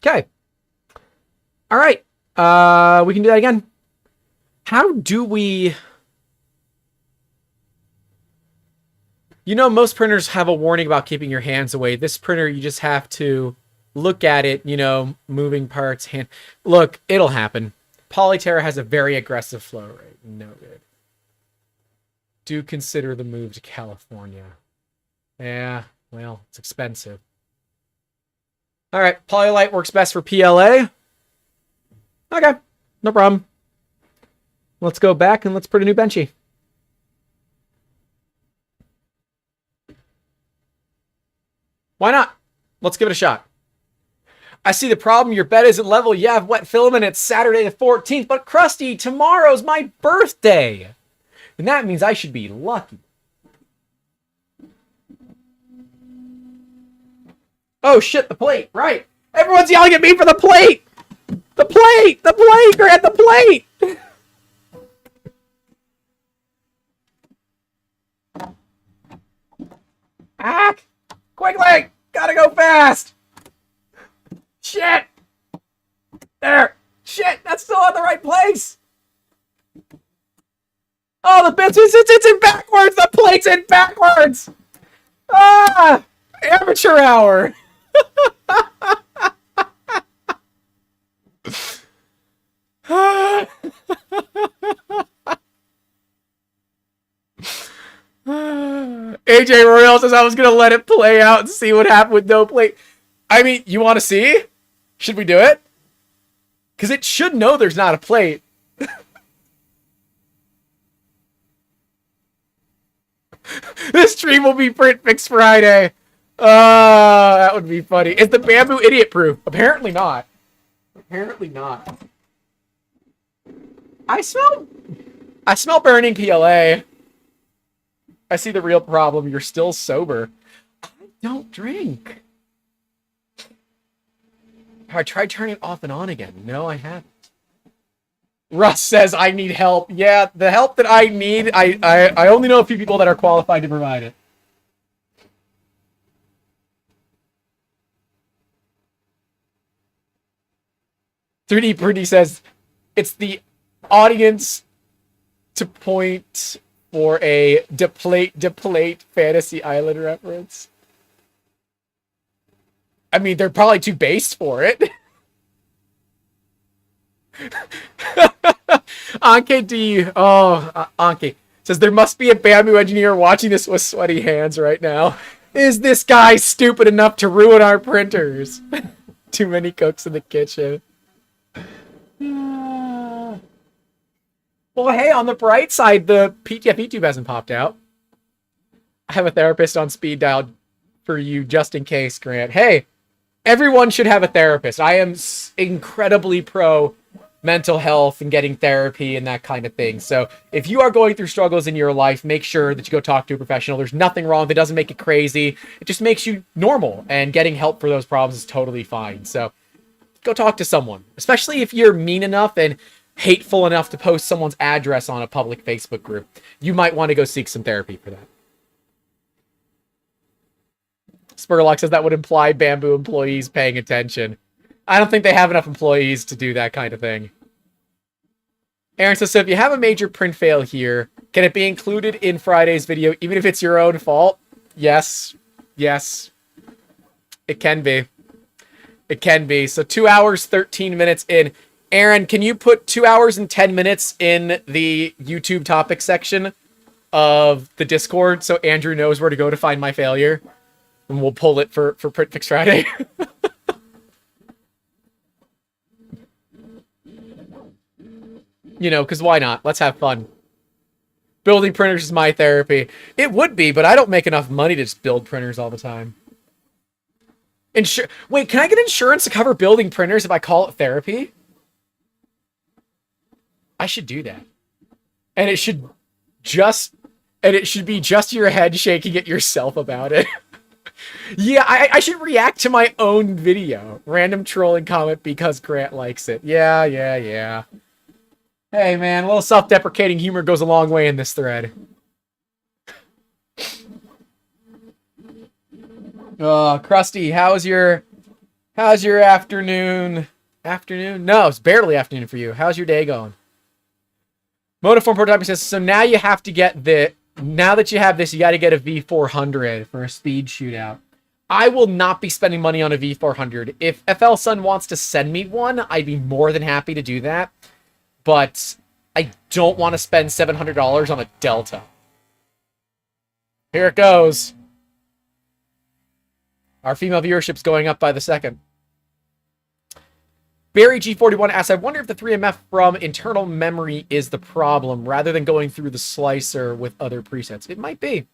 Okay. All right. We can do that again. How do we... You know, most printers have a warning about keeping your hands away. This printer, you just have to look at it, you know, moving parts, hand... Look, it'll happen. Polyterra has a very aggressive flow rate. Noted. Do consider the move to California. Yeah, well, it's expensive. All right, Polylite works best for PLA. Okay, no problem. Let's go back and let's put a new benchy. Why not? Let's give it a shot. I see the problem. Your bed isn't level. You have wet filament. It's Saturday the 14th. But Krusty, tomorrow's my birthday. And that means I should be lucky. Oh, shit, the plate. Right. Everyone's yelling at me for the plate. The plate. The plate, Grant. The plate. Ah! Quickly! Gotta go fast! Shit! There! Shit! That's still on the right place! Oh, the bits, it's in backwards! The plate's in backwards! Ah! Amateur hour! AJ Royale says I was going to let it play out and see what happened with no plate. I mean, you want to see? Should we do it? Because it should know there's not a plate. This stream will be Print Fix Friday. That would be funny. Is the bamboo idiot proof? Apparently not. Apparently not. I smell burning PLA. I see the real problem. You're still sober. I don't drink. I tried turning it off and on again. No, I haven't. Russ says I need help. Yeah, the help that I need, I only know a few people that are qualified to provide it. "3D Pretty says it's the audience to point for a deplate Fantasy Island reference. I mean, they're probably too based for it. Anke D. Oh, Anke says there must be a bamboo engineer watching this with sweaty hands right now. Is this guy stupid enough to ruin our printers? Too many cooks in the kitchen. Well, hey, on the bright side, the PTF YouTube hasn't popped out. I have a therapist on speed dial for you just in case, Grant. Hey, everyone should have a therapist. I am incredibly pro mental health and getting therapy and that kind of thing. So if you are going through struggles in your life, make sure that you go talk to a professional. There's nothing wrong. It doesn't make it crazy. It just makes you normal, and getting help for those problems is totally fine. So go talk to someone, especially if you're mean enough and hateful enough to post someone's address on a public Facebook group. You might want to go seek some therapy for that. Spurlock says that would imply Bamboo employees paying attention. I don't think they have enough employees to do that kind of thing. Aaron says, so if you have a major print fail here, can it be included in Friday's video, even if it's your own fault? Yes. Yes. It can be. It can be. So 2 hours, 13 minutes in. Aaron, can you put 2 hours and 10 minutes in the YouTube topic section of the Discord so Andrew knows where to go to find my failure? And we'll pull it for Print Fix Friday. You know, because why not? Let's have fun. Building printers is my therapy. It would be, but I don't make enough money to just build printers all the time. Wait, can I get insurance to cover building printers if I call it therapy? I should do that. And it should be just your head shaking at yourself about it. Yeah, I should react to my own video. Random trolling comment because Grant likes it. Yeah. Hey, man, a little self-deprecating humor goes a long way in this thread. Oh, Krusty, how's your afternoon? Afternoon? No, it's barely afternoon for you. How's your day going? Monoform Prototype says, so now you have to get now that you have this, you got to get a V400 for a speed shootout. I will not be spending money on a V400. If FL Sun wants to send me one, I'd be more than happy to do that. But I don't want to spend $700 on a Delta. Here it goes. Our female viewership's going up by the second. Barry G41 asks, I wonder if the 3MF from internal memory is the problem, rather than going through the slicer with other presets. It might be.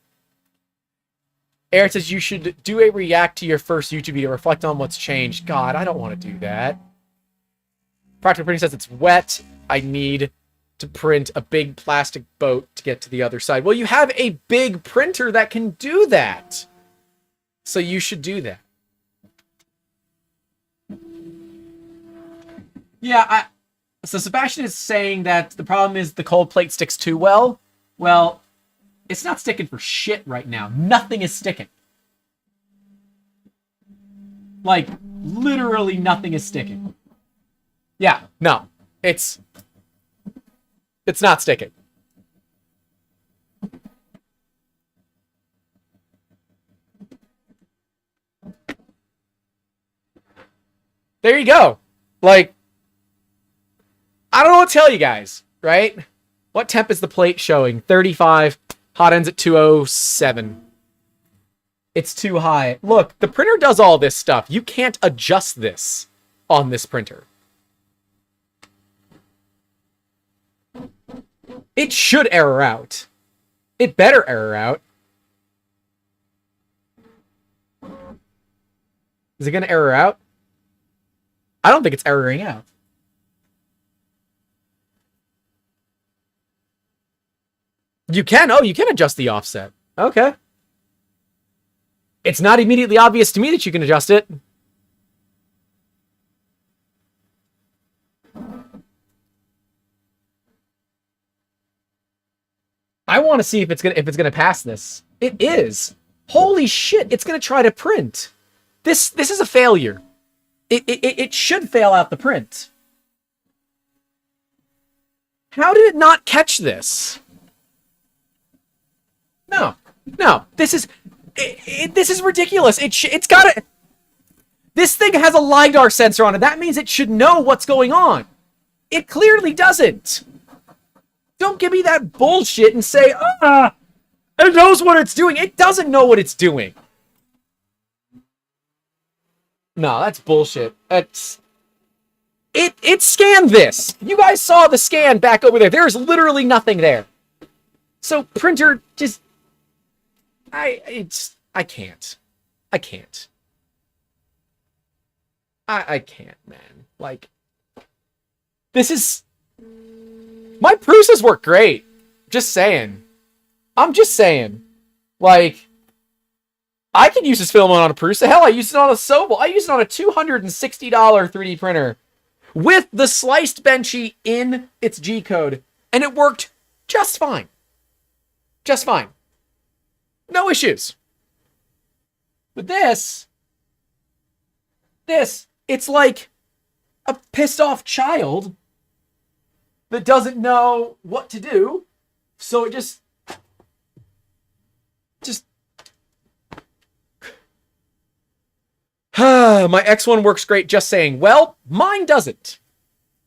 Aaron says, you should do a react to your first YouTube video, reflect on what's changed. God, I don't want to do that. Practical Printing says, it's wet. I need to print a big plastic boat to get to the other side. Well, you have a big printer that can do that. So you should do that. Yeah, so Sebastian is saying that the problem is the cold plate sticks too well. Well, it's not sticking for shit right now. Nothing is sticking. Like, literally nothing is sticking. Yeah, no. It's not sticking. There you go. Like, I don't know what to tell you guys, right? What temp is the plate showing? 35. Hot ends at 207. It's too high. Look, the printer does all this stuff. You can't adjust this on this printer. It should error out. It better error out. Is it going to error out? I don't think it's erroring out. You can. Oh, you can adjust the offset. Okay. It's not immediately obvious to me that you can adjust it. I want to see if it's gonna pass this. It is. Holy shit! It's gonna try to print. This is a failure. It should fail out the print. How did it not catch this? No, this is ridiculous. It's got it. This thing has a LiDAR sensor on it. That means it should know what's going on. It clearly doesn't. Don't give me that bullshit and say, it knows what it's doing. It doesn't know what it's doing. No, that's bullshit. It scanned this. You guys saw the scan back over there. There's literally nothing there. So printer just I can't. I can't, man. Like, this is... My Prusa's work great. Just saying. I'm just saying. Like, I can use this filament on a Prusa. Hell, I use it on a Sobel. I use it on a $260 3D printer with the sliced benchy in its G-code, and it worked just fine. Just fine. No issues. But this, it's like a pissed off child that doesn't know what to do, so it just my X1 works great, just saying. Well, mine doesn't.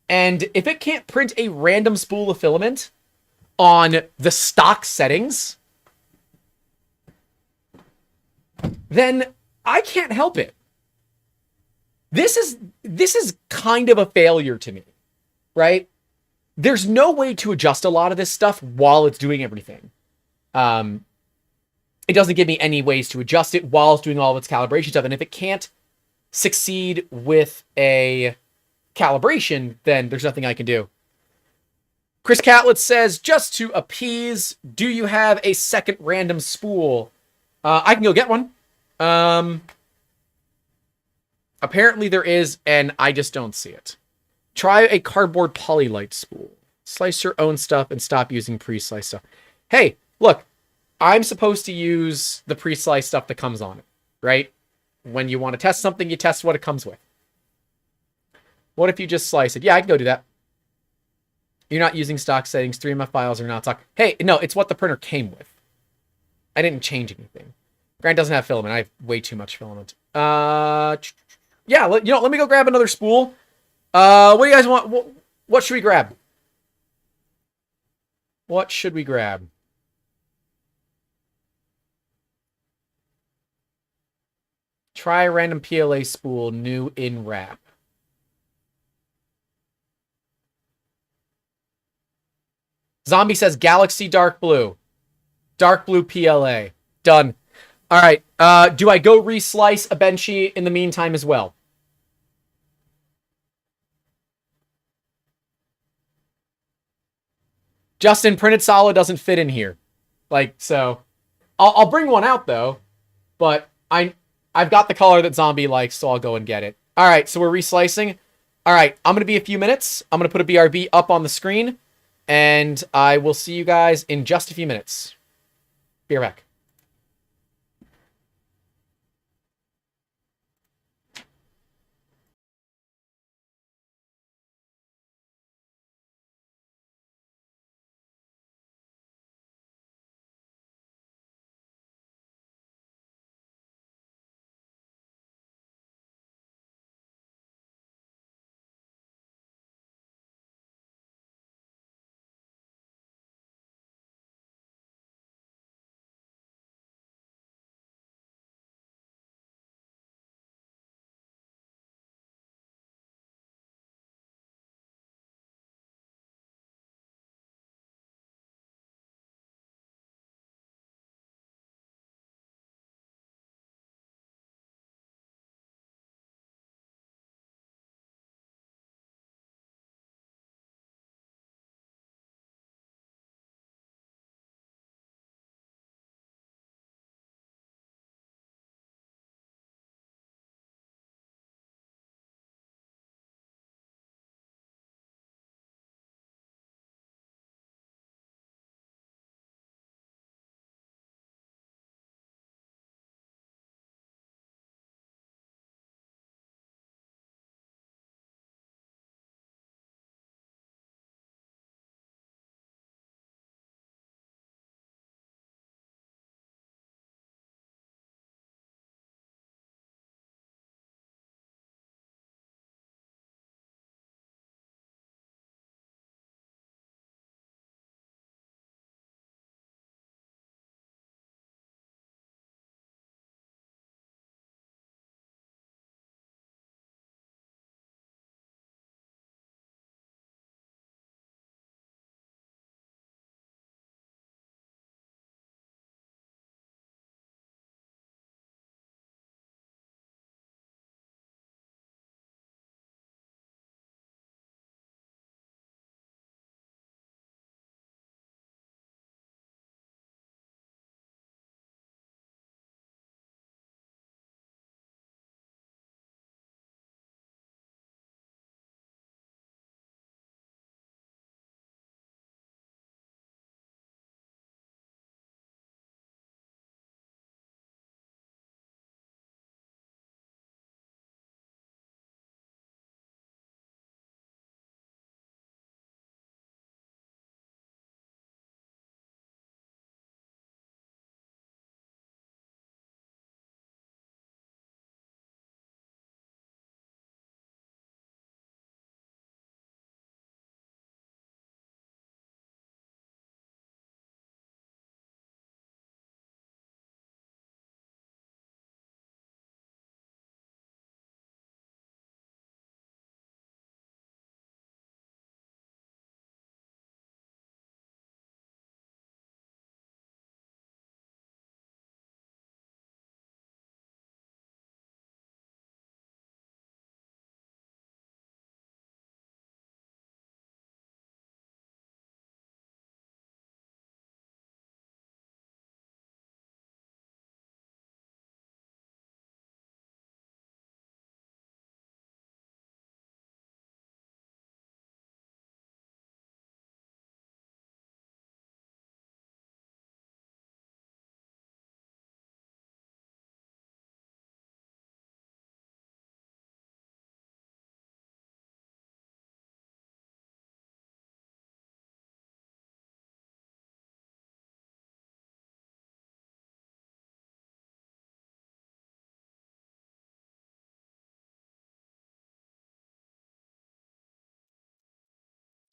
And if it can't print a random spool of filament on the stock settings, then I can't help it. This is kind of a failure to me, right? There's no way to adjust a lot of this stuff while it's doing everything. It doesn't give me any ways to adjust it while it's doing all of its calibration stuff. And if it can't succeed with a calibration, then there's nothing I can do. Chris Catlett says, just to appease, do you have a second random spool? I can go get one. Apparently there is, and I just don't see it. Try a cardboard polylite spool. Slice your own stuff and stop using pre-sliced stuff. Hey, look, I'm supposed to use the pre-sliced stuff that comes on it, right? When you want to test something, you test what it comes with. What if you just slice it? Yeah, I can go do that. You're not using stock settings. 3MF files are not stock. Hey, no, it's what the printer came with. I didn't change anything. Grant doesn't have filament. I have way too much filament. Yeah, let me go grab another spool. What do you guys want? What should we grab? What should we grab? Try a random PLA spool, new in wrap. Zombie says Galaxy Dark Blue. Dark Blue PLA. Done. All right. Do I go reslice a benchy in the meantime as well? Justin, printed solid doesn't fit in here. Like, so I'll bring one out though, but I've got the color that Zombie likes, so I'll go and get it. All right, so we're reslicing. All right, I'm going to be a few minutes. I'm going to put a BRB up on the screen, and I will see you guys in just a few minutes. Be right back.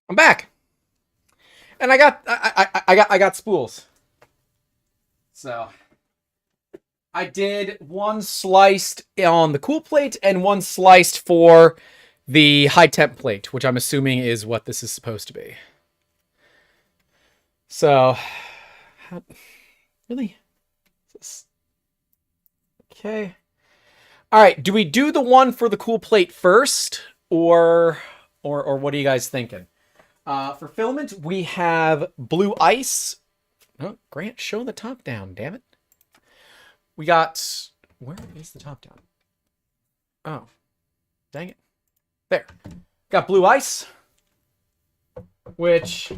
I'm back. And I got spools. So I did one sliced on the cool plate and one sliced for the high temp plate, which I'm assuming is what this is supposed to be. So, really? Okay. All right. Do we do the one for the cool plate first, or what are you guys thinking? For filament, we have blue ice. Oh, Grant, show the top down, damn it. We got... Where is the top down? Oh. Dang it. There. Got blue ice. Which...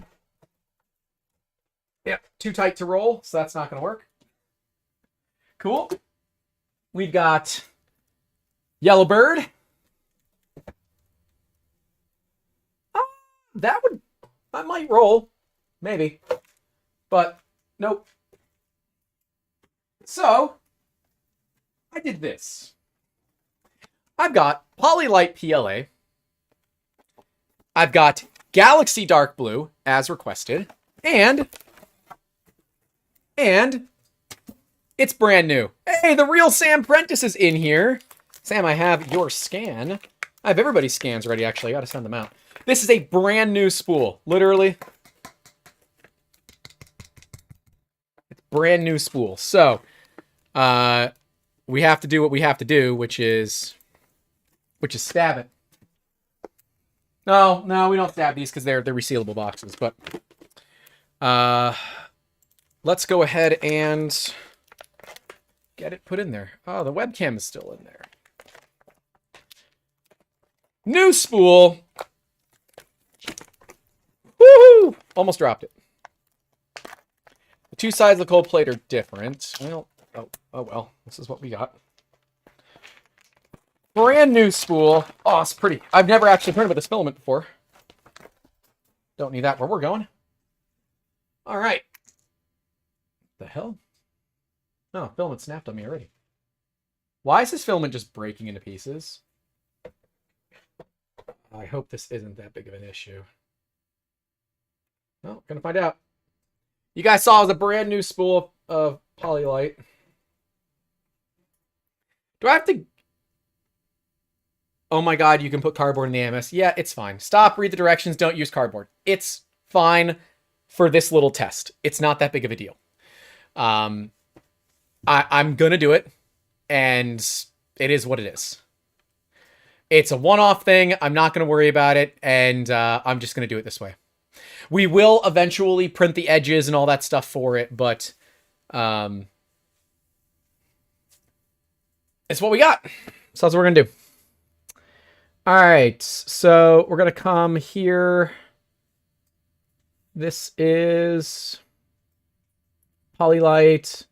Yeah, too tight to roll, so that's not going to work. Cool. We've got... Yellow bird. I might roll. Maybe. But, nope. So, I did this. I've got Polylite PLA. I've got Galaxy Dark Blue, as requested. And it's brand new. Hey, the real Sam Prentice is in here. Sam, I have your scan. I have everybody's scans ready, actually. I gotta send them out. This is a brand new spool. Literally. It's brand new spool. So, we have to do what we have to do, which is stab it. No, we don't stab these because they're resealable boxes, but let's go ahead and get it put in there. Oh, the webcam is still in there. New spool. Woohoo! Almost dropped it. The two sides of the cold plate are different. Well, oh well. This is what we got. Brand new spool. Oh, it's pretty. I've never actually heard about this filament before. Don't need that where we're going. All right. The hell? Oh, filament snapped on me already. Why is this filament just breaking into pieces? I hope this isn't that big of an issue. Well, gonna find out. You guys saw it was a brand new spool of Polylite. Do I have to... Oh my god, you can put cardboard in the AMS. Yeah, it's fine. Stop, read the directions, don't use cardboard. It's fine for this little test. It's not that big of a deal. I'm gonna do it, and it is what it is. It's a one-off thing. I'm not gonna worry about it, and I'm just gonna do it this way. We will eventually print the edges and all that stuff for it, but it's what we got. So that's what we're gonna do. All right, so we're gonna come here. This is Polylite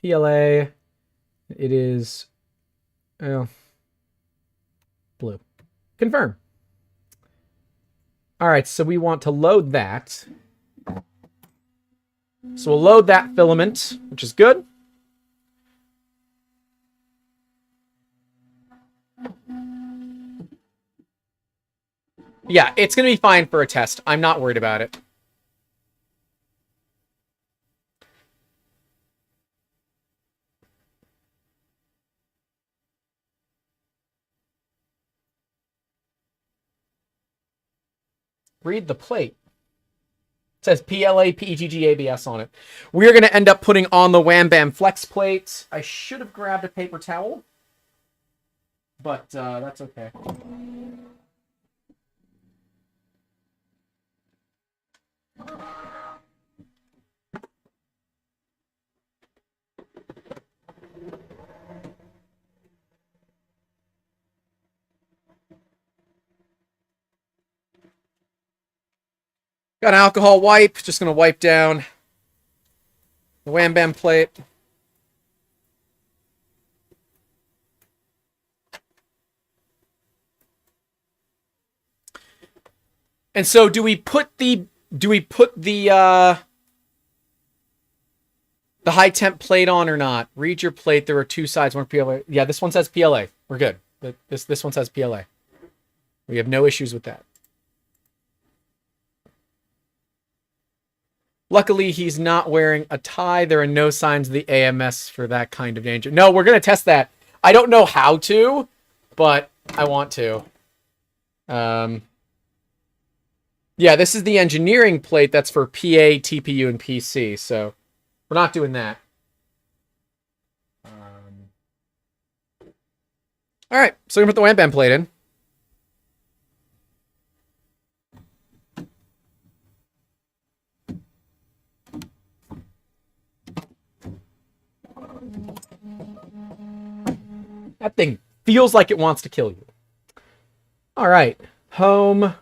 PLA. It is blue. Confirm. All right, so we want to load that. So we'll load that filament, which is good. Yeah, it's going to be fine for a test. I'm not worried about it. Read the plate. It says PLA, PETG, ABS on it. We're going to end up putting on the Wham Bam Flex plate. I should have grabbed a paper towel, but that's okay. Got an alcohol wipe. Just going to wipe down the Wham Bam plate. And so do we put the high temp plate on or not? Read your plate. There are two sides, one PLA. Yeah, this one says PLA. We're good. This one says PLA. We have no issues with that. Luckily, he's not wearing a tie. There are no signs of the AMS for that kind of danger. No, we're going to test that. I don't know how to, but I want to. Yeah, this is the engineering plate that's for PA, TPU, and PC, so we're not doing that. All right, so we're going to put the wham bam plate in. That thing feels like it wants to kill you. All right, home. I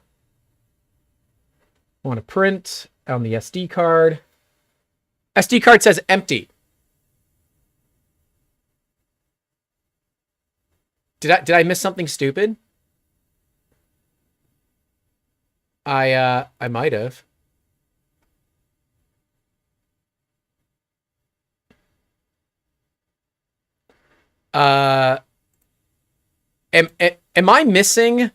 want to print on the SD card. SD card says empty. Did I miss something stupid? I might have. Am I missing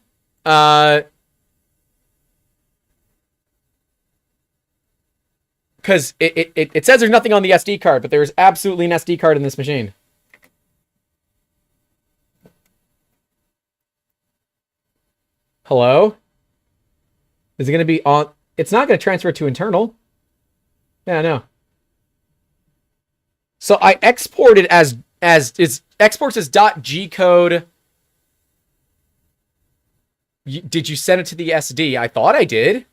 because it says there's nothing on the SD card, but there's absolutely an SD card in this machine. Hello? Is it going to be on? It's not going to transfer to internal. Yeah, no. So I exported as exports as .g code. Did you send it to the SD? I thought I did.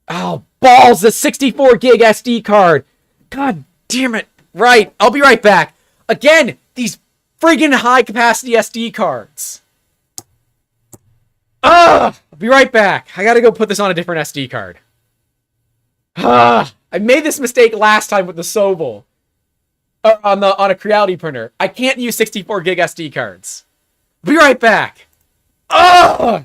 Oh, balls! The 64 gig SD card. God damn it. Right. I'll be right back. Again, these friggin' high capacity SD cards. Ugh! I'll be right back. I gotta go put this on a different SD card. I made this mistake last time with the Sobel. On a Creality printer. I can't use 64 gig SD cards. Be right back. Ugh!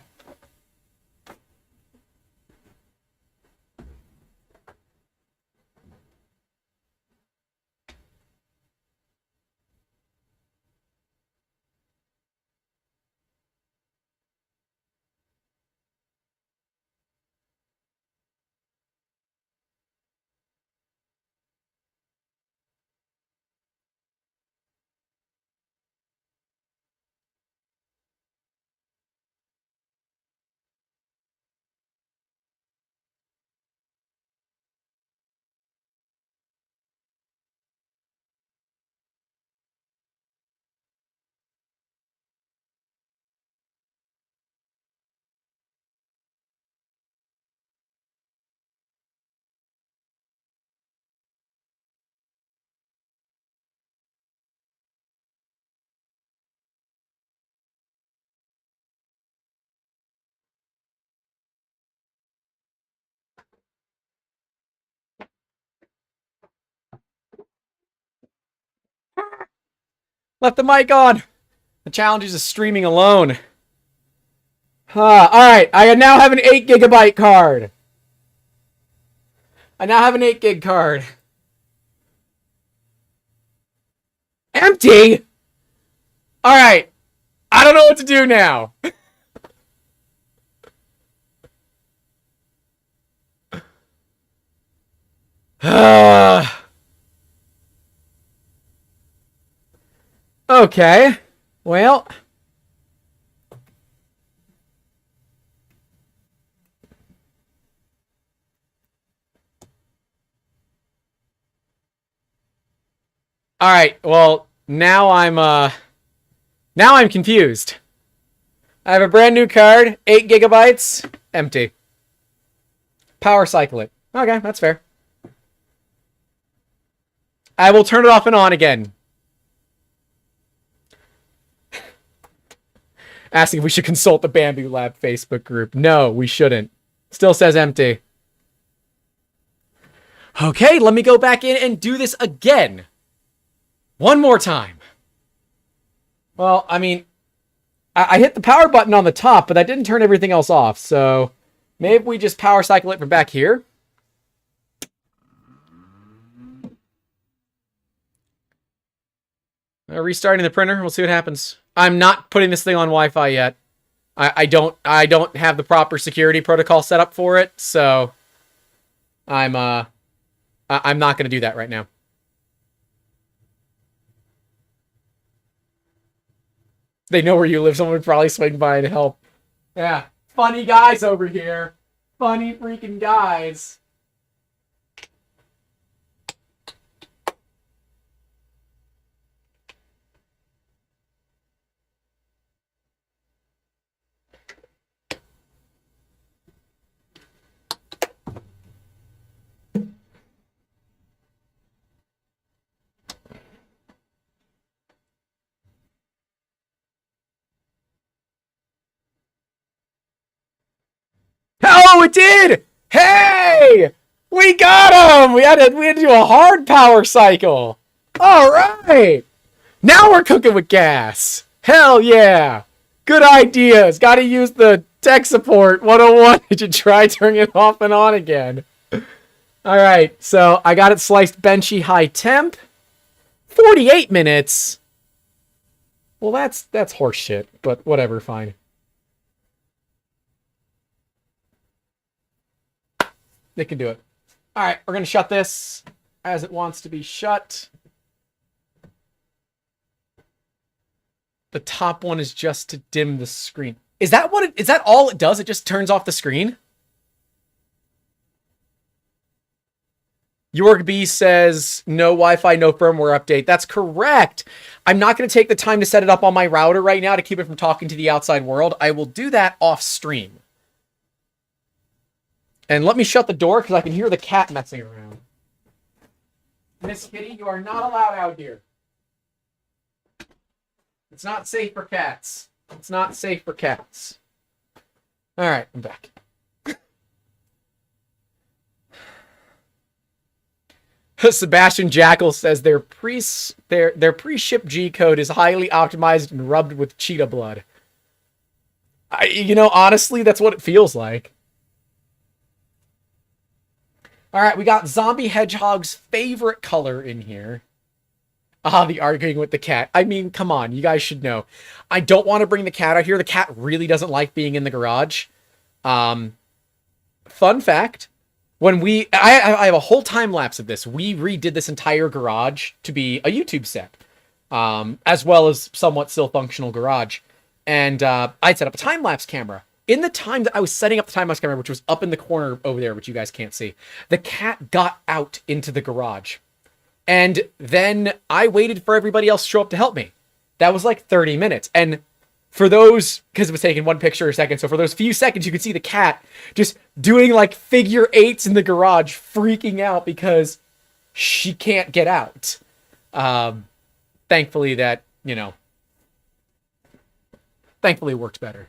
Left the mic on. The challenge is streaming alone. Alright, I now have an 8 gigabyte card. I now have an 8 gig card. Empty? Alright. I don't know what to do now. Okay. Well. All right. Well, now I'm confused. I have a brand new card, 8 gigabytes, empty. Power cycle it. Okay, that's fair. I will turn it off and on again. Asking if we should consult the Bambu Lab Facebook group. No, we shouldn't. Still says empty. Okay, let me go back in and do this again. One more time. Well, I mean, I hit the power button on the top, but that didn't turn everything else off. So maybe we just power cycle it from back here. Restarting the printer. We'll see what happens. I'm not putting this thing on Wi-Fi yet. I don't have the proper security protocol set up for it, so I'm not going to do that right now. They know where you live. Someone would probably swing by and help. Yeah. Funny guys over here. Funny freaking guys. Oh, it did! Hey! We got him! We had to do a hard power cycle. All right. Now we're cooking with gas. Hell yeah. Good ideas. Got to use the tech support 101 to try turning it off and on again. All right. So I got it sliced benchy high temp. 48 minutes. Well, that's horseshit, but whatever, fine. They can do it. All right, we're going to shut this as it wants to be shut. The top one is just to dim the screen. Is that what is that all it does? It just turns off the screen? York B says, no Wi-Fi, no firmware update. That's correct. I'm not going to take the time to set it up on my router right now to keep it from talking to the outside world. I will do that off stream. And let me shut the door because I can hear the cat messing around. Miss Kitty, you are not allowed out here. It's not safe for cats. It's not safe for cats. All right, I'm back. Sebastian Jackal says their pre-ship G code is highly optimized and rubbed with cheetah blood. You know, honestly, that's what it feels like. All right, we got Zombie Hedgehog's favorite color in here. Ah, the arguing with the cat. I mean, come on, you guys should know. I don't want to bring the cat out here. The cat really doesn't like being in the garage. Fun fact, when I have a whole time lapse of this. We redid this entire garage to be a YouTube set, as well as somewhat still functional garage. And I'd set up a time lapse camera. In the time that I was setting up the time lapse camera, which was up in the corner over there, which you guys can't see, the cat got out into the garage. And then I waited for everybody else to show up to help me. That was like 30 minutes. And for those, because it was taking one picture a second, so for those few seconds, you could see the cat just doing like figure eights in the garage, freaking out because she can't get out. Thankfully that, you know, thankfully it worked better.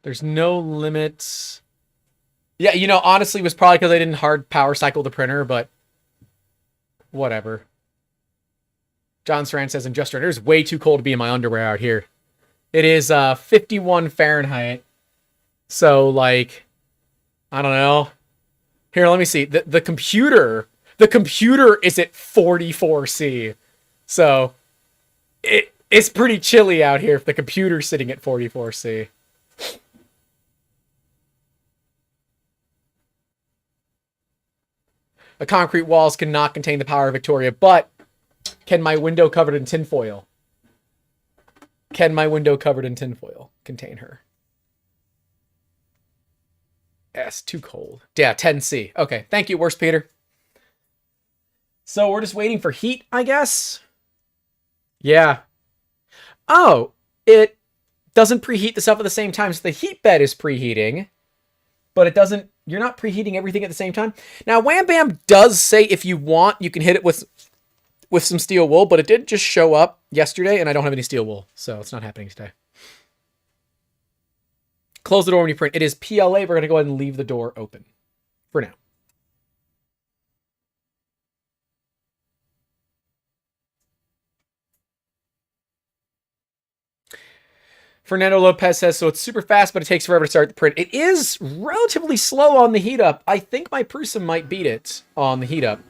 There's no limits. Yeah, you know, honestly, it was probably because I didn't hard power cycle the printer, but whatever. John Saran says, in just right, it's way too cold to be in my underwear out here. It is 51 Fahrenheit. So, like, I don't know. Here, let me see. The computer is at 44°C. So, it's pretty chilly out here if the computer's sitting at 44°C. The concrete walls cannot contain the power of Victoria, but can my window covered in tinfoil? Can my window covered in tinfoil contain her? Yes, too cold. Yeah, 10°C. Okay, thank you, Worst Peter. So we're just waiting for heat, I guess? Yeah. Oh, it doesn't preheat the stuff at the same time, so the heat bed is preheating, but it doesn't, you're not preheating everything at the same time. Now, Wham Bam does say if you want, you can hit it with some steel wool, but it did just show up yesterday, and I don't have any steel wool, so it's not happening today. Close the door when you print. It is PLA. We're going to go ahead and leave the door open for now. Fernando Lopez says, so it's super fast, but it takes forever to start the print. It is relatively slow on the heat up. I think my Prusa might beat it on the heat up.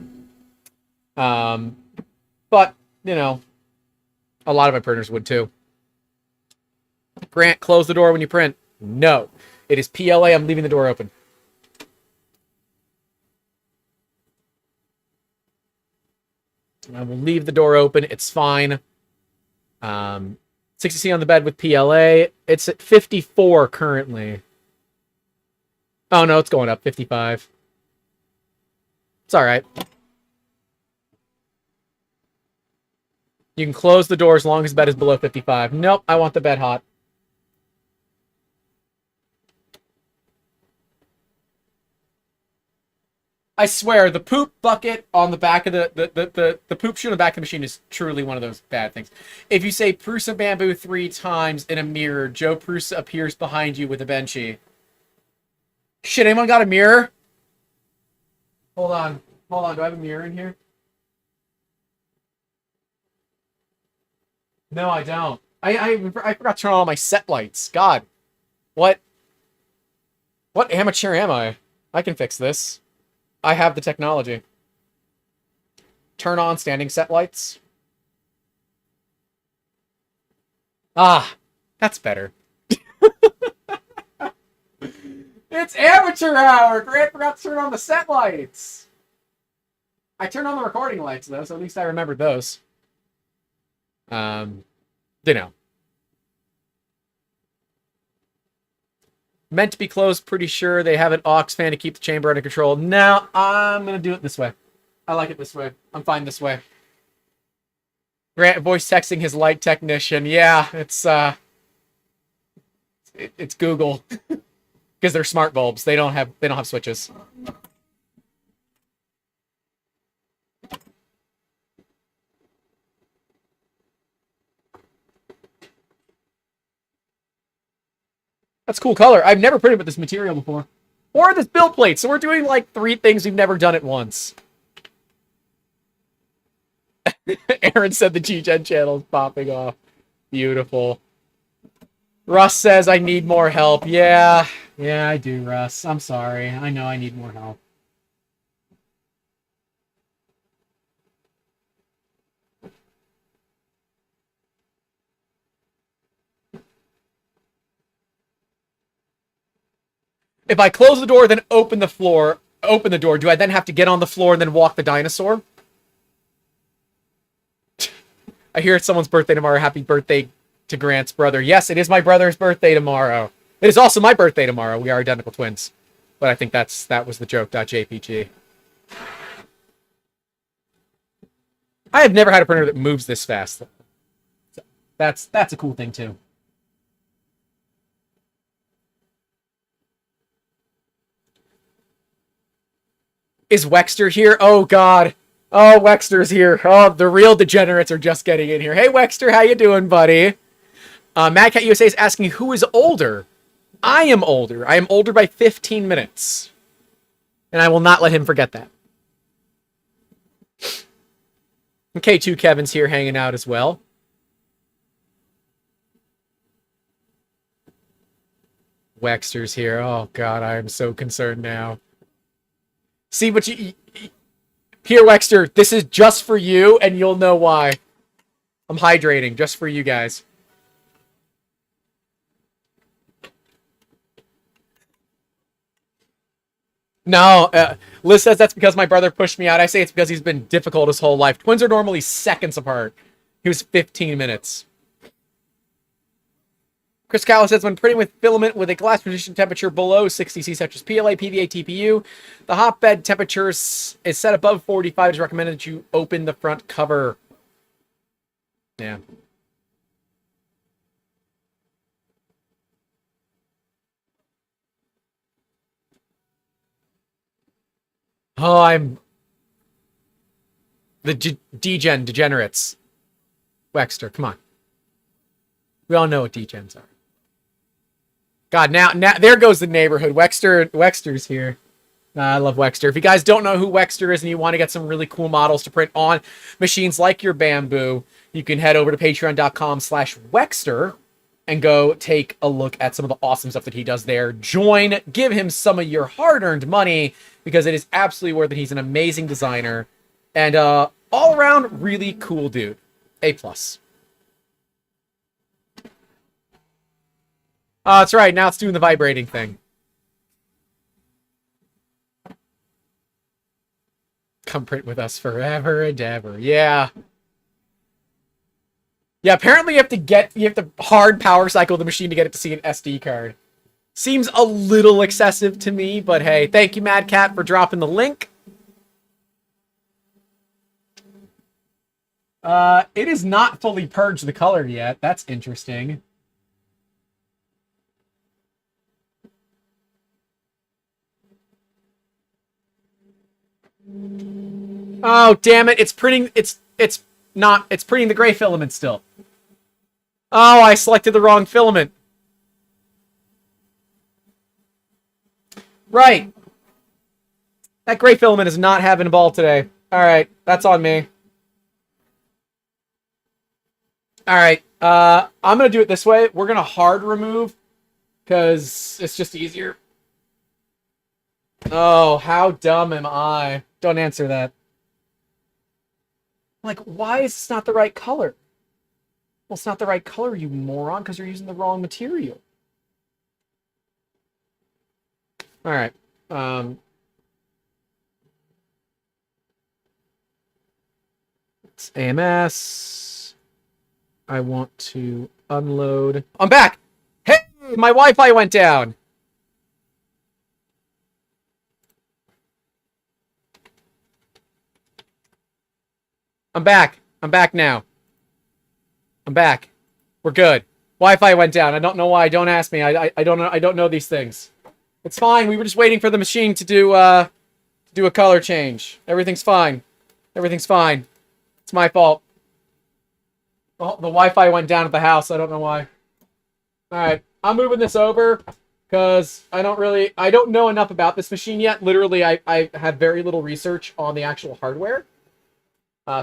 But, you know, a lot of my printers would too. Grant, close the door when you print. No. It is PLA. I'm leaving the door open. I will leave the door open. It's fine. 60C on the bed with PLA. It's at 54 currently. Oh, no, it's going up. 55. It's all right. You can close the door as long as the bed is below 55. Nope, I want the bed hot. I swear, the poop bucket on the back of the poop chute on the back of the machine is truly one of those bad things. If you say Prusa Bambu 3 times in a mirror, Joe Prusa appears behind you with a benchy. Shit, anyone got a mirror? Hold on. Hold on, do I have a mirror in here? No, I don't. I forgot to turn on all my set lights. God. What amateur am I? I can fix this. I have the technology. Turn on standing set lights. Ah, that's better. It's amateur hour! Grant forgot to turn on the set lights. I turned on the recording lights, though, so at least I remembered those. You know. Meant to be closed, pretty sure. They have an aux fan to keep the chamber under control. No, I'm going to do it this way. I like it this way. I'm fine this way. Grant voice texting his light technician. Yeah, it's Google. Because they're smart bulbs. They don't have switches. That's cool color. I've never printed with this material before. Or this build plate. So we're doing like 3 things we've never done at once. Aaron said the G-Gen channel is popping off. Beautiful. Russ says I need more help. Yeah, I do, Russ. I'm sorry. I know I need more help. If I close the door, then open the door, do I then have to get on the floor and then walk the dinosaur? I hear it's someone's birthday tomorrow. Happy birthday to Grant's brother. Yes, it is my brother's birthday tomorrow. It is also my birthday tomorrow. We are identical twins. But I think that was the joke.jpg. I have never had a printer that moves this fast. So that's a cool thing too. Is Wexter here? Oh, God. Oh, Wexter's here. Oh, the real degenerates are just getting in here. Hey, Wexter, how you doing, buddy? Mad Cat USA is asking who is older. I am older. I am older by 15 minutes. And I will not let him forget that. K2 Kevin's here hanging out as well. Wexter's here. Oh, God, I am so concerned now. See what you... Here, Wexter, this is just for you, and you'll know why. I'm hydrating, just for you guys. No, Liz says that's because my brother pushed me out. I say it's because he's been difficult his whole life. Twins are normally seconds apart. He was 15 minutes. Chris Callis says, when printing with filament with a glass position temperature below 60 C, such as PLA, PVA, TPU, the hotbed temperature is set above 45. It's recommended that you open the front cover. Yeah. Oh, I'm... The D-Gen degenerates. Wexter, come on. We all know what D-Gens are. God, now there goes the neighborhood. Wexter's here. I love Wexter. If you guys don't know who Wexter is and you want to get some really cool models to print on machines like your Bambu, you can head over to patreon.com/Wexter and go take a look at some of the awesome stuff that he does there. Join, give him some of your hard-earned money, because it is absolutely worth it. He's an amazing designer, and all around really cool dude. A+. Oh, that's right. Now it's doing the vibrating thing. Come print with us forever and ever. Yeah. Yeah, apparently you have to hard power cycle the machine to get it to see an SD card. Seems a little excessive to me, but hey, thank you, Mad Cat, for dropping the link. It is not fully purged the color yet. That's interesting. Oh, damn it. It's printing it's printing the gray filament still. Oh, I selected the wrong filament. Right. That gray filament is not having a ball today. Alright, that's on me. Alright, I'm gonna do it this way. We're gonna hard remove, because it's just easier. Oh, how dumb am I? Don't answer that. Like, why is this not the right color? Well, it's not the right color, you moron, because you're using the wrong material. Alright. It's AMS. I want to unload. I'm back! Hey! My Wi-Fi went down! I'm back. I'm back now. I'm back. We're good. Wi-Fi went down. I don't know why. Don't ask me. I don't know. I don't know these things. It's fine. We were just waiting for the machine to do a color change. Everything's fine. Everything's fine. It's my fault. Oh, the Wi-Fi went down at the house. I don't know why. All right. I'm moving this over because I don't know enough about this machine yet. Literally, I have very little research on the actual hardware.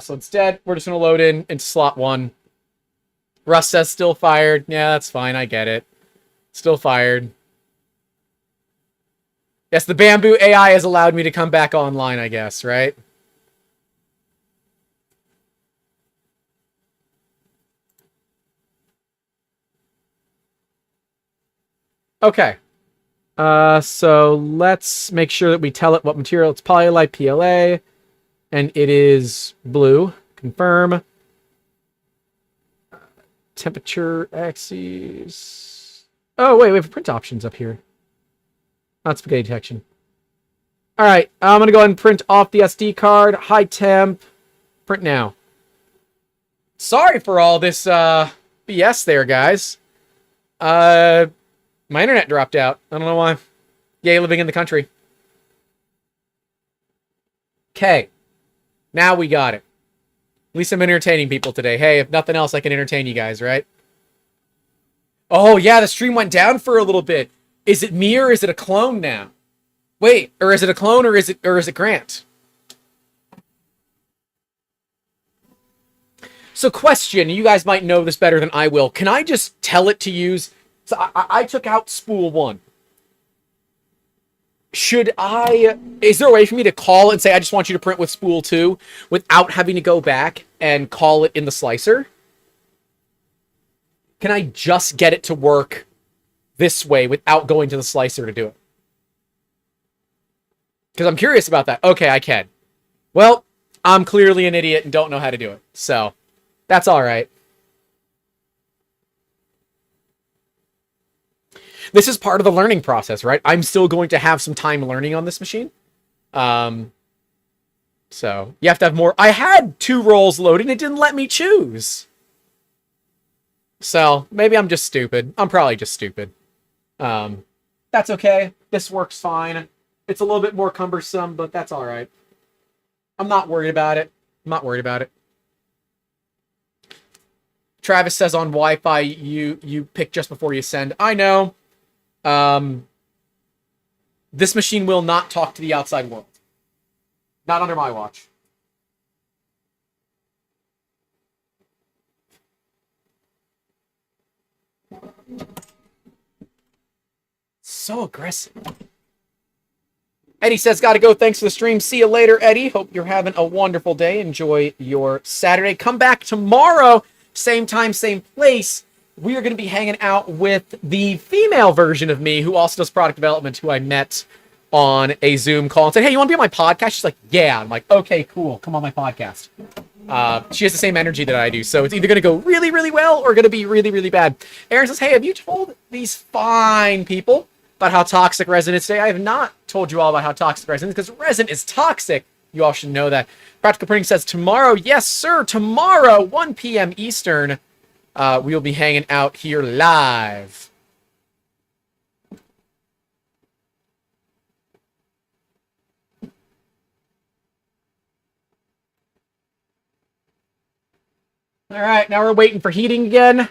So instead, we're just going to load into slot 1. Russ says still fired. Yeah, that's fine. I get it. Still fired. Yes, the Bambu AI has allowed me to come back online, I guess, right? Okay. So let's make sure that we tell it what material. It's Polyolite PLA. And it is blue. Confirm. Temperature axes. Oh, wait, we have print options up here. Not spaghetti detection. Alright, I'm going to go ahead and print off the SD card. High temp. Print now. Sorry for all this BS there, guys. My internet dropped out. I don't know why. Yay, living in the country. Okay. Now we got it. At least I'm entertaining people today. Hey, if nothing else, I can entertain you guys, right? Oh, yeah, the stream went down for a little bit. Is it me or is it a clone now? Wait, or is it a clone or is it Grant? So question, you guys might know this better than I will. Can I just tell it to use... So I took out spool 1. Should I... Is there a way for me to call it and say, I just want you to print with spool 2 without having to go back and call it in the slicer? Can I just get it to work this way without going to the slicer to do it? Because I'm curious about that. Okay, I can. Well, I'm clearly an idiot and don't know how to do it. So, that's alright. This is part of the learning process, right? I'm still going to have some time learning on this machine. So, you have to have more. I had 2 rolls loaded and it didn't let me choose. So, maybe I'm just stupid. I'm probably just stupid. That's okay. This works fine. It's a little bit more cumbersome, but that's alright. I'm not worried about it. I'm not worried about it. Travis says on Wi-Fi, you pick just before you send. I know. This machine will not talk to the outside world. Not under my watch. So aggressive. Eddie says, gotta go. Thanks for the stream. See you later, Eddie. Hope you're having a wonderful day. Enjoy your Saturday. Come back tomorrow. Same time, same place. We are going to be hanging out with the female version of me who also does product development, who I met on a Zoom call and said, hey, you want to be on my podcast? She's like, yeah. I'm like, okay, cool. Come on my podcast. She has the same energy that I do. So it's either going to go really, really well or going to be really, really bad. Aaron says, hey, have you told these fine people about how toxic resin is today? I have not told you all about how toxic resin is because resin is toxic. You all should know that. Practical Printing says tomorrow, yes, sir, tomorrow, 1 p.m. Eastern, we will be hanging out here live. All right, now we're waiting for heating again.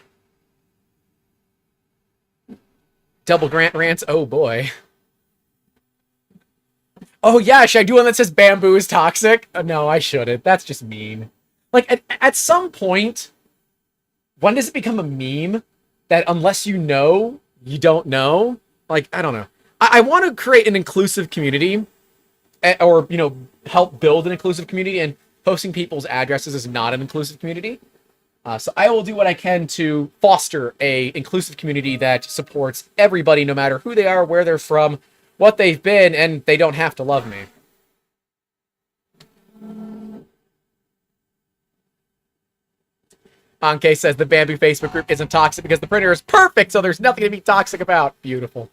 Double Grant rants. Oh, boy. Oh, yeah, should I do one that says bamboo is toxic? No, I shouldn't. That's just mean. Like, at some point, when does it become a meme that unless you know, you don't know? Like, I don't know. I want to create an inclusive community or, you know, help build an inclusive community, and posting people's addresses is not an inclusive community. So I will do what I can to foster a inclusive community that supports everybody, no matter who they are, where they're from, what they've been, and they don't have to love me. Anke says the Bamboo Facebook group isn't toxic because the printer is perfect, so there's nothing to be toxic about. Beautiful.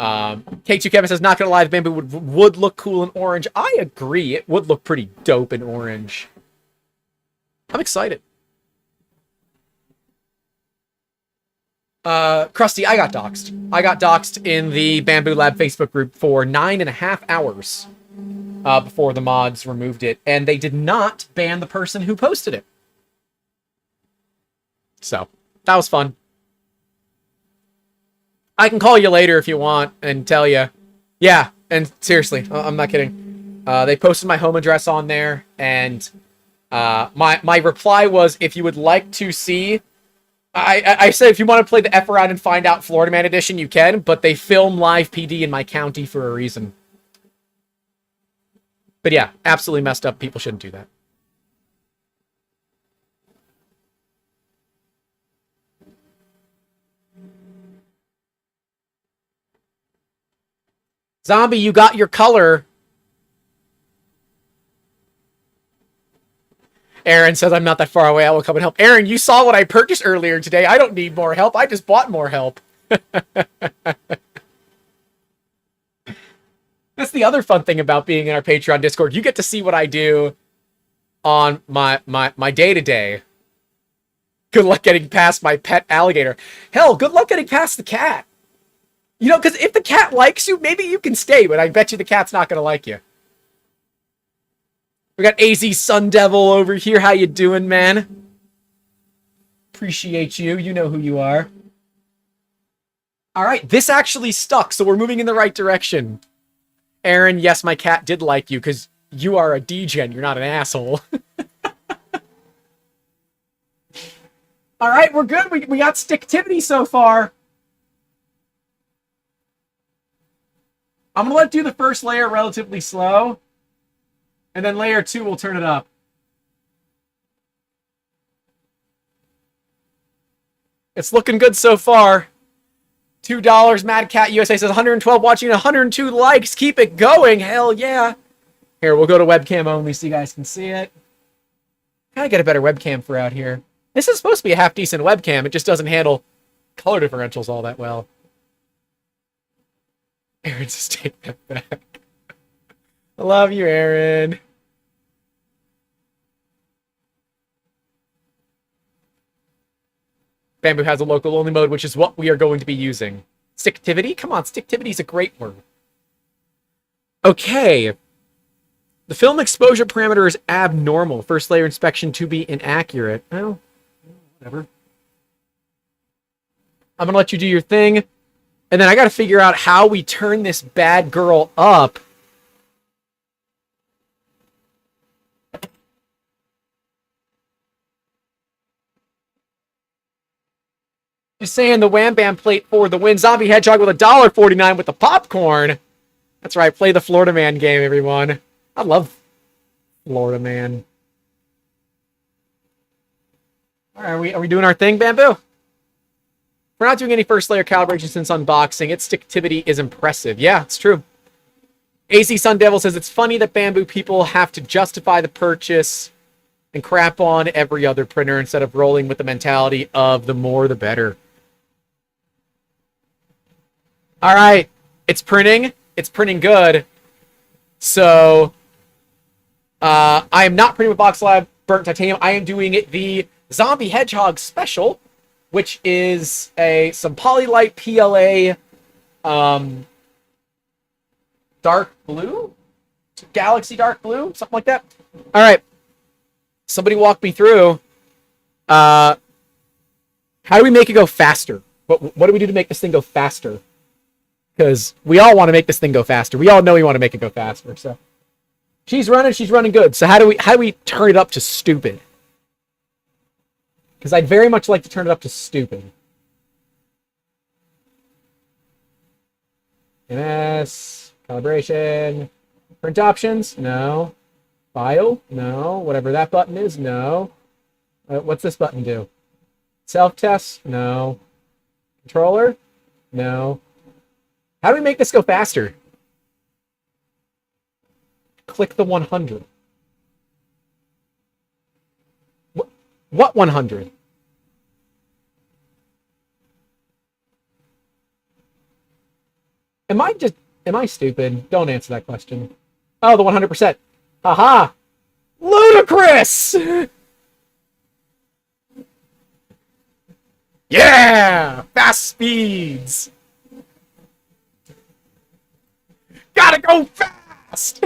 K2 Kevin says, not gonna lie, the Bamboo would look cool in orange. I agree. It would look pretty dope in orange. I'm excited. Krusty, I got doxxed. I got doxxed in the Bamboo Lab Facebook group for 9.5 hours before the mods removed it, and they did not ban the person who posted it. So, that was fun. I can call you later if you want and tell you. Yeah, and seriously, I'm not kidding. They posted my home address on there, and my reply was, if you would like to see... I said if you want to play the F around and find out Florida Man edition, you can, but they film live PD in my county for a reason. But yeah, absolutely messed up. People shouldn't do that. Zombie, you got your color. Aaron says, I'm not that far away. I will come and help. Aaron, you saw what I purchased earlier today. I don't need more help. I just bought more help. That's the other fun thing about being in our Patreon Discord. You get to see what I do on my day-to-day. Good luck getting past my pet alligator. Hell, good luck getting past the cat. You know, because if the cat likes you, maybe you can stay, but I bet you the cat's not going to like you. We got AZ Sun Devil over here. How you doing, man? Appreciate you. You know who you are. All right, this actually stuck, so we're moving in the right direction. Aaron, yes, my cat did like you, because you are a degen. You're not an asshole. All right, we're good. We got sticktivity so far. I'm going to let do the first layer relatively slow. And then layer 2, we'll turn it up. It's looking good so far. $2. Mad Cat USA says 112 watching, 102 likes. Keep it going. Hell yeah. Here, we'll go to webcam only so you guys can see it. Gotta get a better webcam for out here. This is supposed to be a half-decent webcam. It just doesn't handle color differentials all that well. Aaron, just take that back. I love you, Aaron. Bamboo has a local only mode, which is what we are going to be using. Sticktivity? Come on, sticktivity is a great word. Okay. The film exposure parameter is abnormal. First layer inspection to be inaccurate. Well, whatever. I'm going to let you do your thing. And then I got to figure out how we turn this bad girl up. Just saying the Wham Bam plate for the win. Zombie Hedgehog with $1.49 with the popcorn. That's right. Play the Florida Man game, everyone. I love Florida Man. All right, are we doing our thing, Bamboo? We're not doing any first layer calibration since unboxing. Its sticktivity is impressive. Yeah, it's true. AC Sun Devil says it's funny that Bamboo people have to justify the purchase and crap on every other printer instead of rolling with the mentality of the more the better. All right, it's printing. It's printing good. So, I am not printing with Box Lab Burnt Titanium. I am doing the Zombie Hedgehog Special, which is some Polylite PLA dark blue? Galaxy dark blue? Something like that. All right. Somebody walk me through. How do we make it go faster? What do we do to make this thing go faster? Because we all want to make this thing go faster. We all know we want to make it go faster. So she's running good. So how do we turn it up to stupid? Because I'd very much like to turn it up to stupid. MS, calibration, print options, no. File, no. Whatever that button is, no. What's this button do? Self-test, no. Controller, no. How do we make this go faster? Click the 100. What 100? Am I stupid? Don't answer that question. Oh, the 100%. Haha! Ludicrous! Yeah! Fast speeds! Gotta go fast!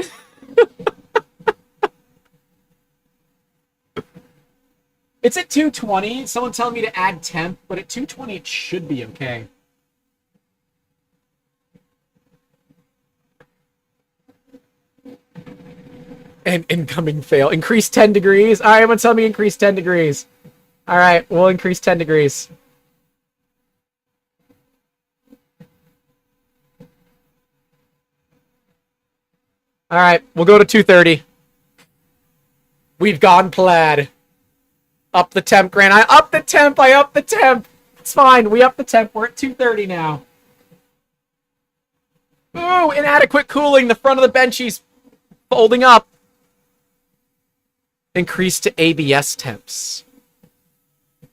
It's at 220. Someone telling me to add temp, but at 220 it should be okay. And incoming fail. Increase 10 degrees. All right, everyone tell me increase 10 degrees. All right, we'll increase 10 degrees. All right, we'll go to 230. We've gone plaid. Up the temp, Grant. I up the temp. It's fine. We up the temp. We're at 230 now. Ooh, inadequate cooling. The front of the benchy's folding up. Increase to ABS temps.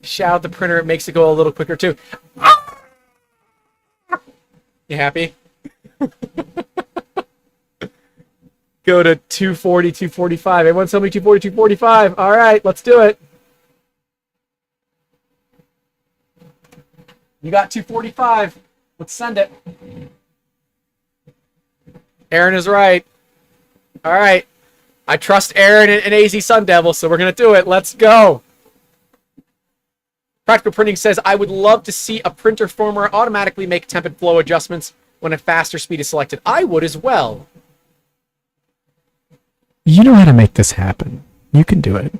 Shout out the printer. It makes it go a little quicker, too. Ah! You happy? Go to 240, 245. Everyone tell me 240, 245. All right, let's do it. You got 245. Let's send it. Aaron is right. All right. I trust Aaron and AZ Sun Devil, so we're going to do it. Let's go. Practical Printing says, I would love to see a printer firmware automatically make temp and flow adjustments when a faster speed is selected. I would as well. You know how to make this happen. You can do it.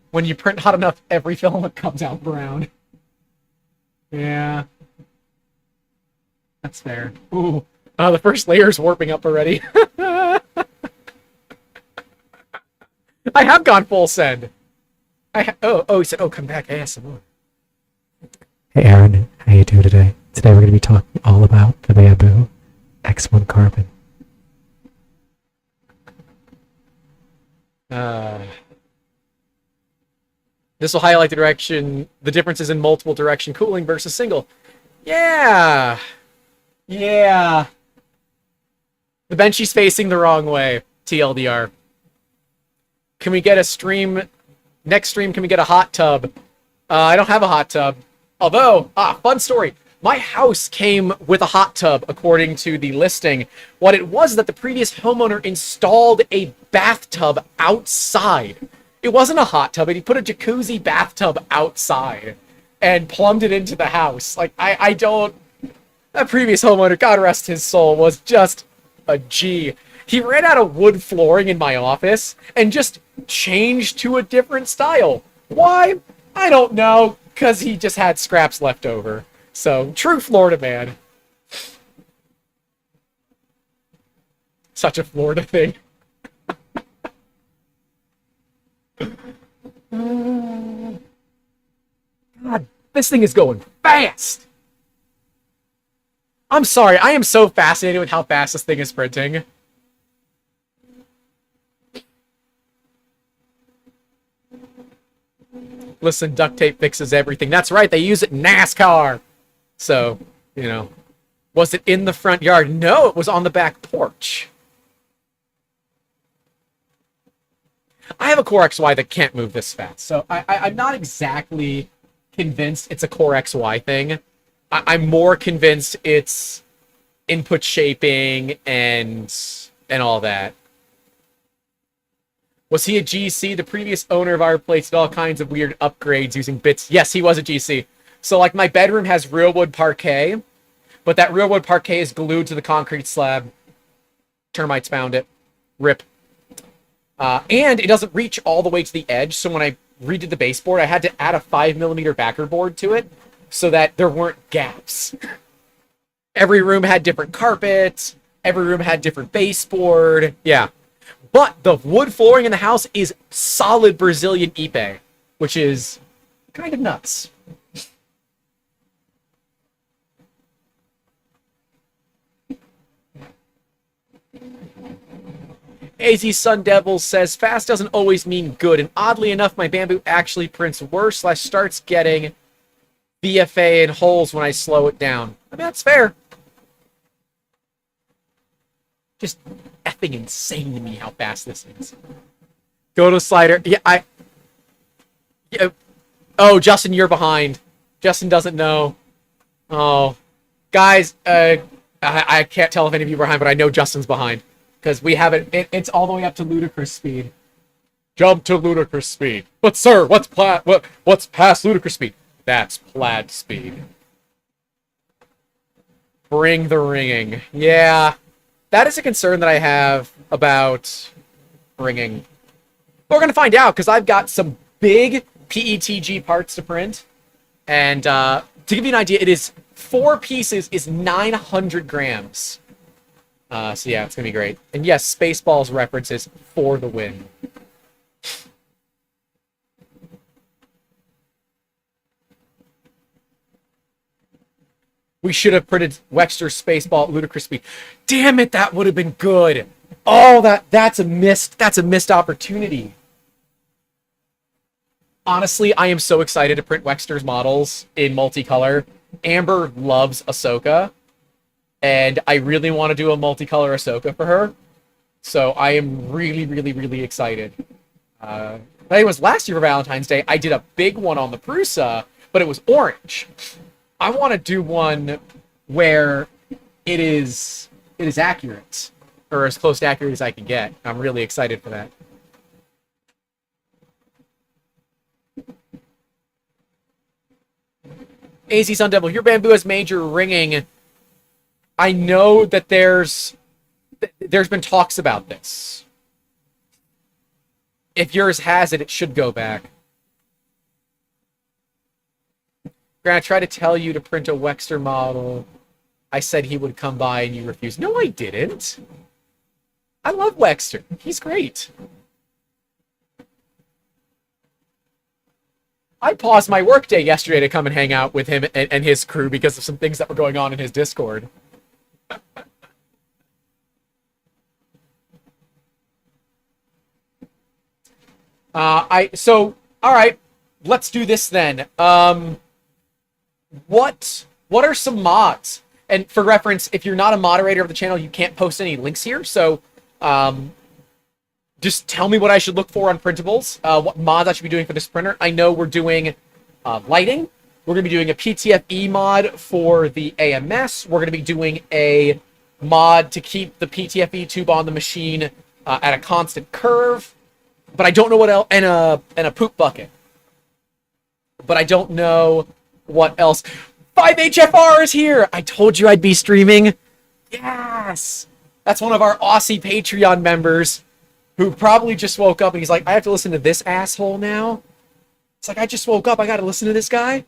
When you print hot enough, every filament comes out brown. Yeah. That's fair. Ooh. The first layer's warping up already. I have gone full send. He said, come back, ASMR. Hey Aaron, how you doing today? Today we're going to be talking all about the Bambu X1 carbon. This will highlight the differences in multiple direction cooling versus single. Yeah. Yeah. The benchy's facing the wrong way. TLDR. Can we get a stream? Next stream, can we get a hot tub? I don't have a hot tub. Although, fun story. My house came with a hot tub, according to the listing. What it was that the previous homeowner installed a bathtub outside. It wasn't a hot tub, but he put a jacuzzi bathtub outside and plumbed it into the house. Like, I don't... That previous homeowner, God rest his soul, was just a G. He ran out of wood flooring in my office and just changed to a different style. Why? I don't know, because he just had scraps left over. So, true Florida man. Such a Florida thing. God, this thing is going fast! I'm sorry, I am so fascinated with how fast this thing is printing. Listen, duct tape fixes everything. That's right, they use it in NASCAR! So, you know. Was it in the front yard? No, it was on the back porch. I have a Core XY that can't move this fast, so I'm not exactly convinced it's a Core XY thing. I'm more convinced it's input shaping and all that. Was he a GC? The previous owner of our place did all kinds of weird upgrades using bits. Yes, he was a GC. So, like, my bedroom has real wood parquet, but that real wood parquet is glued to the concrete slab. Termites found it. RIP. And it doesn't reach all the way to the edge, so when I redid the baseboard, I had to add a 5mm backer board to it so that there weren't gaps. Every room had different carpets. Every room had different baseboard. Yeah. But the wood flooring in the house is solid Brazilian Ipe, which is kind of nuts. AZ Sun Devil says, fast doesn't always mean good, and oddly enough, my Bambu actually prints worse / starts getting BFA and holes when I slow it down. I mean, that's fair. Just effing insane to me how fast this is. Go to slider. Yeah, yeah. Oh, Justin, you're behind. Justin doesn't know. Oh. Guys, I can't tell if any of you are behind, but I know Justin's behind. Because we have it, it's all the way up to ludicrous speed. Jump to ludicrous speed. But sir, what's past ludicrous speed? That's plaid speed. Bring the ringing. Yeah, that is a concern that I have about ringing. But we're gonna find out because I've got some big PETG parts to print, and to give you an idea, it is 4 pieces is 900 grams. So yeah, it's gonna be great. And yes, Spaceballs references for the win. We should have printed Wexter Spaceball at ludicrous speed. Damn it, that would have been good. Oh, that's a missed opportunity. Honestly, I am so excited to print Wexter's models in multicolor. Amber loves Ahsoka. And I really want to do a multicolor Ahsoka for her. So I am really, really, really excited. It was last year for Valentine's Day. I did a big one on the Prusa, but it was orange. I want to do one where it is accurate. Or as close to accurate as I can get. I'm really excited for that. AZ Sun Devil, your Bambu has major ringing. I know that there's been talks about this. If yours has it, it should go back. Grant, I tried to tell you to print a Wexter model. I said he would come by and you refused. No, I didn't. I love Wexter. He's great. I paused my workday yesterday to come and hang out with him and his crew because of some things that were going on in his Discord. So all right, let's do this then. What are some mods? And for reference, if you're not a moderator of the channel, you can't post any links here. So just tell me what I should look for on printables, what mods I should be doing for this printer. I know we're doing lighting. We're going to be doing a PTFE mod for the AMS. We're going to be doing a mod to keep the PTFE tube on the machine at a constant curve. But I don't know what else. And a poop bucket. But I don't know what else. 5HFR is here! I told you I'd be streaming. Yes! That's one of our Aussie Patreon members who probably just woke up and he's like, I have to listen to this asshole now? It's like, I just woke up. I got to listen to this guy.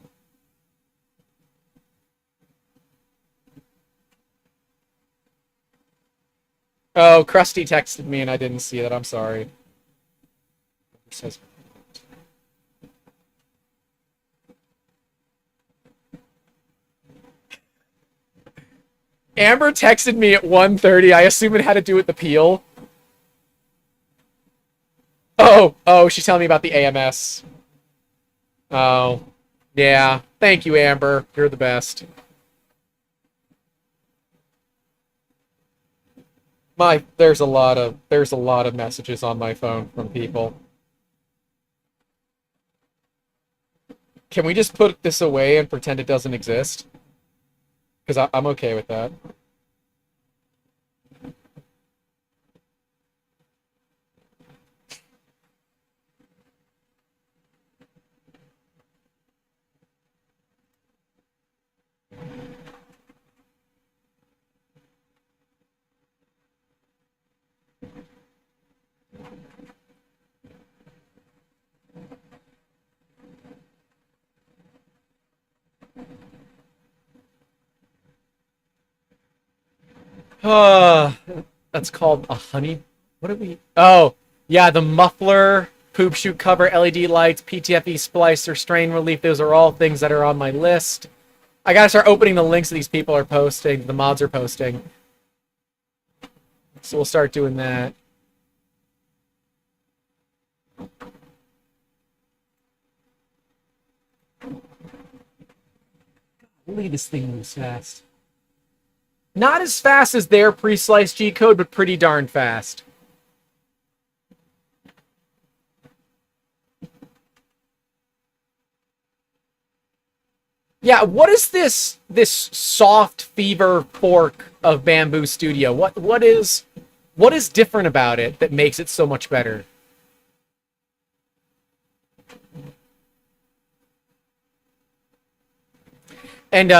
Oh, Krusty texted me and I didn't see that. I'm sorry. It says... Amber texted me at 1:30. I assume it had to do with the peel. Oh, she's telling me about the AMS. Oh, yeah. Thank you, Amber. You're the best. There's a lot of messages on my phone from people. Can we just put this away and pretend it doesn't exist? Because I'm okay with that. That's called a honey. What are we? Oh, yeah, the muffler, poop chute cover, LED lights, PTFE splicer, strain relief. Those are all things that are on my list. I gotta start opening the links that these people are posting, the mods are posting. So we'll start doing that. Golly, this thing moves fast. Not as fast as their pre-sliced G-code, but pretty darn fast. Yeah, what is this soft fever fork of Bambu Studio? What is different about it that makes it so much better? And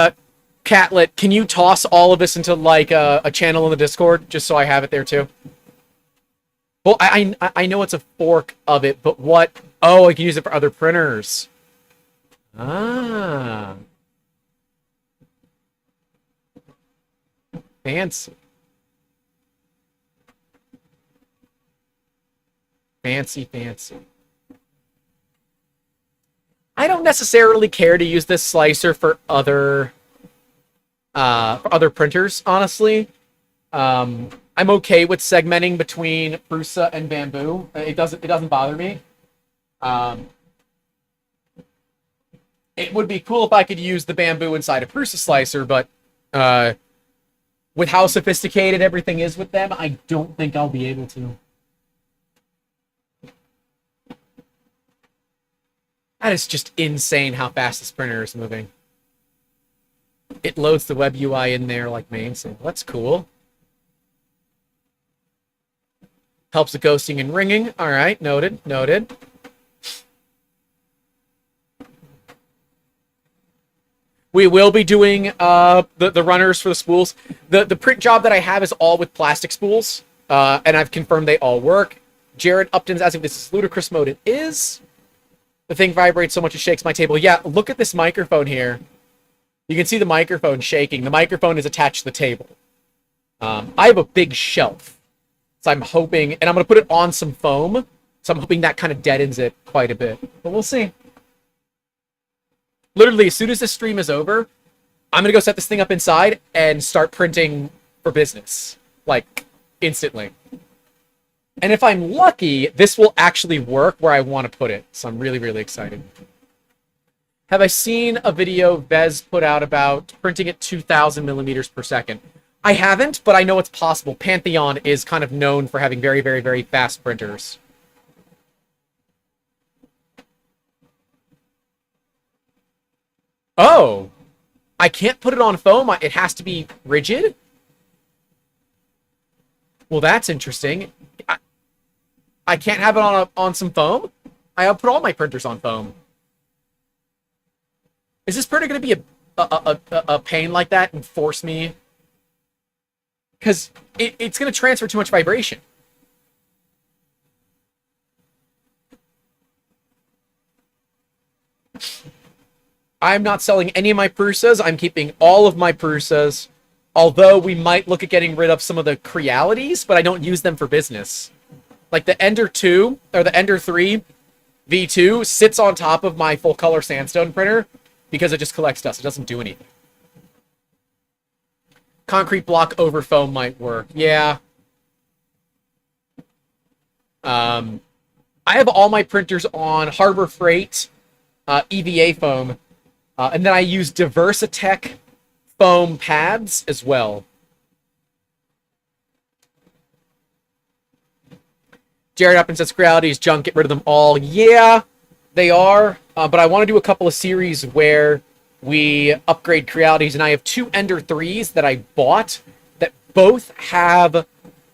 Catlet, can you toss all of this into like a channel in the Discord just so I have it there too? Well, I know it's a fork of it, but what? Oh, I can use it for other printers. Ah. Fancy. Fancy. I don't necessarily care to use this slicer for other printers, honestly. I'm okay with segmenting between Prusa and Bambu. It doesn't bother me. It would be cool if I could use the Bambu inside a Prusa slicer, but with how sophisticated everything is with them, I don't think I'll be able to. That is just insane how fast this printer is moving. It loads the web UI in there like main, so that's cool. Helps with ghosting and ringing. All right, noted. We will be doing the runners for the spools. The print job that I have is all with plastic spools, and I've confirmed they all work. Jared Upton's asking if this is ludicrous mode. It is. The thing vibrates so much it shakes my table. Yeah, look at this microphone here. You can see the microphone shaking. The microphone is attached to the table. I have a big shelf, so I'm hoping, and I'm going to put it on some foam, so I'm hoping that kind of deadens it quite a bit. But we'll see. Literally, as soon as this stream is over, I'm going to go set this thing up inside and start printing for business. Like, instantly. And if I'm lucky, this will actually work where I want to put it. So I'm really, really excited. Have I seen a video Vez put out about printing at 2,000 millimeters per second? I haven't, but I know it's possible. Pantheon is kind of known for having very, very, very fast printers. Oh, I can't put it on foam. It has to be rigid? Well, that's interesting. I can't have it on some foam? I'll put all my printers on foam. Is this printer going to be a pain like that and force me? Because it's going to transfer too much vibration. I'm not selling any of my Prusas. I'm keeping all of my Prusas. Although we might look at getting rid of some of the Crealities, but I don't use them for business. Like the Ender 2, or the Ender 3 V2 sits on top of my full color sandstone printer because it just collects dust. It doesn't do anything. Concrete block over foam might work. Yeah. I have all my printers on Harbor Freight EVA foam. And then I use Diversitech foam pads as well. Jared up and says, Creality is junk, get rid of them all. Yeah, they are. But I want to do a couple of series where we upgrade Crealities, and I have 2 Ender 3s that I bought that both have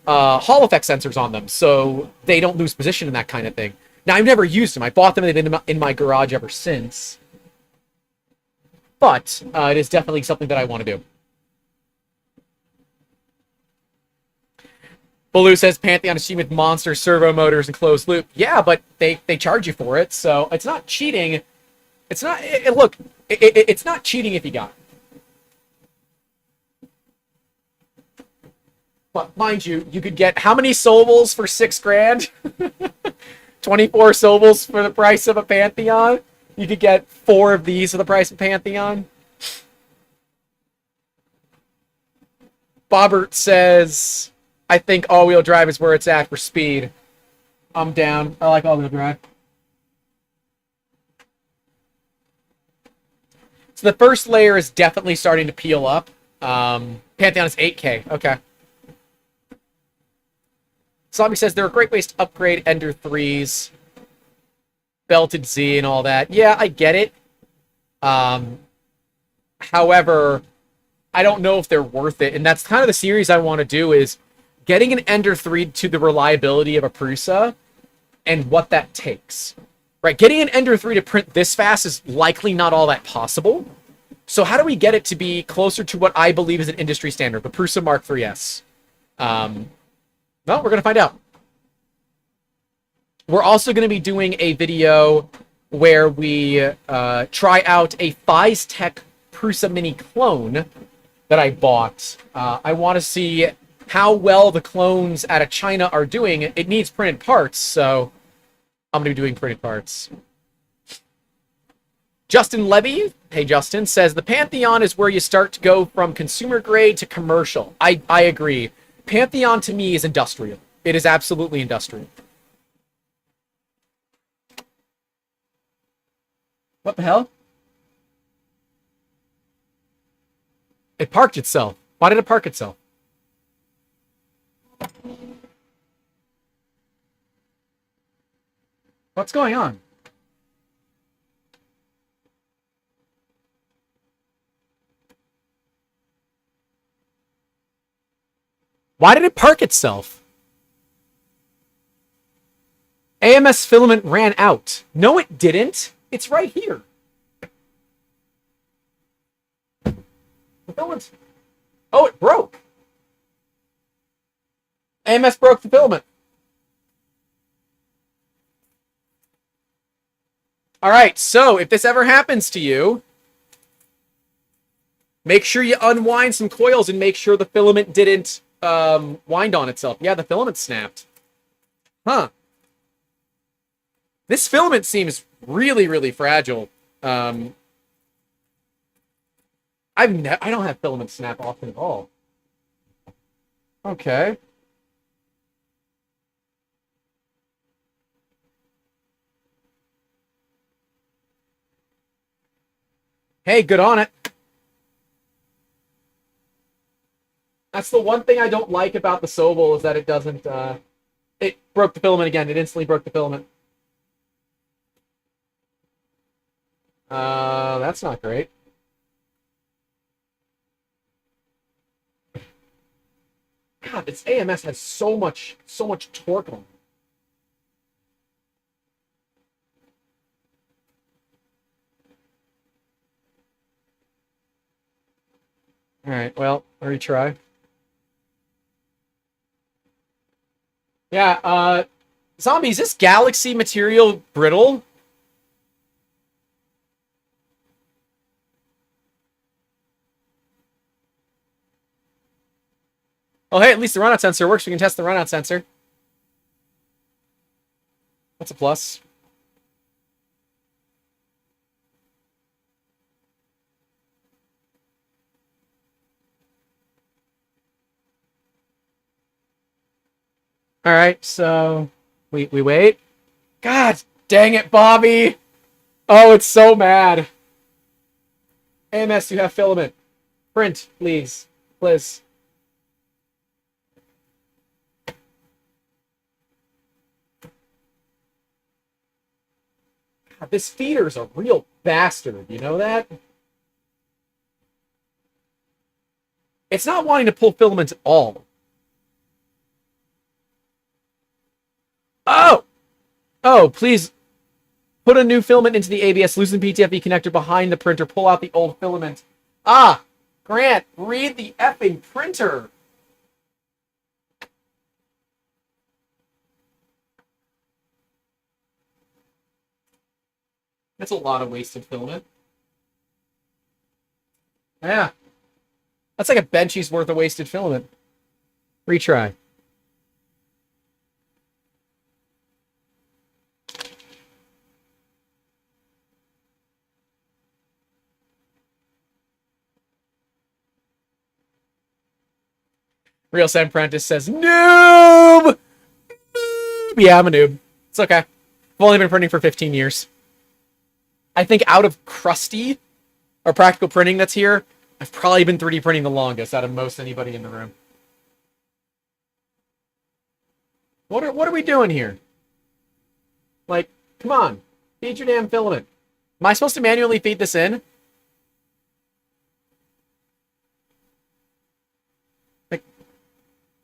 Hall effect sensors on them, so they don't lose position and that kind of thing. Now, I've never used them. I bought them and they've been in my garage ever since. But it is definitely something that I want to do. Baloo says Pantheon is cheating with monster servo motors and closed loop. Yeah, but they charge you for it, so it's not cheating. It's not. Look, it's not cheating if you got it. But mind you, you could get how many Sobles for $6,000? 24 Sobles for the price of a Pantheon. You could get 4 of these for the price of Pantheon. Bobbert says, I think all-wheel drive is where it's at for speed. I'm down. I like all-wheel drive. So the first layer is definitely starting to peel up. Pantheon is 8K. Okay. Zombie says there are great ways to upgrade Ender 3s. Belted Z and all that. Yeah, I get it. However, I don't know if they're worth it. And that's kind of the series I want to do, is getting an Ender 3 to the reliability of a Prusa and what that takes. Right? Getting an Ender 3 to print this fast is likely not all that possible. So how do we get it to be closer to what I believe is an industry standard, the Prusa Mark 3S? Well, we're going to find out. We're also going to be doing a video where we try out a FizeTech Prusa Mini clone that I bought. I want to see how well the clones out of China are doing. It needs printed parts, so I'm going to be doing printed parts. Justin Levy, hey Justin, says the Pantheon is where you start to go from consumer grade to commercial. I agree. Pantheon to me is industrial. It is absolutely industrial. What the hell? It parked itself. Why did it park itself? What's going on? Why did it park itself? AMS filament ran out. No, it didn't. It's right here. The filament's... Oh, it broke. AMS broke the filament. All right, so if this ever happens to you, make sure you unwind some coils and make sure the filament didn't wind on itself. Yeah, the filament snapped. Huh. This filament seems really, really fragile. I don't have filament snap often at all. Okay. Hey, good on it. That's the one thing I don't like about the Sobel, is that it doesn't, it broke the filament again. It instantly broke the filament. That's not great. God, this AMS has so much torque on it. All right, well, retry. Yeah, Zombie, is this Galaxy material brittle? Oh, hey, at least the runout sensor works. We can test the runout sensor. That's a plus. All right, so we wait. God dang it, Bobby! Oh, it's so mad. AMS, you have filament. Print, please. Please. God, this feeder's a real bastard, you know that? It's not wanting to pull filaments at all. Oh! Oh, please put a new filament into the ABS, loosen PTFE connector behind the printer, pull out the old filament. Ah! Grant, read the effing printer! That's a lot of wasted filament. Yeah. That's like a benchy's worth of wasted filament. Retry. Real Sam Prentice says, noob! Yeah, I'm a noob. It's okay. I've only been printing for 15 years. I think out of Krusty, or practical printing that's here, I've probably been 3D printing the longest out of most anybody in the room. What are we doing here? Like, come on. Feed your damn filament. Am I supposed to manually feed this in? Like,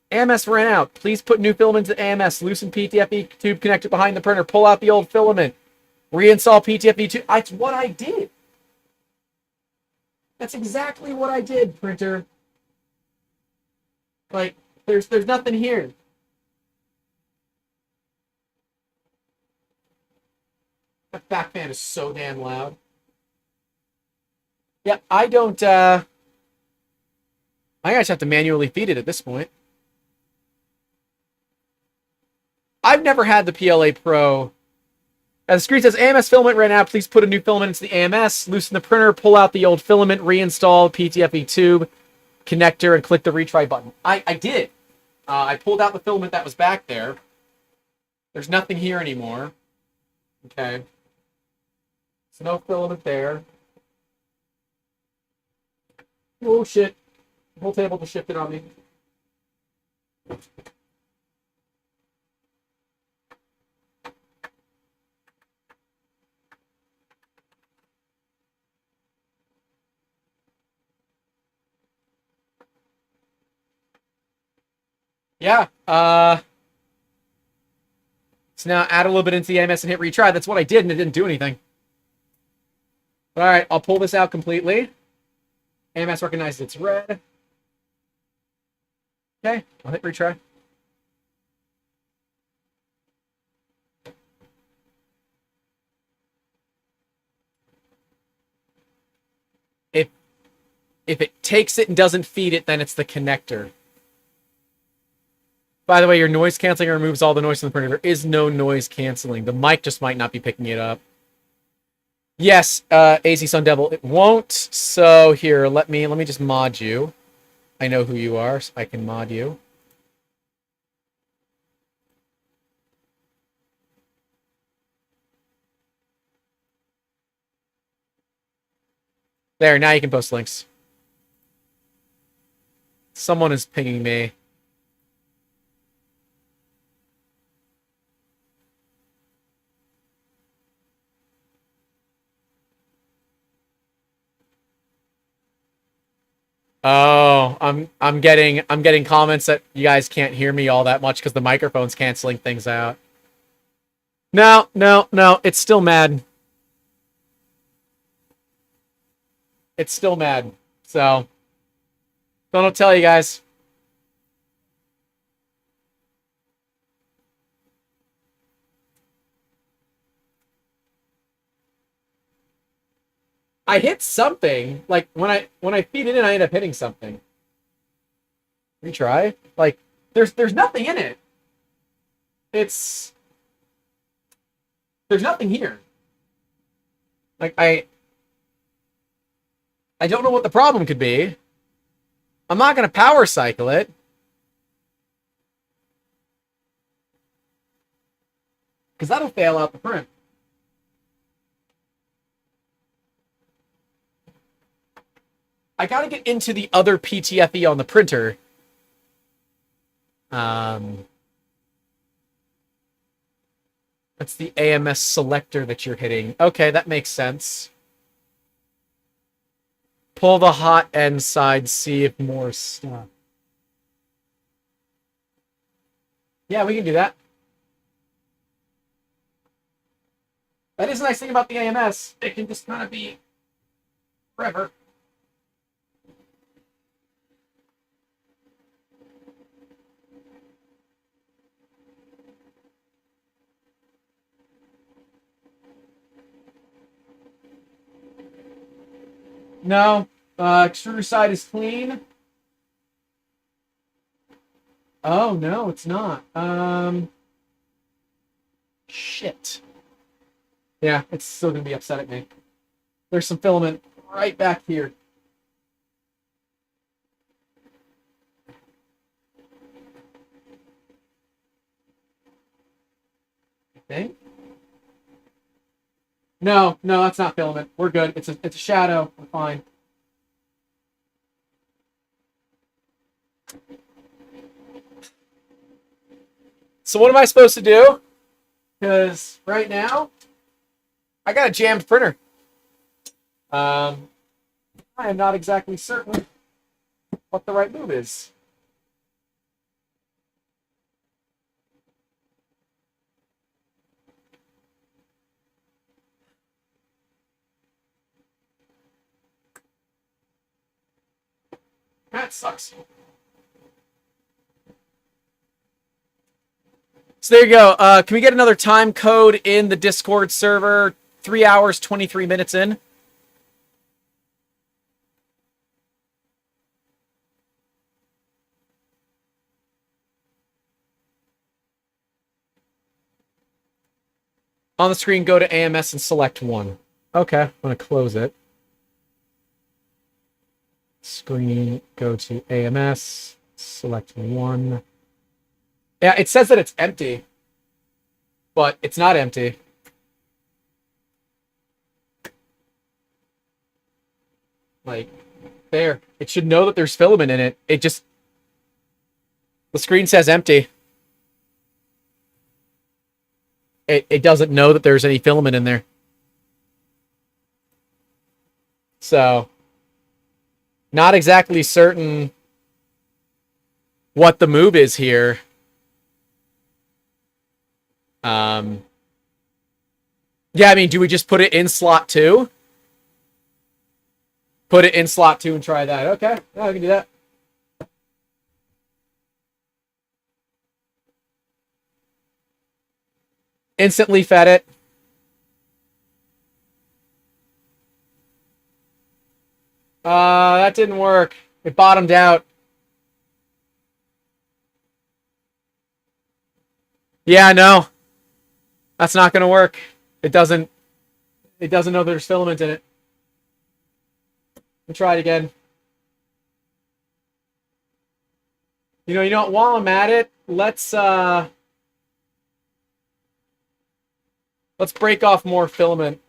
AMS ran out. Please put new filament into AMS. Loosen PTFE tube connector behind the printer. Pull out the old filament. Reinstall PTFE tube. That's what I did. That's exactly what I did, printer. Like, there's nothing here. That back fan is so damn loud. Yeah, I don't, I just have to manually feed it at this point. I've never had the PLA Pro. As the screen says, AMS filament ran out. Please put a new filament into the AMS. Loosen the printer. Pull out the old filament. Reinstall PTFE tube connector and click the retry button. I did. I pulled out the filament that was back there. There's nothing here anymore. Okay. So no filament there. Oh, shit. The whole table just shifted on me. Yeah, so now add a little bit into the AMS and hit retry. That's what I did, and it didn't do anything. All right, I'll pull this out completely. AMS recognized it's red. Okay, I'll hit retry. If it takes it and doesn't feed it, then it's the connector. By the way, your noise canceling removes all the noise from the printer. There is no noise canceling. The mic just might not be picking it up. Yes, AZ Sun Devil, it won't. So here, let me just mod you. I know who you are, so I can mod you. There, now you can post links. Someone is pinging me. Oh, I'm getting comments that you guys can't hear me all that much because the microphone's canceling things out. No, it's still mad. It's still mad. So don't tell you guys. I hit something. Like when I feed it in, I end up hitting something. Retry. Like, there's nothing in it. There's nothing here. Like, I don't know what the problem could be. I'm not going to power cycle it. Because that'll fail out the print. I got to get into the other PTFE on the printer. That's the AMS selector that you're hitting. Okay, that makes sense. Pull the hot end side, see if more stuff. Yeah, we can do that. That is the nice thing about the AMS. It can just kind of be forever. No, extruder side is clean. Oh, no, it's not. Shit. Yeah, it's still going to be upset at me. There's some filament right back here. I think. No, that's not filament. We're good. It's a shadow. We're fine. So what am I supposed to do? Because right now, I got a jammed printer. I am not exactly certain what the right move is. That sucks. So there you go. Can we get another time code in the Discord server? 3 hours, 23 minutes in. On the screen, go to AMS and select one. Okay, I'm going to close it. Screen, go to AMS, select one. Yeah, it says that it's empty, but it's not empty. Like, there. It should know that there's filament in it. It just... The screen says empty. It doesn't know that there's any filament in there. So... Not exactly certain what the move is here. Yeah, I mean, do we just put it in slot 2? Put it in slot 2 and try that. Okay, yeah, we can do that. Instantly fed it. That didn't work. It bottomed out. Yeah, no. That's not going to work. It doesn't know there's filament in it. We'll try it again. You know what? While I'm at it, let's break off more filament.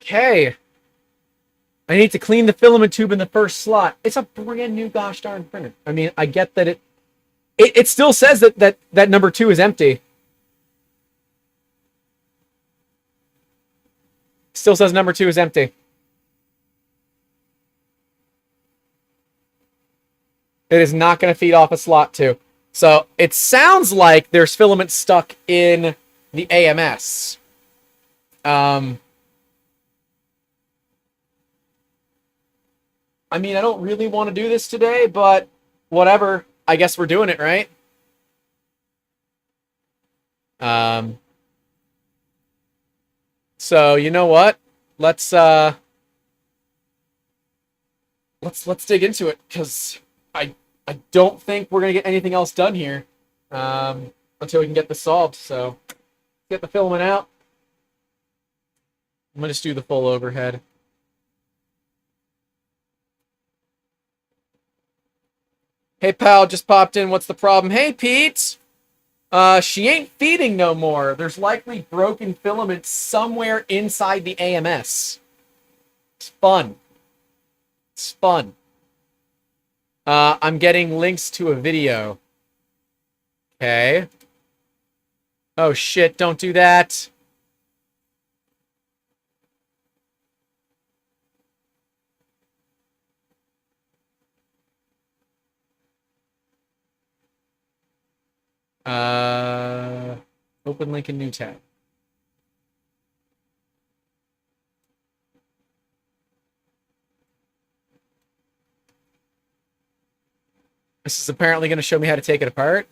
Okay. I need to clean the filament tube in the first slot. It's a brand new gosh darn printer. I mean, I get that it still says that number 2 is empty. Still says number 2 is empty. It is not going to feed off a slot 2. So it sounds like there's filament stuck in the AMS. I mean, I don't really want to do this today, but whatever. I guess we're doing it, right? So you know what? Let's dig into it, because I don't think we're gonna get anything else done here until we can get this solved. So get the filament out. I'm gonna just do the full overhead. Hey pal, just popped in. What's the problem? Hey Pete. She ain't feeding no more. There's likely broken filament somewhere inside the AMS. It's fun. It's fun. I'm getting links to a video. Okay. Oh shit, don't do that. Open link in new tab. This is apparently going to show me how to take it apart.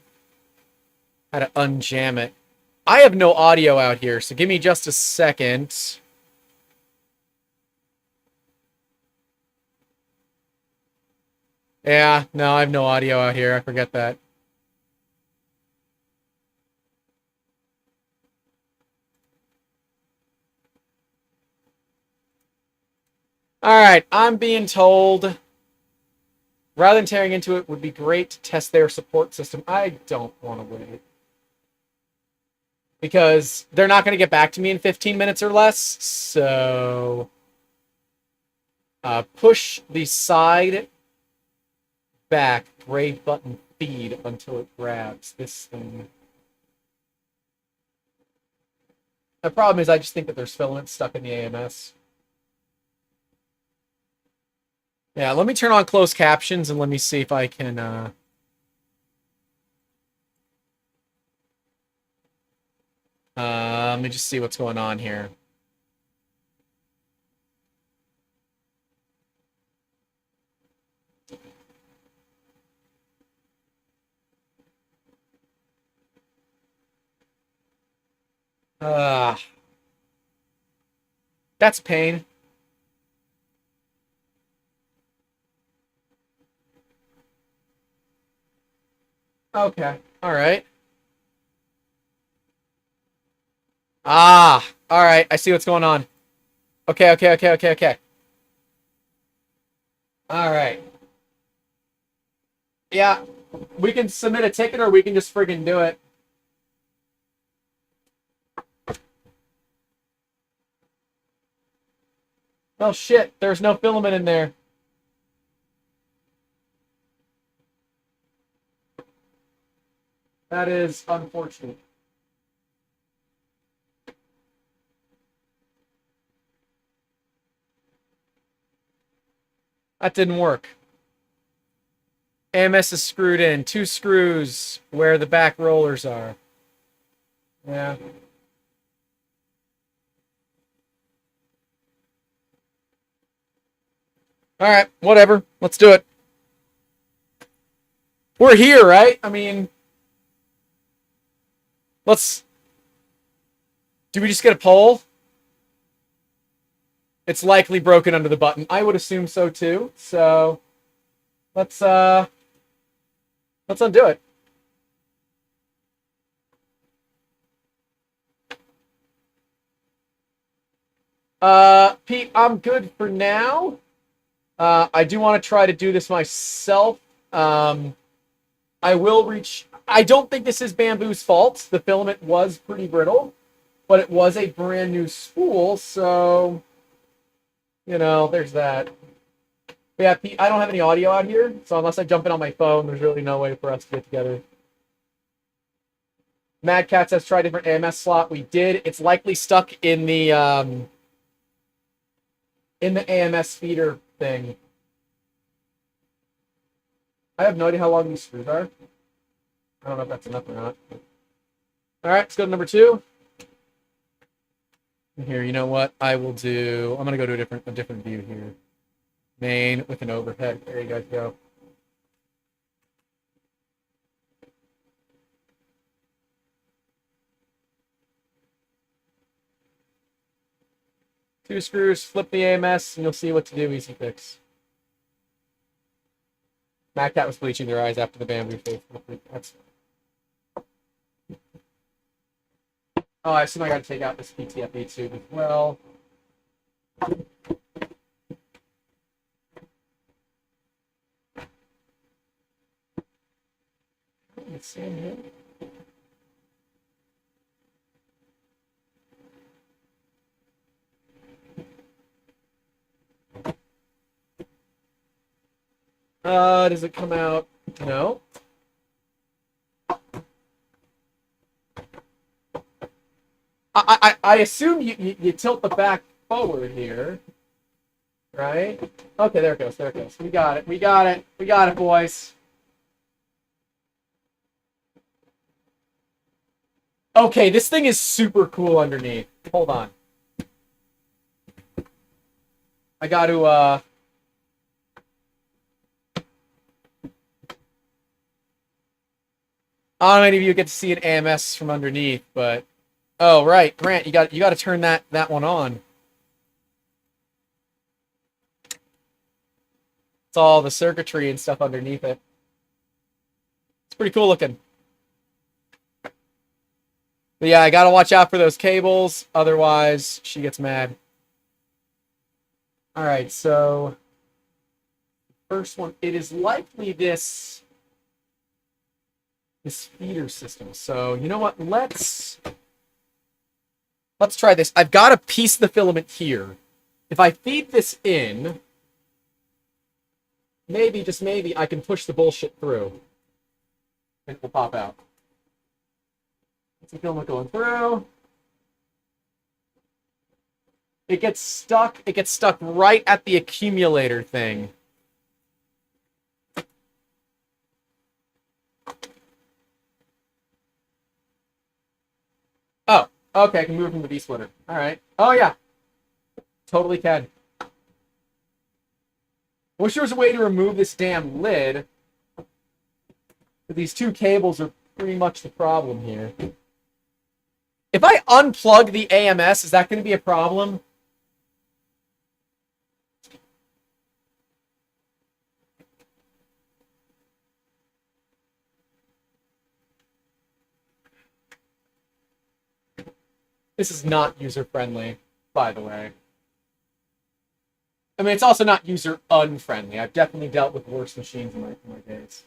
How to unjam it. I have no audio out here, so give me just a second. Yeah, no, I have no audio out here. I forget that. Alright, I'm being told, rather than tearing into it, would be great to test their support system. I don't want to wait. Because they're not going to get back to me in 15 minutes or less, so... push the side back gray button feed until it grabs this thing. The problem is I just think that there's filament stuck in the AMS. Yeah, let me turn on closed captions and let me see if I can... let me just see what's going on here. That's a pain. Okay, alright. Alright, I see what's going on. Okay. Alright. Yeah, we can submit a ticket or we can just friggin' do it. Oh shit, there's no filament in there. That is unfortunate. That didn't work. AMS is screwed in. 2 screws where the back rollers are. Yeah. Alright, whatever. Let's do it. We're here, right? I mean... Let's... Do we just get a poll? It's likely broken under the button. I would assume so too. So let's undo it. Pete, I'm good for now. I do want to try to do this myself. I will reach... I don't think this is Bambu's fault. The filament was pretty brittle, but it was a brand new spool, so... You know, there's that. But yeah, Pete, I don't have any audio out here, so unless I jump in on my phone, there's really no way for us to get together. Mad Cat says try different AMS slot. We did. It's likely stuck in the AMS feeder thing. I have no idea how long these screws are. I don't know if that's enough or not. All right, let's go to number 2. Here, you know what? I will do. I'm gonna go to a different view here. Main with an overhead. There you guys go. Two screws, flip the AMS, and you'll see what to do. Easy fix. Matt Cat was bleaching their eyes after the bamboo face. That's... Oh, I assume I got to take out this PTFE tube as well. Let's see in here. Does it come out? No. I assume you tilt the back forward here, right? Okay, there it goes. There it goes. We got it. We got it. We got it, boys. Okay, this thing is super cool underneath. Hold on. I got to I don't know if any of you get to see an AMS from underneath, but oh right, Grant, you got to turn that one on. It's all the circuitry and stuff underneath it. It's pretty cool looking. But yeah, I gotta watch out for those cables, otherwise she gets mad. All right, so first one, it is likely this feeder system. So you know what? Let's try this. I've got a piece of the filament here. If I feed this in, maybe, just maybe, I can push the bullshit through. And it will pop out. That's the filament going through. It gets stuck. It gets stuck right at the accumulator thing. Oh, okay, I can move from the V-splitter. All right. Oh, yeah. Totally can. Wish there was a way to remove this damn lid. But these two cables are pretty much the problem here. If I unplug the AMS, is that going to be a problem? This is not user-friendly, by the way. I mean, it's also not user-unfriendly. I've definitely dealt with worse machines in my days.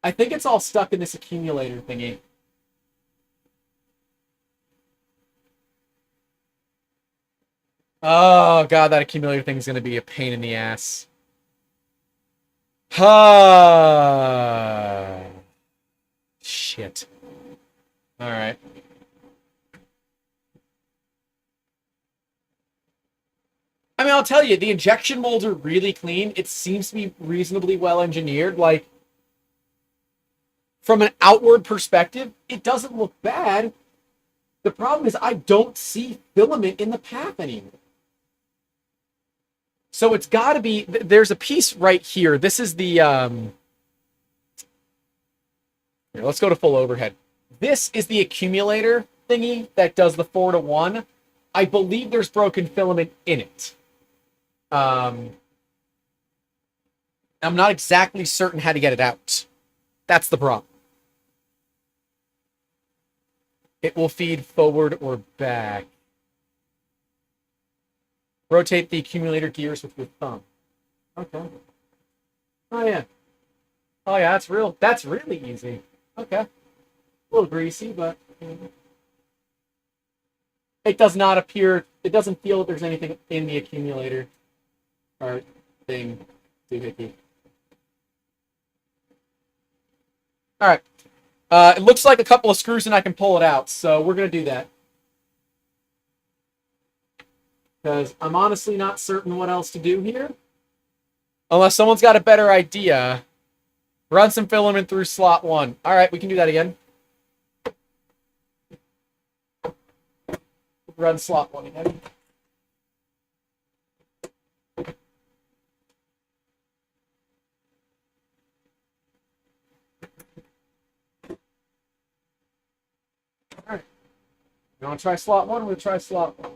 I think it's all stuck in this accumulator thingy. Oh, God, that accumulator thing is going to be a pain in the ass. Shit. All right. I mean, I'll tell you, the injection molds are really clean. It seems to be reasonably well engineered. Like, from an outward perspective, it doesn't look bad. The problem is I don't see filament in the path anymore. So it's got to be, there's a piece right here. This is the, here, let's go to full overhead. This is the accumulator thingy that does the 4-to-1. I believe there's broken filament in it. I'm not exactly certain how to get it out. That's the problem. It will feed forward or back. Rotate the accumulator gears with your thumb. Okay. Oh yeah. Oh yeah, that's really easy. Okay. A little greasy, but it does not appear, it doesn't feel that there's anything in the accumulator or thing doohickey. Alright. It looks like a couple of screws and I can pull it out, so we're gonna do that. Because I'm honestly not certain what else to do here. Unless someone's got a better idea. Run some filament through slot 1. All right, we can do that again. Run slot 1 again. All right. You want to try slot 1? We'll try slot 1.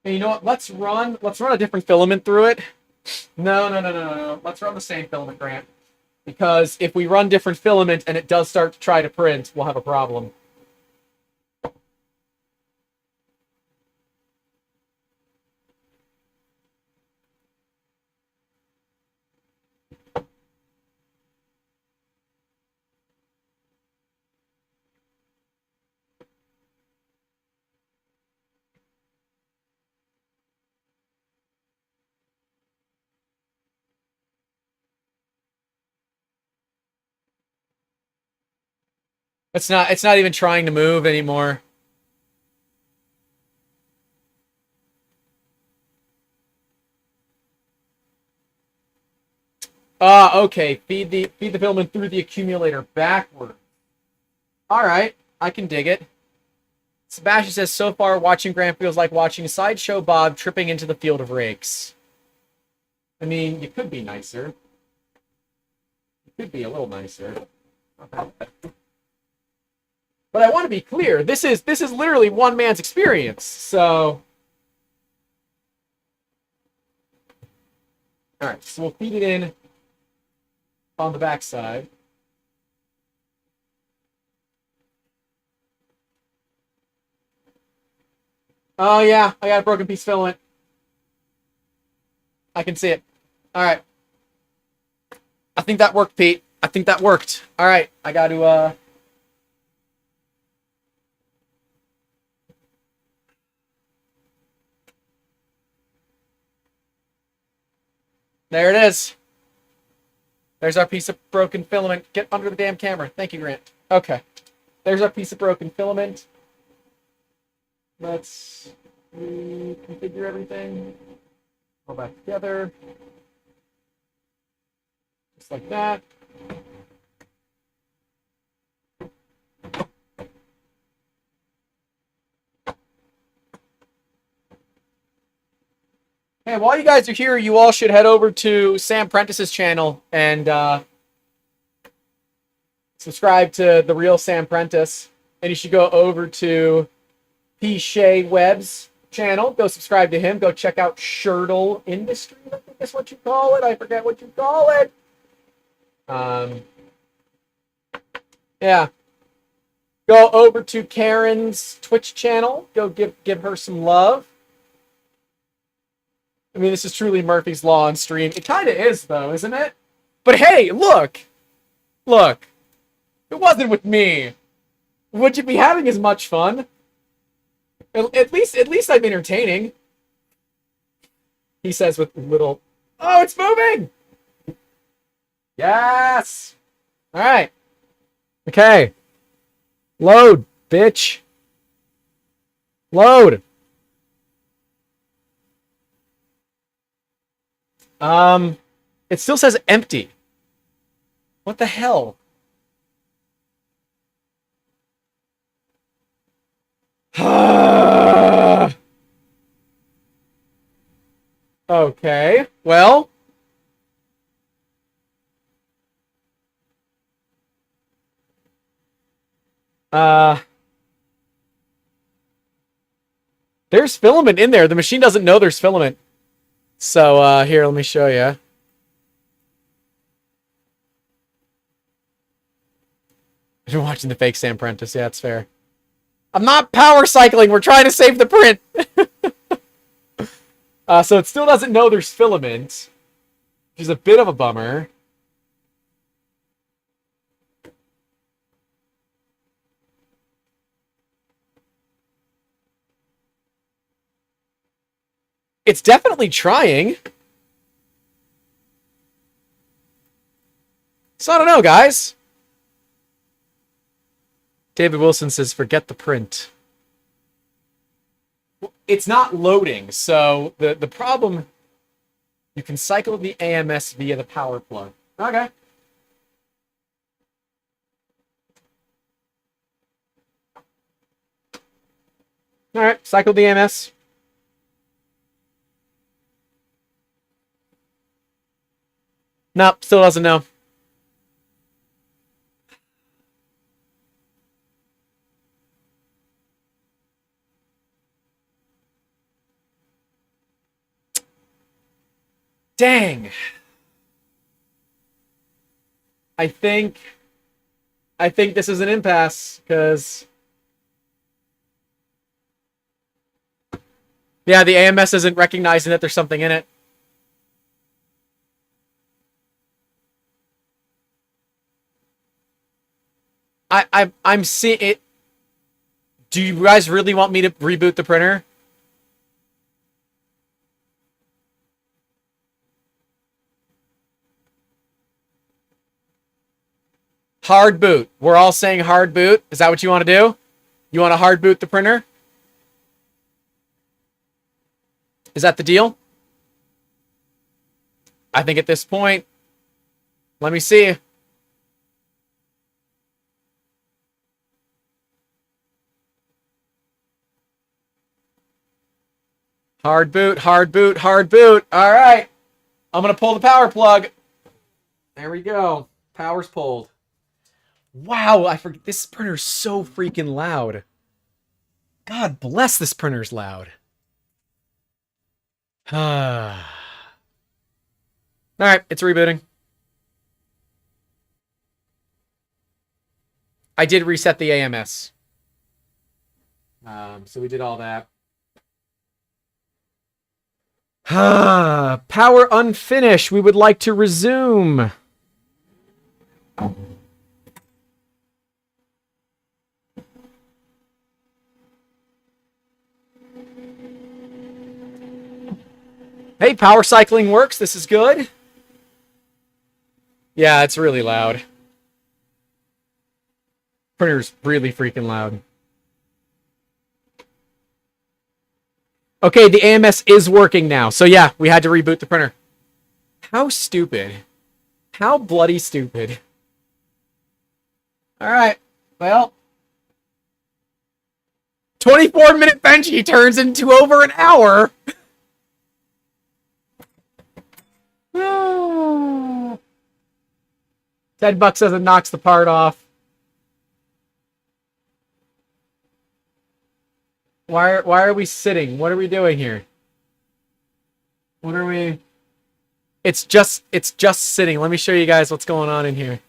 Hey, you know what? Let's run a different filament through it. No. Let's run the same filament, Grant. Because if we run different filament and it does start to try to print, we'll have a problem. It's not even trying to move anymore. Okay. Feed the filament through the accumulator backward. All right, I can dig it. Sebastian says, so far watching Grant feels like watching Sideshow Bob tripping into the field of rakes. I mean, you could be nicer. You could be a little nicer. But I want to be clear. This is literally one man's experience. So, all right. So we'll feed it in on the backside. Oh yeah, I got a broken piece of filament. I can see it. All right. I think that worked, Pete. I think that worked. All right. I got to There it is. There's our piece of broken filament. Get under the damn camera. Thank you, Grant. Okay. There's our piece of broken filament. Let's reconfigure everything. Go back together. Just like that. Hey, while you guys are here, you all should head over to Sam Prentice's channel and subscribe to The Real Sam Prentice. And you should go over to P. Shea Webb's channel. Go subscribe to him. Go check out Shirtle Industries, I think that's what you call it. I forget what you call it. Yeah. Go over to Karen's Twitch channel. Go give her some love. I mean, this is truly Murphy's Law on stream. It kind of is, though, isn't it? But hey, look! Look. It wasn't with me. Would you be having as much fun? At least I'm entertaining. He says with little... Oh, it's moving! Yes! Alright. Okay. Load, bitch. Load. It still says empty. What the hell? Okay, well. There's filament in there. The machine doesn't know there's filament. So, here, let me show you. I've been watching the fake Sam Prentice. Yeah, it's fair. I'm not power cycling. We're trying to save the print. So it still doesn't know there's filament, which is a bit of a bummer. It's definitely trying. So I don't know, guys. David Wilson says, forget the print. It's not loading, so the problem, you can cycle the AMS via the power plug. Okay. All right, cycle the AMS. Nope, still doesn't know. Dang. I think this is an impasse, because yeah, the AMS isn't recognizing that there's something in it. I'm seeing it. Do you guys really want me to reboot the printer? Hard boot. We're all saying hard boot. Is that what you want to do? You want to hard boot the printer? Is that the deal? I think at this point, let me see. Hard boot, hard boot, hard boot. All right. I'm going to pull the power plug. There we go. Power's pulled. Wow, I forget. This printer's so freaking loud. God bless, this printer's loud. All right, it's rebooting. I did reset the AMS. So we did all that. Power unfinished. We would like to resume. Hey, power cycling works. This is good. Yeah, it's really loud. Printer's really freaking loud. Okay, the AMS is working now. So yeah, we had to reboot the printer. How stupid. How bloody stupid. Alright, well. 24-minute Benji turns into over an hour. $10 says it knocks the part off. Why are we sitting? What are we doing here? What are we? It's just sitting. Let me show you guys what's going on in here.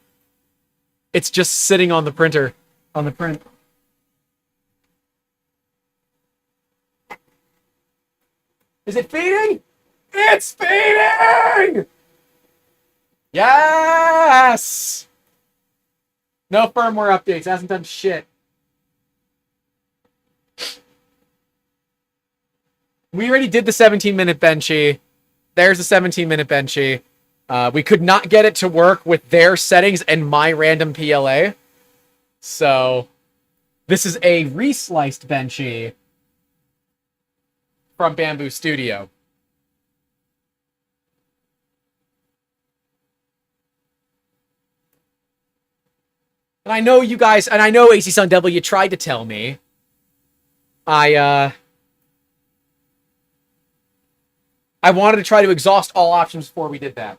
It's just sitting on the printer, on the print. Is it feeding? It's feeding! Yes! No firmware updates. Hasn't done shit. We already did the 17-minute Benchy. There's the 17-minute Benchy. We could not get it to work with their settings and my random PLA. So, this is a resliced Benchy from Bambu Studio. And I know you guys, and I know AC Sun W tried to tell me. I wanted to try to exhaust all options before we did that.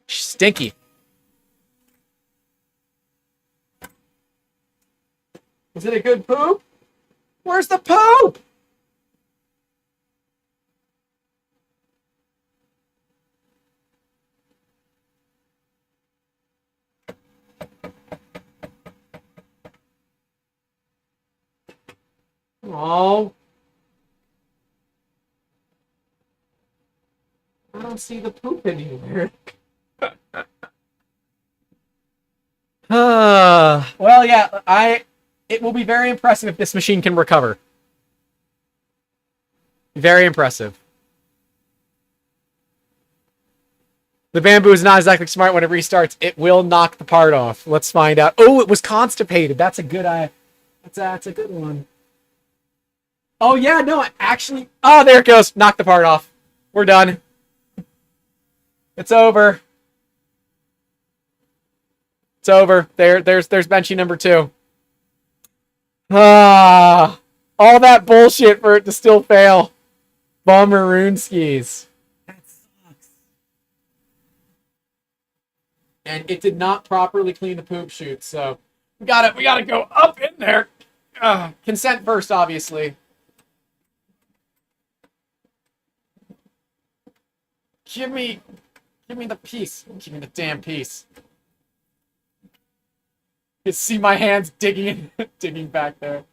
Stinky. Is it a good poop? Where's the poop? Oh. I don't see the poop anywhere. Well, yeah, it will be very impressive if this machine can recover. Very impressive. The Bambu is not exactly smart when it restarts. It will knock the part off. Let's find out. Oh, it was constipated. That's a good that's a good one. Oh yeah, no, actually. Oh, there it goes. Knock the part off. We're done. It's over. It's over. There's Benchy number 2. Ah, all that bullshit for it to still fail. Bummer skis. That sucks. And it did not properly clean the poop chute, so we gotta go up in there. Consent first, obviously. Give me the piece. Give me the damn piece. You see my hands digging back there.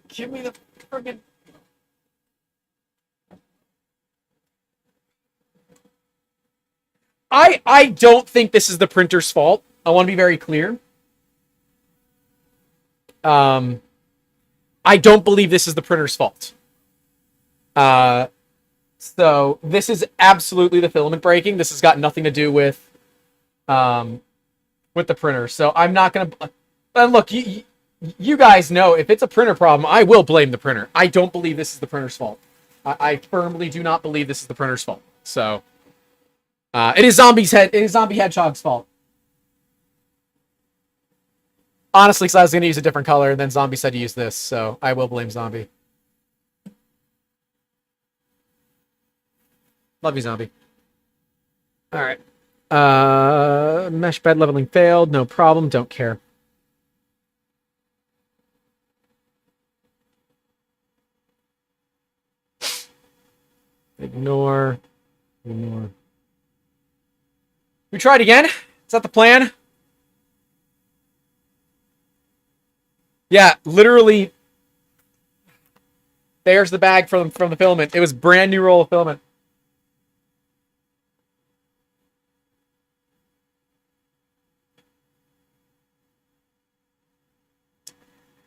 Give me the friggin'. I don't think this is the printer's fault. I want to be very clear. I don't believe this is the printer's fault. So this is absolutely the filament breaking. This has got nothing to do with the printer. So I'm not gonna. And look, you guys know if it's a printer problem, I will blame the printer. I don't believe this is the printer's fault. I firmly do not believe this is the printer's fault. So it is Zombie Hedgehog's fault. Honestly, because I was going to use a different color, and then Zombie said to use this, so I will blame Zombie. Love you, Zombie. All right. Mesh bed leveling failed. No problem. Don't care. Ignore. We tried again. Is that the plan? Yeah, literally. There's the bag from the filament. It was brand new roll of filament.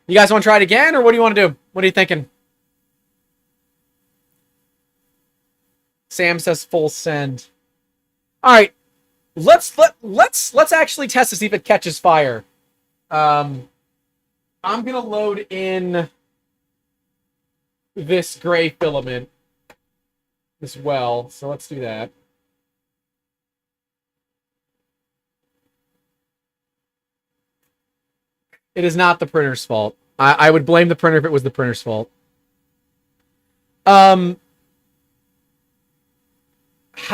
You guys want to try it again, or what do you want to do? What are you thinking? Sam says full send. All right, let's actually test to see if it catches fire. I'm gonna load in this gray filament as well, so let's do that. It is not the printer's fault. I would blame the printer if it was the printer's fault. How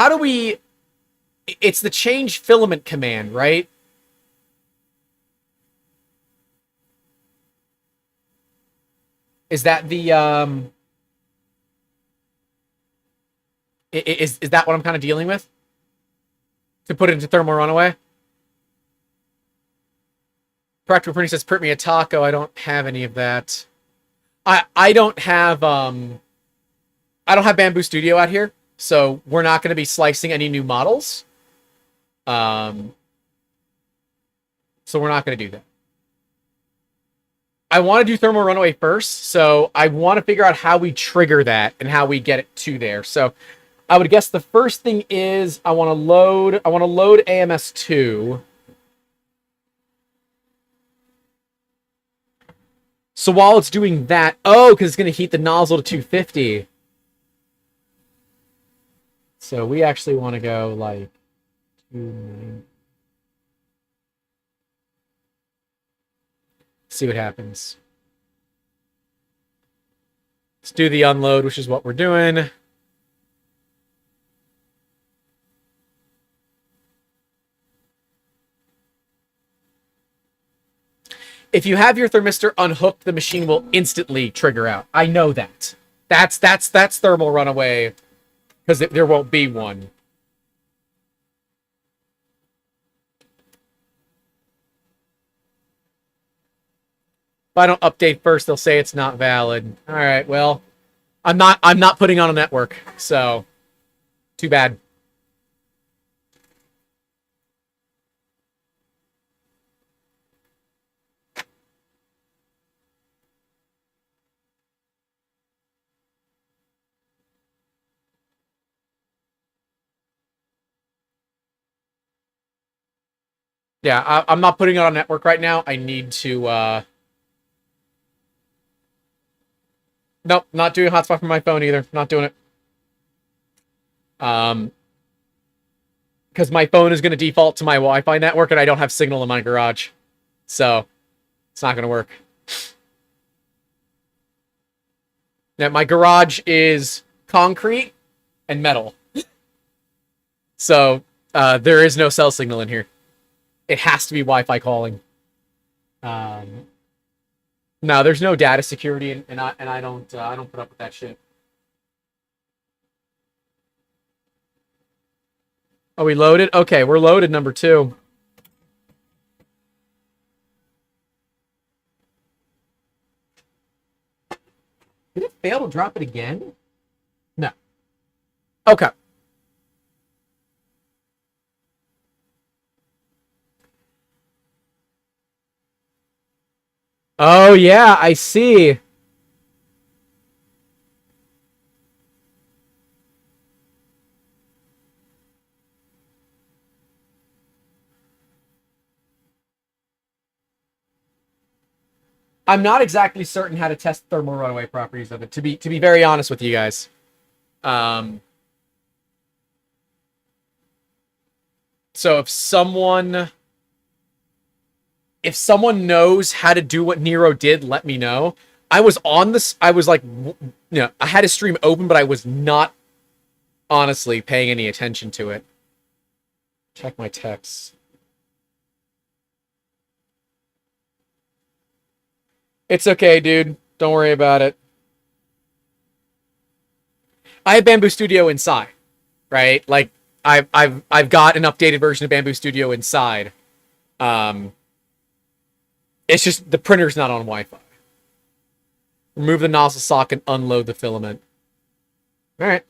do we... It's the change filament command, right? Is that the... Is that what I'm kind of dealing with? To put it into thermal runaway? Practical Printing says, print me a taco. I don't have any of that. I don't have Bambu Studio out here, so we're not going to be slicing any new models. So we're not going to do that. I want to do thermal runaway first, so I want to figure out how we trigger that and how we get it to there. So I would guess the first thing is I want to load AMS2. So while it's doing that, because it's going to heat the nozzle to 250. So we actually want to go like 290. See what happens. Let's do the unload, which is what we're doing. If you have your thermistor unhooked, the machine will instantly trigger out. I know that. That's thermal runaway, because there won't be one. If I don't update first, they'll say it's not valid. All right, well, I'm not putting on a network, so too bad. Yeah, I'm not putting it on network right now. I need to, Nope, not doing hotspot from my phone either. Not doing it. Because my phone is going to default to my Wi-Fi network, and I don't have signal in my garage. So, it's not going to work. Now, my garage is concrete and metal. So, there is no cell signal in here. It has to be Wi-Fi calling. No, there's no data security, and I don't put up with that shit. Are we loaded? Okay, we're loaded, number 2. Did it fail to drop it again? No. Okay. Oh, yeah, I see. I'm not exactly certain how to test thermal runaway properties of it, to be very honest with you guys. So if someone knows how to do what Nero did, let me know. I was on this. I was like, I had a stream open, but I was not honestly paying any attention to it. Check my texts. It's okay, dude. Don't worry about it. I have Bambu Studio inside, right? Like I've got an updated version of Bambu Studio inside. It's just the printer's not on Wi-Fi. Remove the nozzle socket and unload the filament. All right.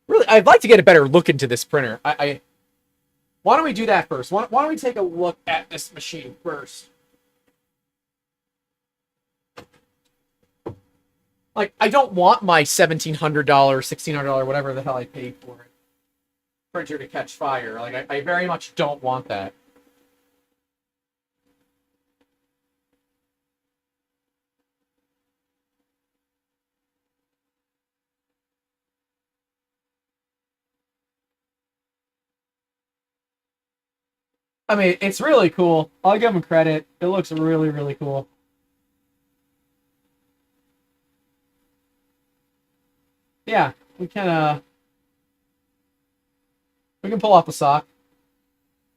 Really, I'd like to get a better look into this printer. Why don't we do that first? Why don't we take a look at this machine first? Like, I don't want my $1,700, $1,600, whatever the hell I paid for it, printer to catch fire. Like, I very much don't want that. I mean, it's really cool. I'll give them credit. It looks really, really cool. Yeah, we can pull off the sock.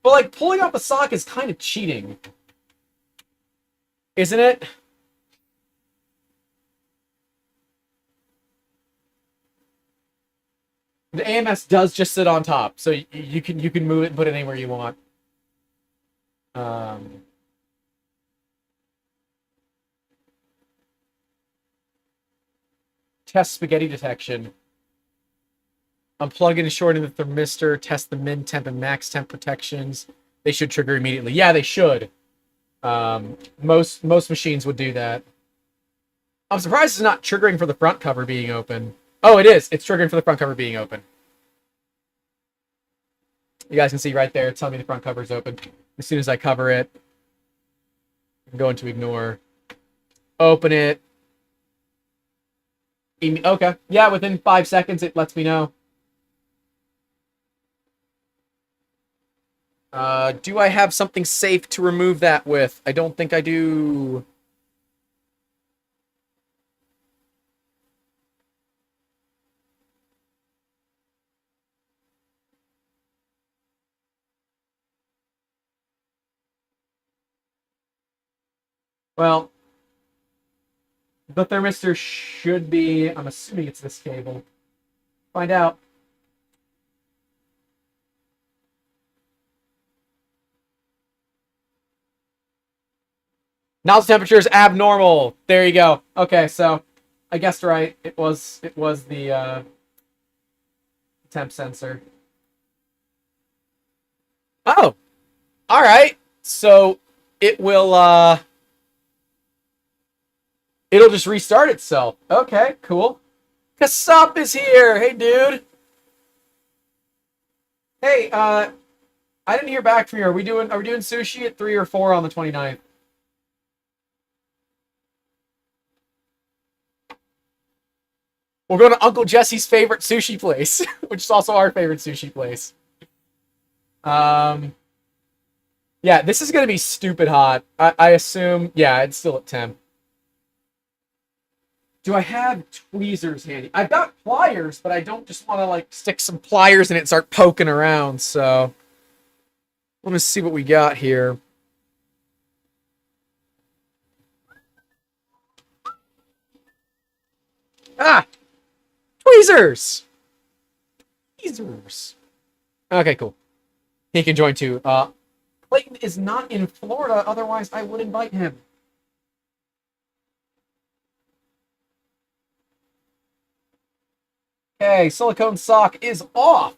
But, like, pulling off the sock is kind of cheating. Isn't it? The AMS does just sit on top, so you can move it and put it anywhere you want. Test spaghetti detection. Unplug and shorten the thermistor. Test the min temp and max temp protections. They should trigger immediately. Yeah, they should. Most machines would do that. I'm surprised it's not triggering for the front cover being open. Oh, it is. It's triggering for the front cover being open. You guys can see right there. It's telling me the front cover is open. As soon as I cover it, I'm going to ignore. Open it. Okay. Yeah, within 5 seconds, it lets me know. Do I have something safe to remove that with? I don't think I do. Well, the thermistor should be... I'm assuming it's this cable. Find out. Nozzle temperature is abnormal. There you go. Okay, so I guessed right. It was the temp sensor. Oh, all right. So it will it'll just restart itself. Okay, cool. Kasap is here. Hey, dude. Hey, I didn't hear back from you. Are we doing sushi at 3 or 4 on the 29th? We'll go to Uncle Jesse's favorite sushi place, which is also our favorite sushi place. Yeah, this is gonna be stupid hot. I assume, yeah, it's still at 10. Do I have tweezers handy? I've got pliers, but I don't just want to like stick some pliers in it and start poking around. So let me see what we got here. Ah, tweezers. Tweezers. Okay, cool. He can join too. Clayton is not in Florida, otherwise I would invite him. Okay, silicone sock is off.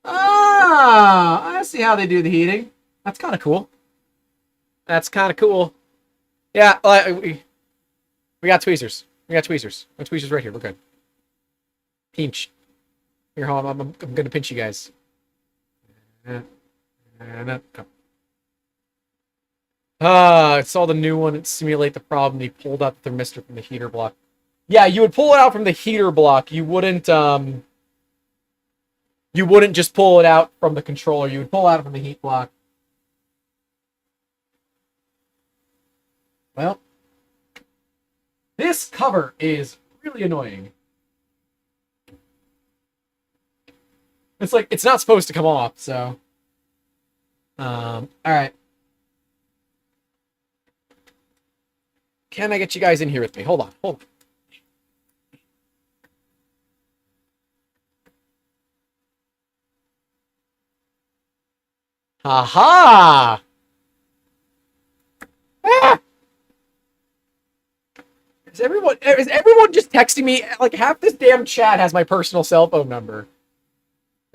Ah, I see how they do the heating. That's kind of cool. That's kind of cool. Yeah, we got tweezers. We got tweezers. We got tweezers right here. We're good. Pinch. Here, hold on. I'm gonna pinch you guys. It's all the new one. It simulate the problem. He pulled out the thermistor from the heater block. Yeah, you would pull it out from the heater block. You wouldn't just pull it out from the controller. You would pull it out from the heat block. Well, this cover is really annoying. It's like, it's not supposed to come off, so. Alright. Can I get you guys in here with me? Hold on, hold on. Aha! Ah! Is everyone just texting me? Like, half this damn chat has my personal cell phone number.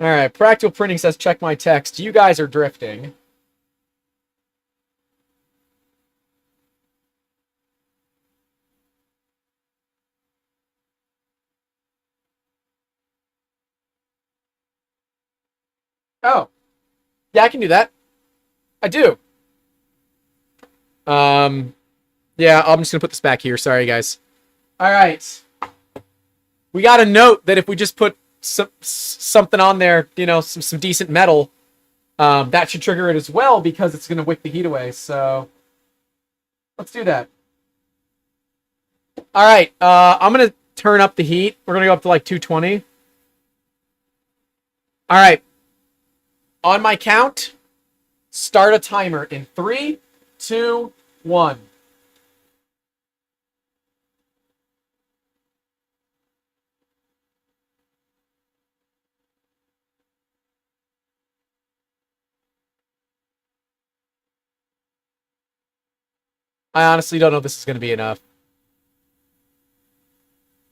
Alright, Practical Printing says, check my text. You guys are drifting. Oh. Yeah, I can do that. I do. Yeah, I'm just gonna put this back here. Sorry, guys. Alright. We got a note that if we just put something on there, you know, some decent metal, that should trigger it as well because it's gonna wick the heat away, so let's do that. Alright, I'm gonna turn up the heat. We're gonna go up to like 220. Alright. On my count, start a timer in 3, 2, 1. I honestly don't know if this is going to be enough.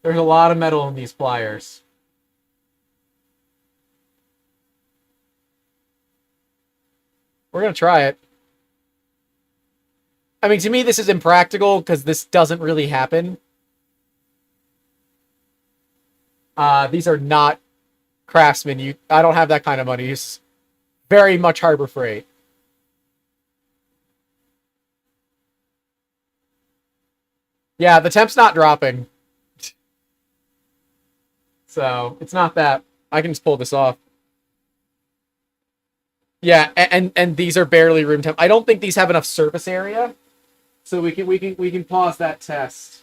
There's a lot of metal in these pliers. We're going to try it. I mean, to me, this is impractical because this doesn't really happen. These are not Craftsman. I don't have that kind of money. It's very much Harbor Freight. Yeah, the temp's not dropping. So, it's not that. I can just pull this off. Yeah, and these are barely room temp. I don't think these have enough surface area, so we can pause that test.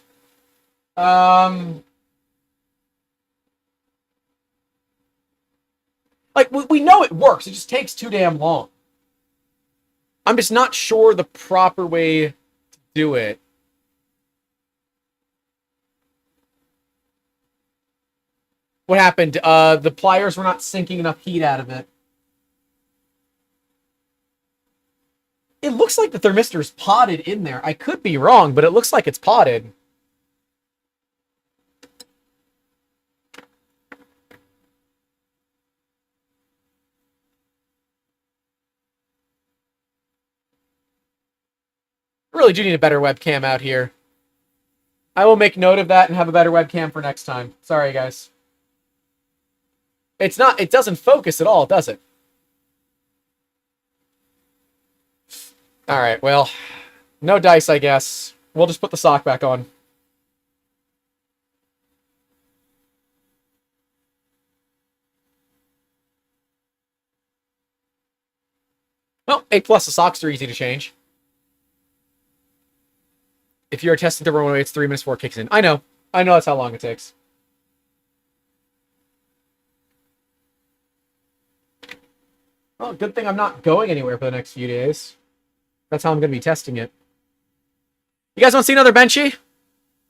Like we know it works. It just takes too damn long. I'm just not sure the proper way to do it. What happened? The pliers were not sinking enough heat out of it. It looks like the thermistor's potted in there. I could be wrong, but it looks like it's potted. I really do need a better webcam out here. I will make note of that and have a better webcam for next time. Sorry, guys. It's not, it doesn't focus at all, does it? All right, well, no dice, I guess. We'll just put the sock back on. Well, A+, the socks are easy to change. If you're testing the runaway, it's 3 minutes before it kicks in. I know that's how long it takes. Well, good thing I'm not going anywhere for the next few days. That's how I'm going to be testing it. You guys want to see another benchy?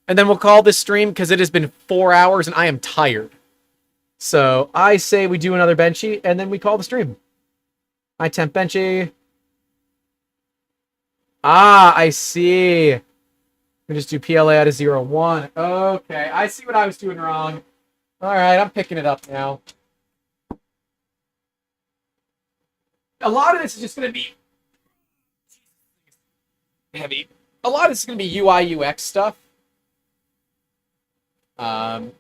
And then we'll call this stream because it has been 4 hours and I am tired. So I say we do another benchy and then we call the stream. My temp benchy. Ah, I see. We just do PLA out of 0, 1. Okay, I see what I was doing wrong. All right, I'm picking it up now. A lot of this is just going to be heavy. A lot of this is going to be UI UX stuff. My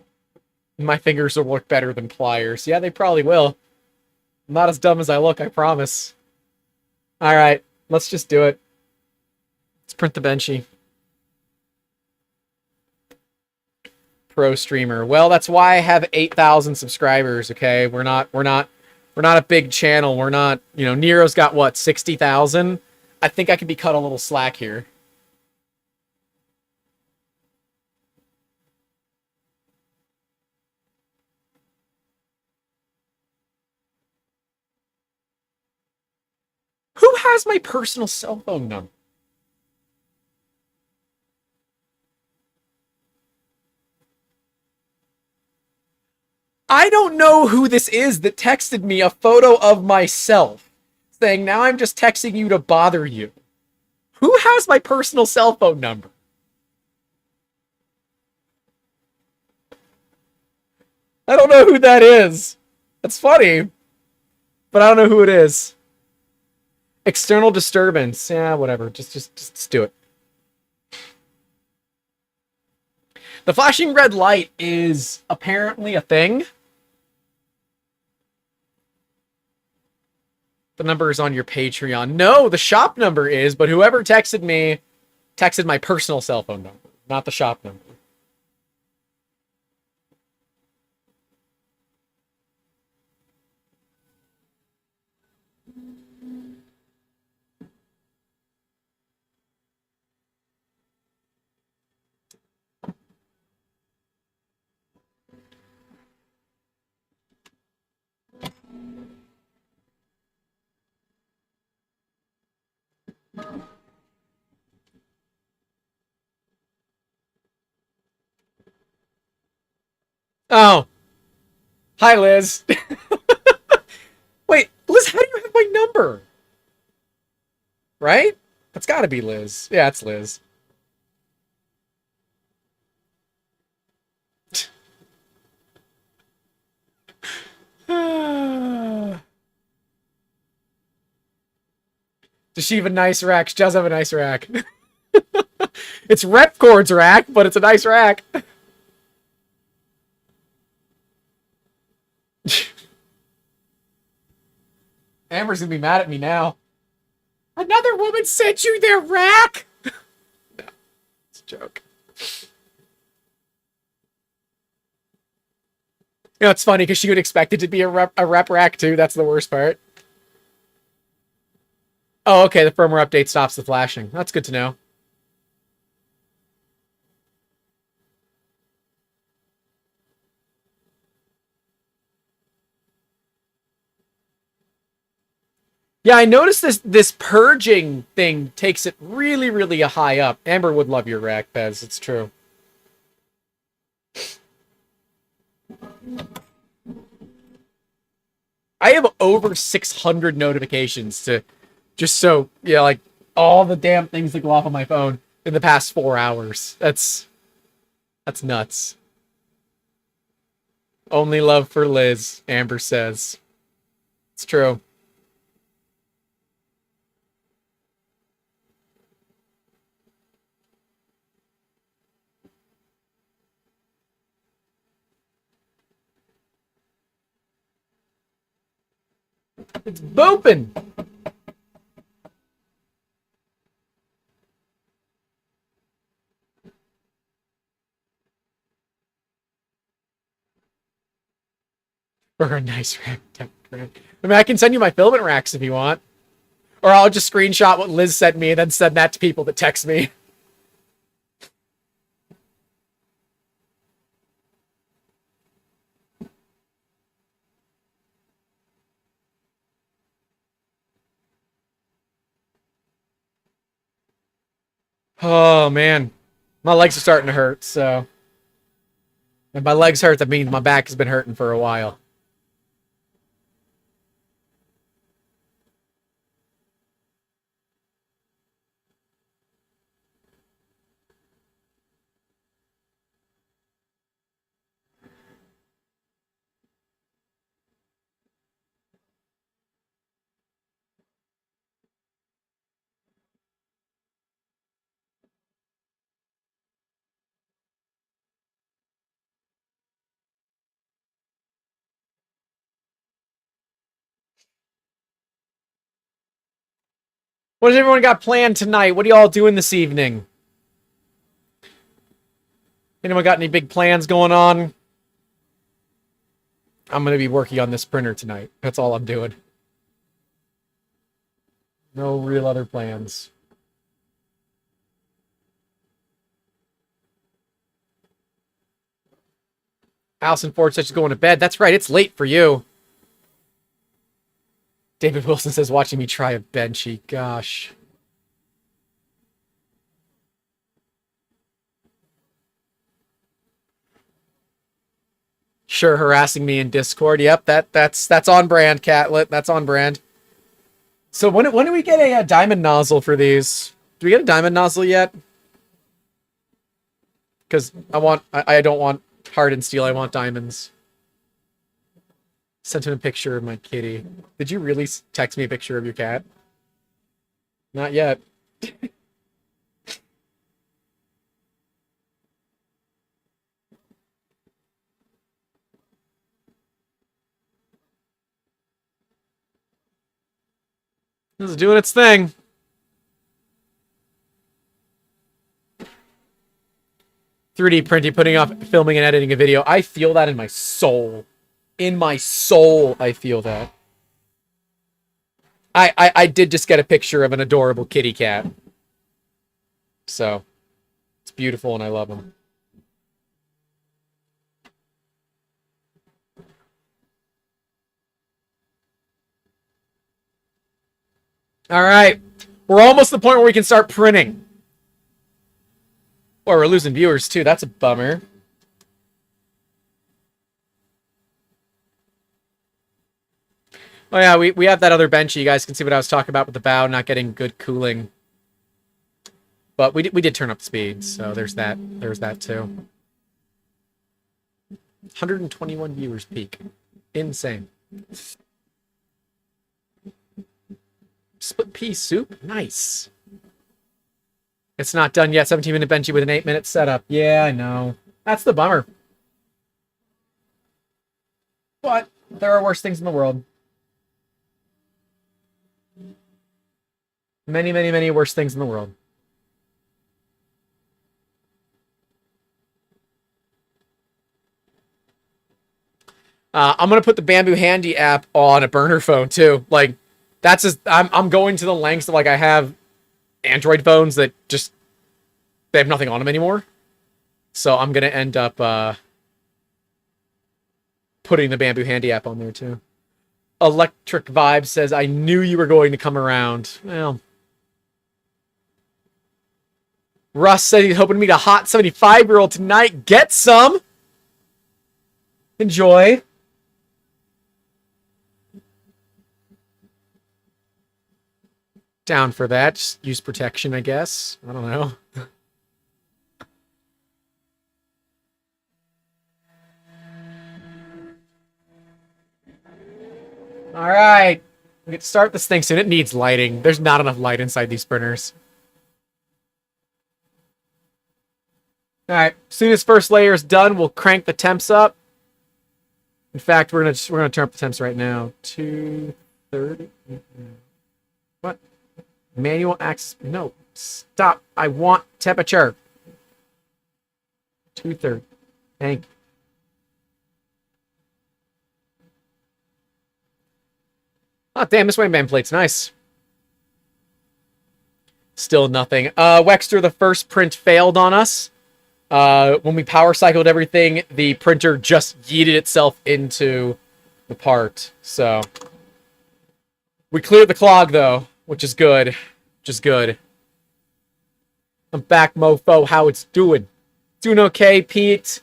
fingers will work better than pliers. Yeah, they probably will. I'm not as dumb as I look, I promise. All right, let's just do it. Let's print the benchy. Pro streamer. Well, that's why I have 8,000 subscribers. Okay, we're not a big channel. We're not, you know, Nero's got what, 60,000. I think I could be cut a little slack here. Who has my personal cell phone number? I don't know who this is that texted me a photo of myself saying, now I'm just texting you to bother you. Who has my personal cell phone number? I don't know who that is. That's funny, but I don't know who it is. External disturbance. Yeah, whatever. Just do it. The flashing red light is apparently a thing. The number is on your Patreon. No, the shop number is, but whoever texted me texted my personal cell phone number, not the shop number. Oh. Hi, Liz. Wait, Liz, how do you have my number? Right? That's gotta be Liz. Yeah, it's Liz. Does she have a nice rack? She does have a nice rack. It's Repcord's rack, but it's a nice rack. Amber's gonna be mad at me now. Another woman sent you their rack? No, it's a joke. You know, it's funny because she would expect it to be a rep rack too. That's the worst part. Oh, okay. The firmware update stops the flashing. That's good to know. Yeah, I noticed this purging thing takes it really, really high up. Amber would love your rack, Pez. It's true. I have over 600 notifications to just so, yeah, like all the damn things that go off on my phone in the past 4 hours. That's nuts. Only love for Liz, Amber says. It's true. It's booping. For a nice rack. I mean, I can send you my filament racks if you want. Or I'll just screenshot what Liz sent me and then send that to people that text me. Oh, man. My legs are starting to hurt, so... If my legs hurt, that means my back has been hurting for a while. What has everyone got planned tonight? What are y'all doing this evening? Anyone got any big plans going on? I'm going to be working on this printer tonight. That's all I'm doing. No real other plans. Allison Ford says she's going to bed. That's right, it's late for you. David Wilson says, watching me try a benchy. Gosh. Sure, harassing me in Discord. Yep, that's on brand, Catlet. That's on brand. So when do we get a diamond nozzle for these? Do we get a diamond nozzle yet? Because I don't want hardened steel. I want diamonds. Sent him a picture of my kitty. Did you really text me a picture of your cat? Not yet. This is doing its thing. "3D printing, putting off filming and editing a video." I feel that in my soul. In my soul, I feel that. I did just get a picture of an adorable kitty cat. So, it's beautiful and I love him. All right. We're almost to the point where we can start printing. Or we're losing viewers too. That's a bummer. Oh yeah, we have that other bench. You guys can see what I was talking about with the bow not getting good cooling. But we did turn up speed, so there's that. There's that too. 121 viewers peak. Insane. Split pea soup? Nice. It's not done yet. 17-minute benchy with an 8-minute setup. Yeah, I know. That's the bummer. But there are worse things in the world. Many, many, many worse things in the world. I'm gonna put the Bambu Handy app on a burner phone too. Like, that's just I'm going to the lengths of, like, I have Android phones that just they have nothing on them anymore. So I'm gonna end up putting the Bambu Handy app on there too. Electric Vibe says, "I knew you were going to come around." Well, Russ said he's hoping to meet a hot 75-year-old tonight. Get some. Enjoy. Down for that. Just use protection, I guess. I don't know. All right. We get to start this thing soon. It needs lighting. There's not enough light inside these printers. All right. As soon as first layer is done, we'll crank the temps up. In fact, we're gonna turn up the temps right now. 2, 230. What? Manual access. No. Stop. I want temperature. 230. Thank you. Oh, damn, this Wayman plate's nice. Still nothing. Wexter, the first print failed on us. When we power cycled everything, the printer just yeeted itself into the part. So we cleared the clog though, which is good. I'm back, mofo. How it's doing? Doing okay, Pete.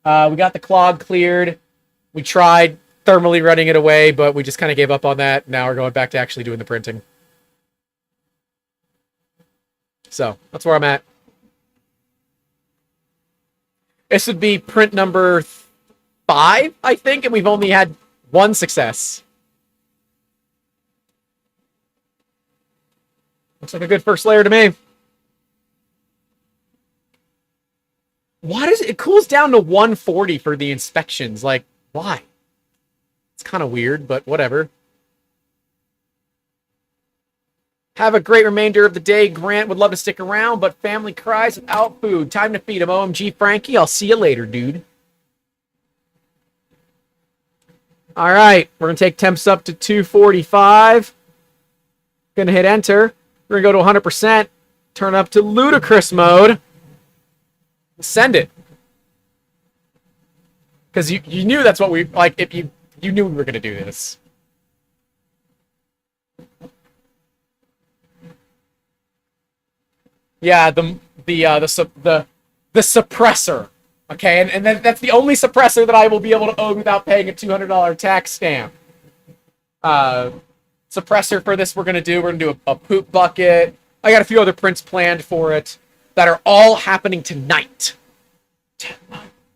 We got the clog cleared. We tried thermally running it away, but we just kind of gave up on that. Now we're going back to actually doing the printing. So that's where I'm at. This would be print number 5, I think, and we've only had 1 success. Looks like a good first layer to me. Why does it cools down to 140 for the inspections? Like, why? It's kind of weird, but whatever. Have a great remainder of the day. Grant would love to stick around, but family cries without food. Time to feed him. OMG, Frankie. I'll see you later, dude. All right. We're going to take temps up to 245. Going to hit enter. We're going to go to 100%. Turn up to ludicrous mode. Send it. Because you knew that's what we... Like, if you knew we were going to do this. Yeah, the suppressor. Okay, and then that's the only suppressor that I will be able to own without paying a $200 tax stamp. Suppressor for this we're gonna do a poop bucket. I got a few other prints planned for it that are all happening tonight.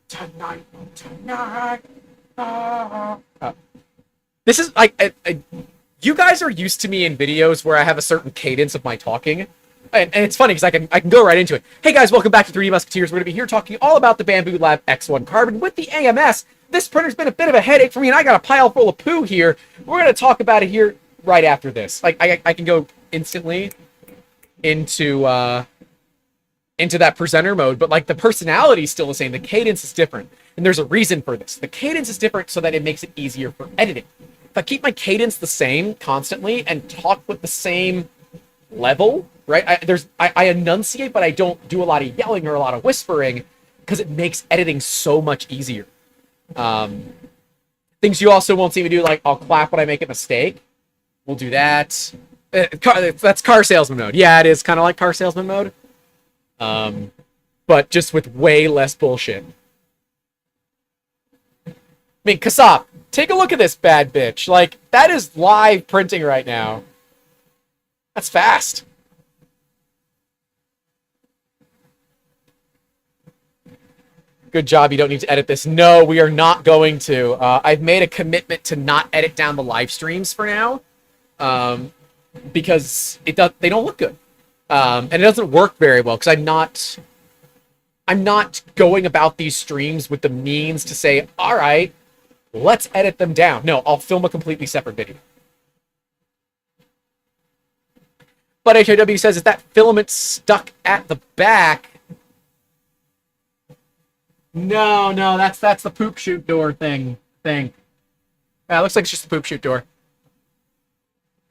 Tonight. This is like you guys are used to me in videos where I have a certain cadence of my talking. And it's funny because I can go right into it. Hey guys, welcome back to 3D Musketeers. We're going to be here talking all about the Bambu Lab X1 Carbon with the AMS. This printer's been a bit of a headache for me, and I got a pile full of poo here. We're going to talk about it here right after this. Like I can go instantly into that presenter mode, but like the personality is still the same. The cadence is different, and there's a reason for this. The cadence is different so that it makes it easier for editing. If I keep my cadence the same constantly and talk with the same level, right? I enunciate, but I don't do a lot of yelling or a lot of whispering because it makes editing so much easier. Things you also won't see me do, like I'll clap when I make a mistake. We'll do that. That's car salesman mode. Yeah, it is kind of like car salesman mode. But just with way less bullshit. I mean, Kasap, take a look at this bad bitch. Like, that is live printing right now. That's fast. Good job. You don't need to edit this. No, we are not going to. I've made a commitment to not edit down the live streams for now. Because they don't look good. And it doesn't work very well because I'm not going about these streams with the means to say, all right, let's edit them down. No, I'll film a completely separate video. But HOW says, is that filament stuck at the back? No, that's the poop chute door thing. Yeah, it looks like it's just the poop chute door.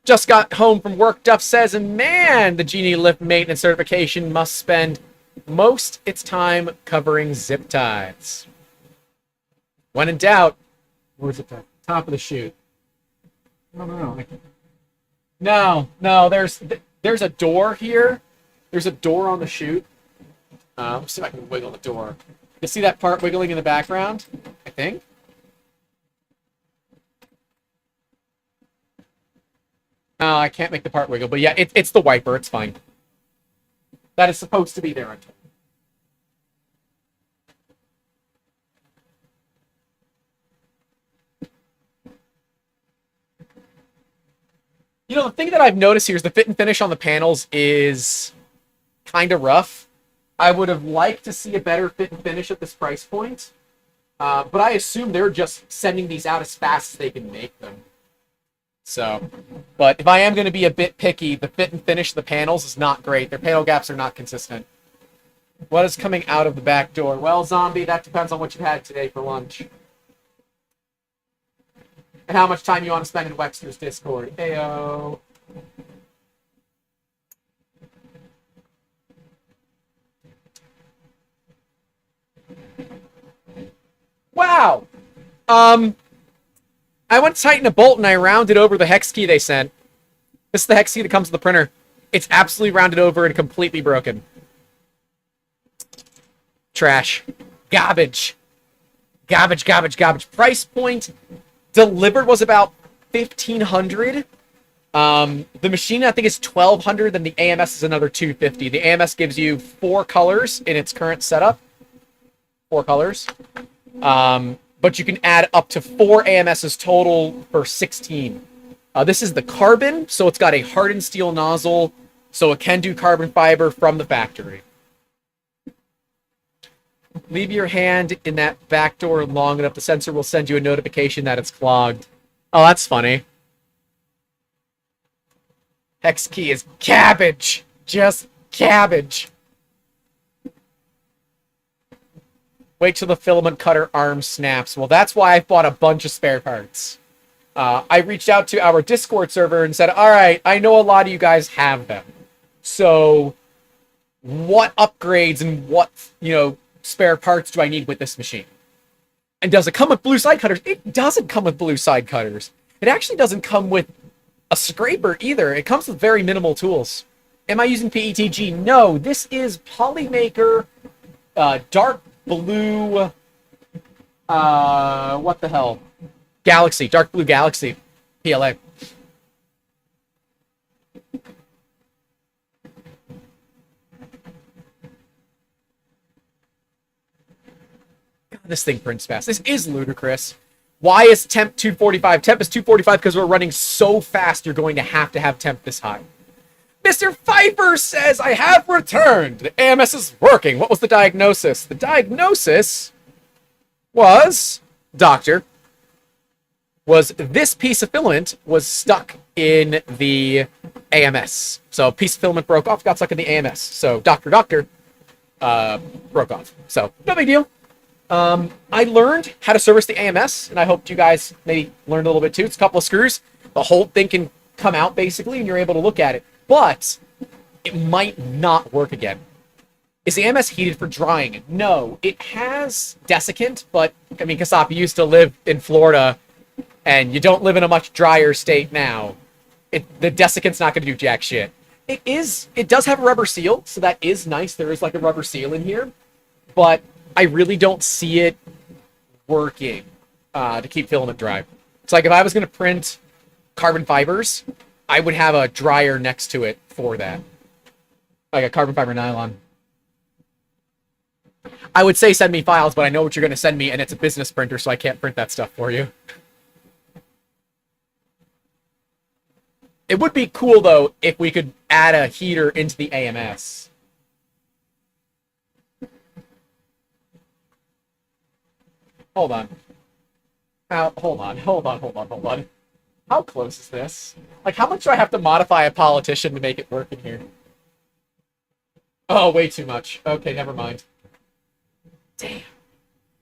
Just got home from work, Duff says, and man, the Genie Lift maintenance certification must spend most its time covering zip ties. When in doubt, where's it at? Top of the chute. No, there's a door here. There's a door on the chute. Let's see if I can wiggle the door. You see that part wiggling in the background? I think. No, I can't make the part wiggle, but yeah, it's the wiper. It's fine. That is supposed to be there. You know, the thing that I've noticed here is the fit and finish on the panels is kind of rough. I would have liked to see a better fit and finish at this price point. But I assume they're just sending these out as fast as they can make them. So, but if I am going to be a bit picky, the fit and finish of the panels is not great. Their panel gaps are not consistent. What is coming out of the back door? Well, Zombie, that depends on what you had today for lunch. And how much time you want to spend in Wexter's Discord. Ayo. Wow. I went to tighten a bolt and I rounded over the hex key they sent. This is the hex key that comes with the printer. It's absolutely rounded over and completely broken. Trash. Garbage. Garbage, garbage, garbage. Price point delivered was about $1,500. The machine, I think, is $1,200, then the AMS is another $250. The AMS gives you 4 colors in its current setup. 4 colors. But you can add up to 4 AMSs total for 16. This is the carbon, so it's got a hardened steel nozzle, so it can do carbon fiber from the factory. Leave your hand in that back door long enough, the sensor will send you a notification that it's clogged. Oh, that's funny. Hex key is cabbage. Just cabbage. Wait till the filament cutter arm snaps. Well, that's why I bought a bunch of spare parts. I reached out to our Discord server and said, all right, I know a lot of you guys have them. So what upgrades and what, spare parts do I need with this machine? And does it come with blue side cutters? It doesn't come with blue side cutters. It actually doesn't come with a scraper either. It comes with very minimal tools. Am I using PETG? No, this is Polymaker dark blue, what the hell? Galaxy, dark blue Galaxy, PLA. God, this thing prints fast. This is ludicrous. Why is temp 245? Temp is 245 because we're running so fast you're going to have temp this high. Mr. Pfeiffer says, I have returned. The AMS is working. What was the diagnosis? The diagnosis was, doctor, was this piece of filament was stuck in the AMS. So a piece of filament broke off, got stuck in the AMS. So doctor, broke off. So no big deal. I learned how to service the AMS, and I hope you guys maybe learned a little bit too. It's a couple of screws. The whole thing can come out basically, and you're able to look at it. But it might not work again. Is the AMS heated for drying? No. It has desiccant, but, I mean, Kasap, you used to live in Florida, and you don't live in a much drier state now. The desiccant's not going to do jack shit. It does have a rubber seal, so that is nice. There is, like, a rubber seal in here. But I really don't see it working to keep filament dry. It's like if I was going to print carbon fibers, I would have a dryer next to it for that. Like a carbon fiber nylon. I would say send me files, but I know what you're going to send me, and it's a business printer, so I can't print that stuff for you. It would be cool, though, if we could add a heater into the AMS. Hold on. Hold on. How close is this? Like, how much do I have to modify a politician to make it work in here? Oh, way too much. Okay, never mind. Damn.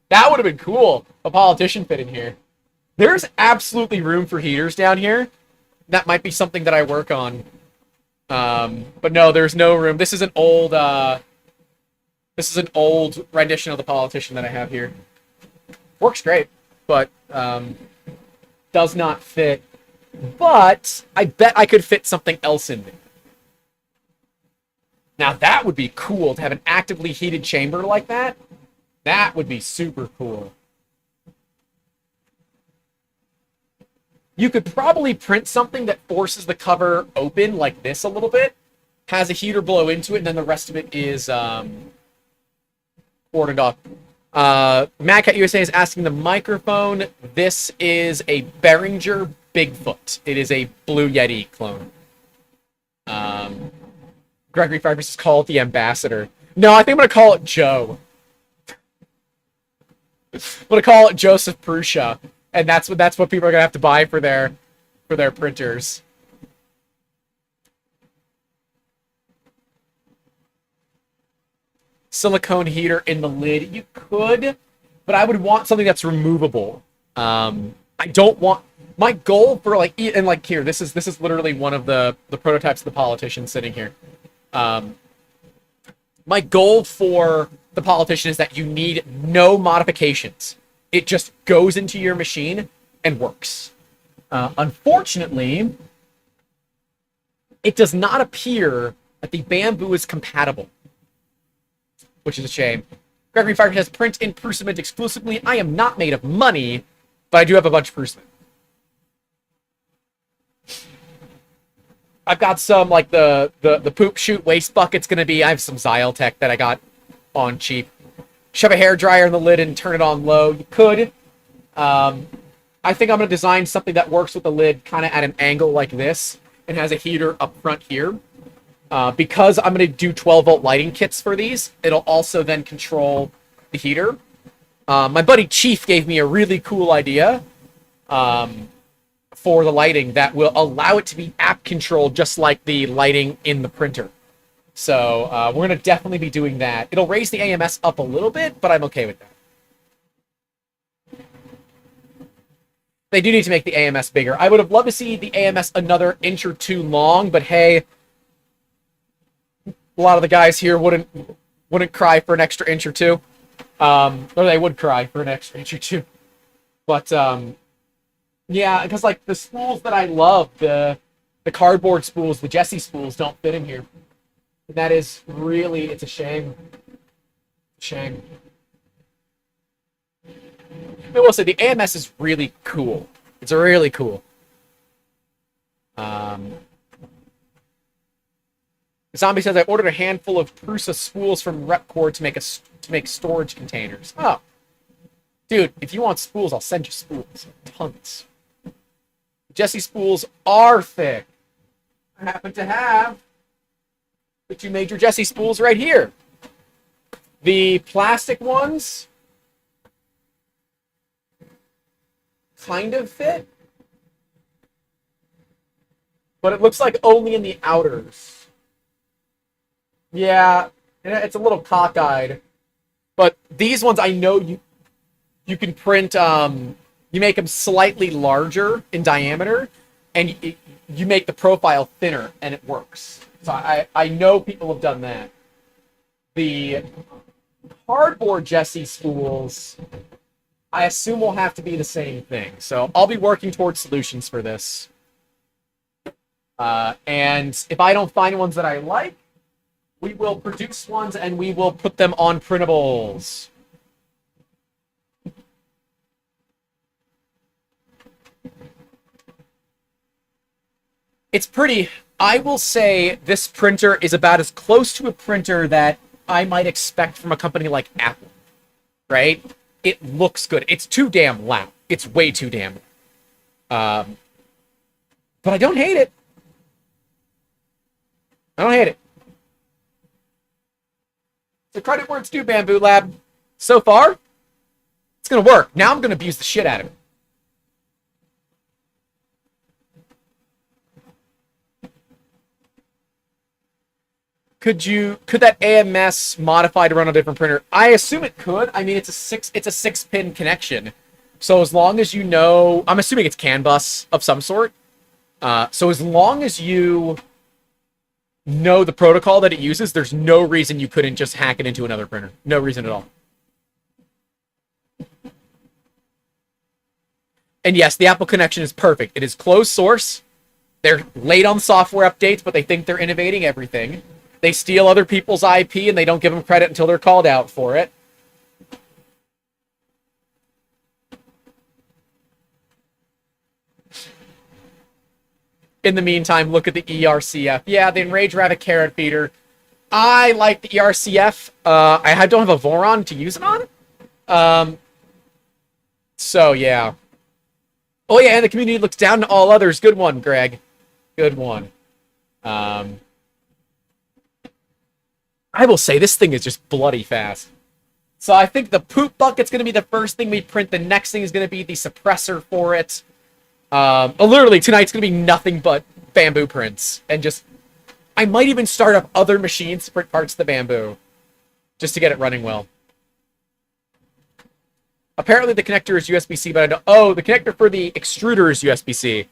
That would have been cool. A politician fit in here. There's absolutely room for heaters down here. That might be something that I work on. But no, there's no room. This is an old rendition of the politician that I have here. Works great, but does not fit. But I bet I could fit something else in there. Now that would be cool to have an actively heated chamber like that. That would be super cool. You could probably print something that forces the cover open like this a little bit, has a heater blow into it, and then the rest of it is cordoned off. Madcat USA is asking the microphone. This is a Behringer Bigfoot. It is a Blue Yeti clone. Gregory Fibers is called the Ambassador. No, I think I'm going to call it Joe. I'm going to call it Joseph Prussia. And that's what people are going to have to buy for their for their printers. Silicone heater in the lid. You could, but I would want something that's removable. I don't want my goal for like, and like here, this is literally one of the prototypes of the politician sitting here. My goal for the politician is that you need no modifications. It just goes into your machine and works. Unfortunately, it does not appear that the Bambu is compatible, which is a shame. Gregory Fire has print in Prusament exclusively. I am not made of money, but I do have a bunch of Prusament. I've got some, like, the poop chute waste bucket's gonna be, I have some Zyotech that I got on cheap. Shove a hairdryer in the lid and turn it on low. You could. I think I'm gonna design something that works with the lid kind of at an angle like this and has a heater up front here. Because I'm going to do 12-volt lighting kits for these, it'll also then control the heater. My buddy Chief gave me a really cool idea for the lighting that will allow it to be app controlled just like the lighting in the printer. So we're going to definitely be doing that. It'll raise the AMS up a little bit, but I'm okay with that. They do need to make the AMS bigger. I would have loved to see the AMS another inch or two long, but hey, a lot of the guys here wouldn't cry for an extra inch or two. Or they would cry for an extra inch or two. But, yeah, because, like, the spools that I love, the cardboard spools, the Jesse spools, don't fit in here. And that is really, it's a shame. Shame. I will say, the AMS is really cool. It's really cool. Zombie says, I ordered a handful of Prusa spools from Repcord to make storage containers. Oh. Dude, if you want spools, I'll send you spools. Tons. Jesse spools are thick. I happen to have the two major Jesse spools right here. The plastic ones kind of fit, but it looks like only in the outers. Yeah, it's a little cockeyed, but these ones I know you can print. You make them slightly larger in diameter, and you make the profile thinner, and it works. So I know people have done that. The cardboard Jesse spools, I assume will have to be the same thing. So I'll be working towards solutions for this. And if I don't find ones that I like, we will produce ones and we will put them on printables. It's pretty. I will say this printer is about as close to a printer that I might expect from a company like Apple, right? It looks good. It's too damn loud. It's way too damn loud. But I don't hate it. I don't hate it. So credit where it's due, Bambu Lab. So far, it's going to work. Now I'm going to abuse the shit out of it. Could that AMS modify to run on a different printer? I assume it could. I mean, it's a 6-pin connection. So as long as you know, I'm assuming it's CAN bus of some sort. So as long as you know the protocol that it uses, there's no reason you couldn't just hack it into another printer. No reason at all. And yes, the Apple connection is perfect. It is closed source. They're late on software updates, but they think they're innovating everything. They steal other people's IP and they don't give them credit until they're called out for it. In the meantime, look at the ERCF. Yeah, the Enrage Rabbit Carrot Feeder. I like the ERCF. I don't have a Voron to use it on. So, yeah. Oh, yeah, and the community looks down to all others. Good one, Greg. Good one. I will say, this thing is just bloody fast. So I think the poop bucket's going to be the first thing we print. The next thing is going to be the suppressor for it. Literally, tonight's going to be nothing but bamboo prints. And just, I might even start up other machines to print parts of the bamboo. Just to get it running well. Apparently the connector is USB-C, but I don't... Oh, the connector for the extruder is USB-C.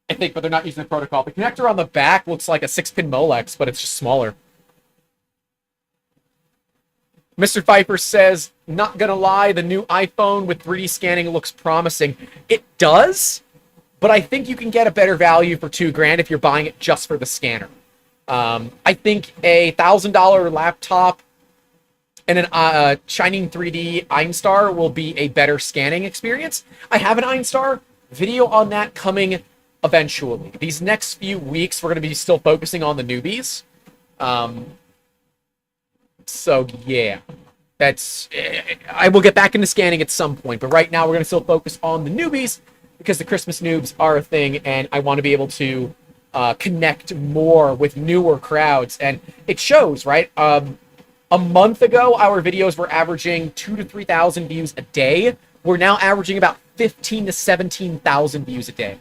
I think, but they're not using the protocol. The connector on the back looks like a 6-pin Molex, but it's just smaller. Mr. Pfeiffer says, not gonna lie, the new iPhone with 3D scanning looks promising. It does, but I think you can get a better value for $2,000 if you're buying it just for the scanner. I think a $1,000 laptop and an Shining 3D Einstar will be a better scanning experience. I have an Einstar. Video on that coming eventually. These next few weeks, we're going to be still focusing on the newbies. So, yeah. That's... I will get back into scanning at some point, but right now we're going to still focus on the newbies because the Christmas noobs are a thing, and I want to be able to connect more with newer crowds. And it shows, right? A month ago, our videos were averaging 2,000 to 3,000 views a day. We're now averaging about 15,000 to 17,000 views a day.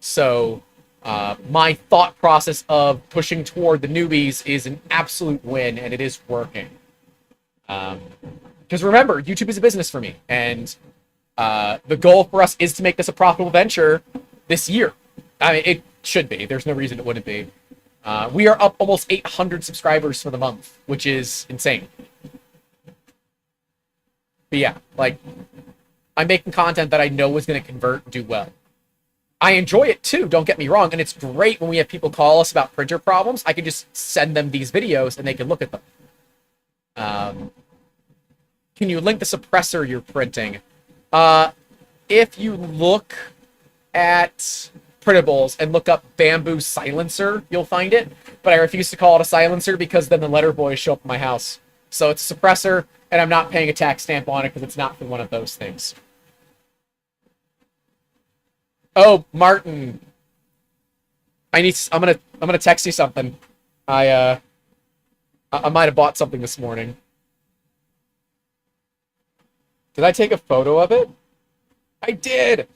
So, my thought process of pushing toward the newbies is an absolute win, and it is working. Because remember, YouTube is a business for me, and the goal for us is to make this a profitable venture this year. I mean, it should be. There's no reason it wouldn't be. We are up almost 800 subscribers for the month, which is insane. But yeah, like, I'm making content that I know is going to convert and do well. I enjoy it too, don't get me wrong, and it's great when we have people call us about printer problems. I can just send them these videos and they can look at them. Can you link the suppressor you're printing? If you look at printables and look up Bambu Silencer, you'll find it. But I refuse to call it a silencer because then the letter boys show up at my house. So it's a suppressor, and I'm not paying a tax stamp on it because it's not for one of those things. Oh, Martin. I'm gonna text you something. I might have bought something this morning. Did I take a photo of it? I did!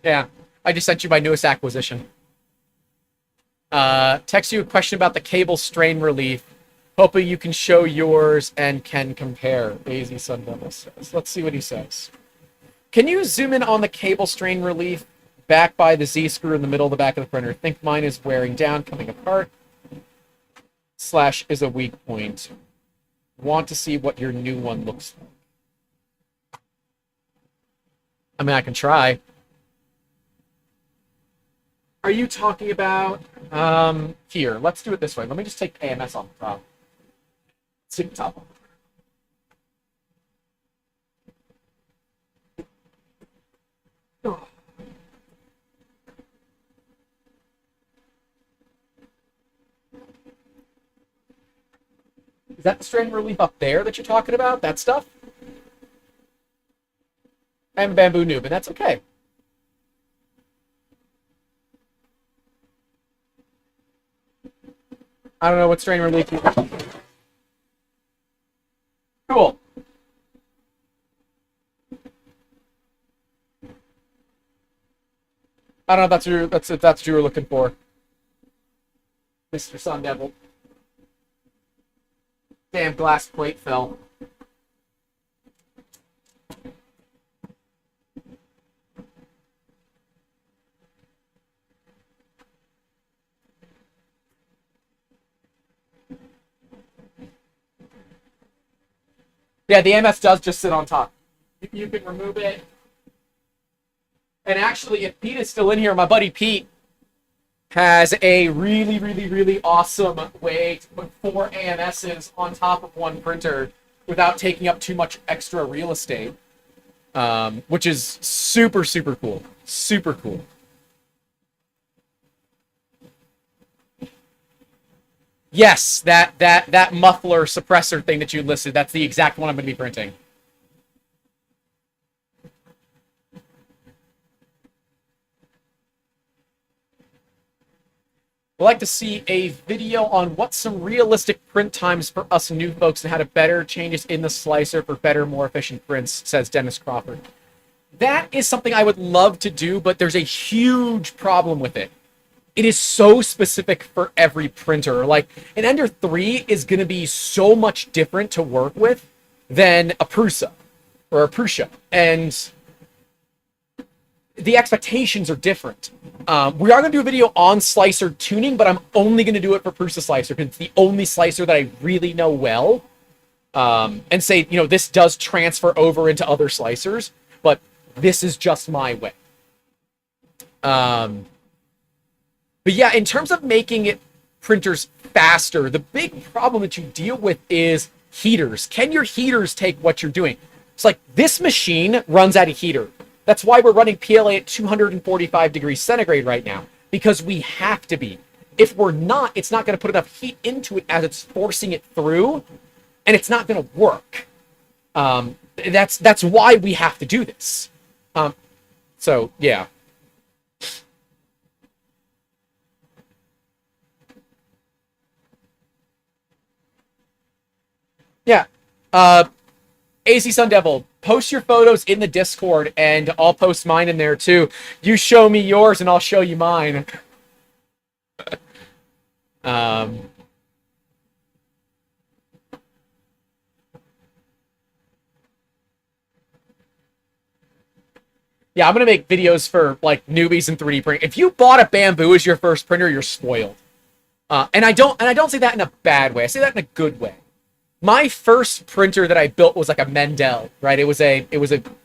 Yeah, I just sent you my newest acquisition. Text you a question about the cable strain relief. Hoping you can show yours and can compare. Daisy Sun Devil says. Let's see what he says. Can you zoom in on the cable strain relief back by the Z screw in the middle of the back of the printer? I think mine is wearing down, coming apart. Slash is a weak point. Want to see what your new one looks like. I mean, I can try. Are you talking about... here, let's do it this way. Let me just take AMS off the top. Let's see the top. Oh. Is that the strain relief up there that you're talking about? That stuff? I'm a bamboo noob, and that's okay. I don't know what strain relief you... Cool. I don't know if that's what you were looking for, Mr. Sun Devil. Damn glass plate fell. Yeah, the MS does just sit on top. You can remove it. And actually, if Pete is still in here, my buddy Pete has a really, really, really awesome way to put 4 AMSs on top of one printer without taking up too much extra real estate, which is super, super cool. Super cool. Yes, that muffler suppressor thing that you listed, that's the exact one I'm going to be printing. We'd like to see a video on what's some realistic print times for us new folks and how to better changes in the slicer for better, more efficient prints, says Dennis Crawford. That is something I would love to do, but there's a huge problem with it. It is so specific for every printer. Like, an Ender 3 is going to be so much different to work with than a Prusa or a Prusa. And the expectations are different. We are going to do a video on slicer tuning, but I'm only going to do it for Prusa Slicer because it's the only slicer that I really know well. And say, you know, this does transfer over into other slicers, but this is just my way. But yeah, in terms of making it printers faster, the big problem that you deal with is heaters. Can your heaters take what you're doing? It's like this machine runs out of heater. That's why we're running PLA at 245 degrees centigrade right now, because we have to be. If we're not, it's not going to put enough heat into it as it's forcing it through, and it's not going to work. That's why we have to do this. So, yeah. Yeah. AC Sun Devil, post your photos in the Discord, and I'll post mine in there too. You show me yours, and I'll show you mine. Yeah, I'm gonna make videos for like newbies in 3D printing. If you bought a Bambu as your first printer, you're spoiled. And I don't say that in a bad way. I say that in a good way. My first printer that I built was like a Mendel, right? It was a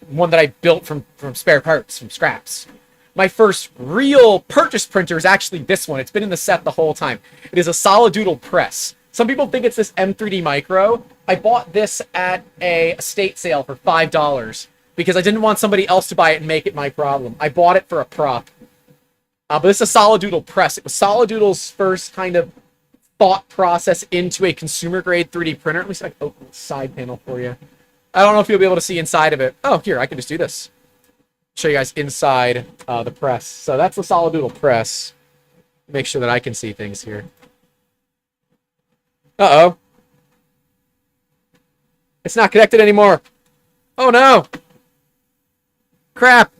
one that I built from spare parts, from scraps. My first real purchase printer is actually this one. It's been in the set the whole time. It is a solid doodle press. Some people think it's this M3D Micro. I bought this at a estate sale for $5 because I didn't want somebody else to buy it and make it my problem. I bought it for a prop. But it's a solid doodle press. It was Solid Doodle's first kind of thought process into a consumer grade 3D printer. Let me see if I can open the side panel for you. I don't know if you'll be able to see inside of it. Oh, here, I can just do this. Show you guys inside the press. So that's the Solid Doodle press. Make sure that I can see things here. Uh-oh. It's not connected anymore. Oh no. Crap.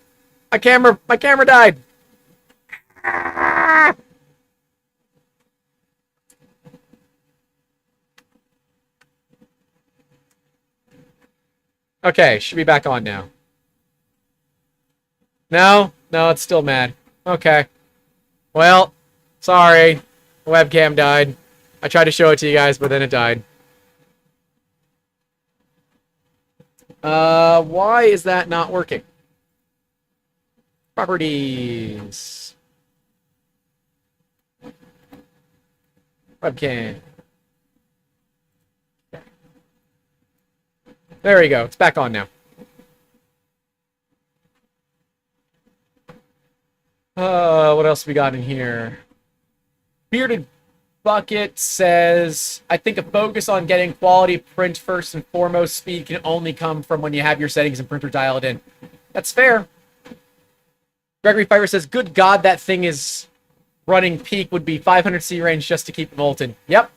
My camera died. Okay, should be back on now. No, it's still mad. Okay. Well, sorry. The webcam died. I tried to show it to you guys, but then it died. Why is that not working? Properties. Webcam. There we go. It's back on now. What else we got in here? Bearded Bucket says, I think a focus on getting quality print first and foremost. Speed can only come from when you have your settings and printer dialed in. That's fair. Gregory Fiber says, good God, that thing is running peak would be 500C range just to keep it molten. Yep.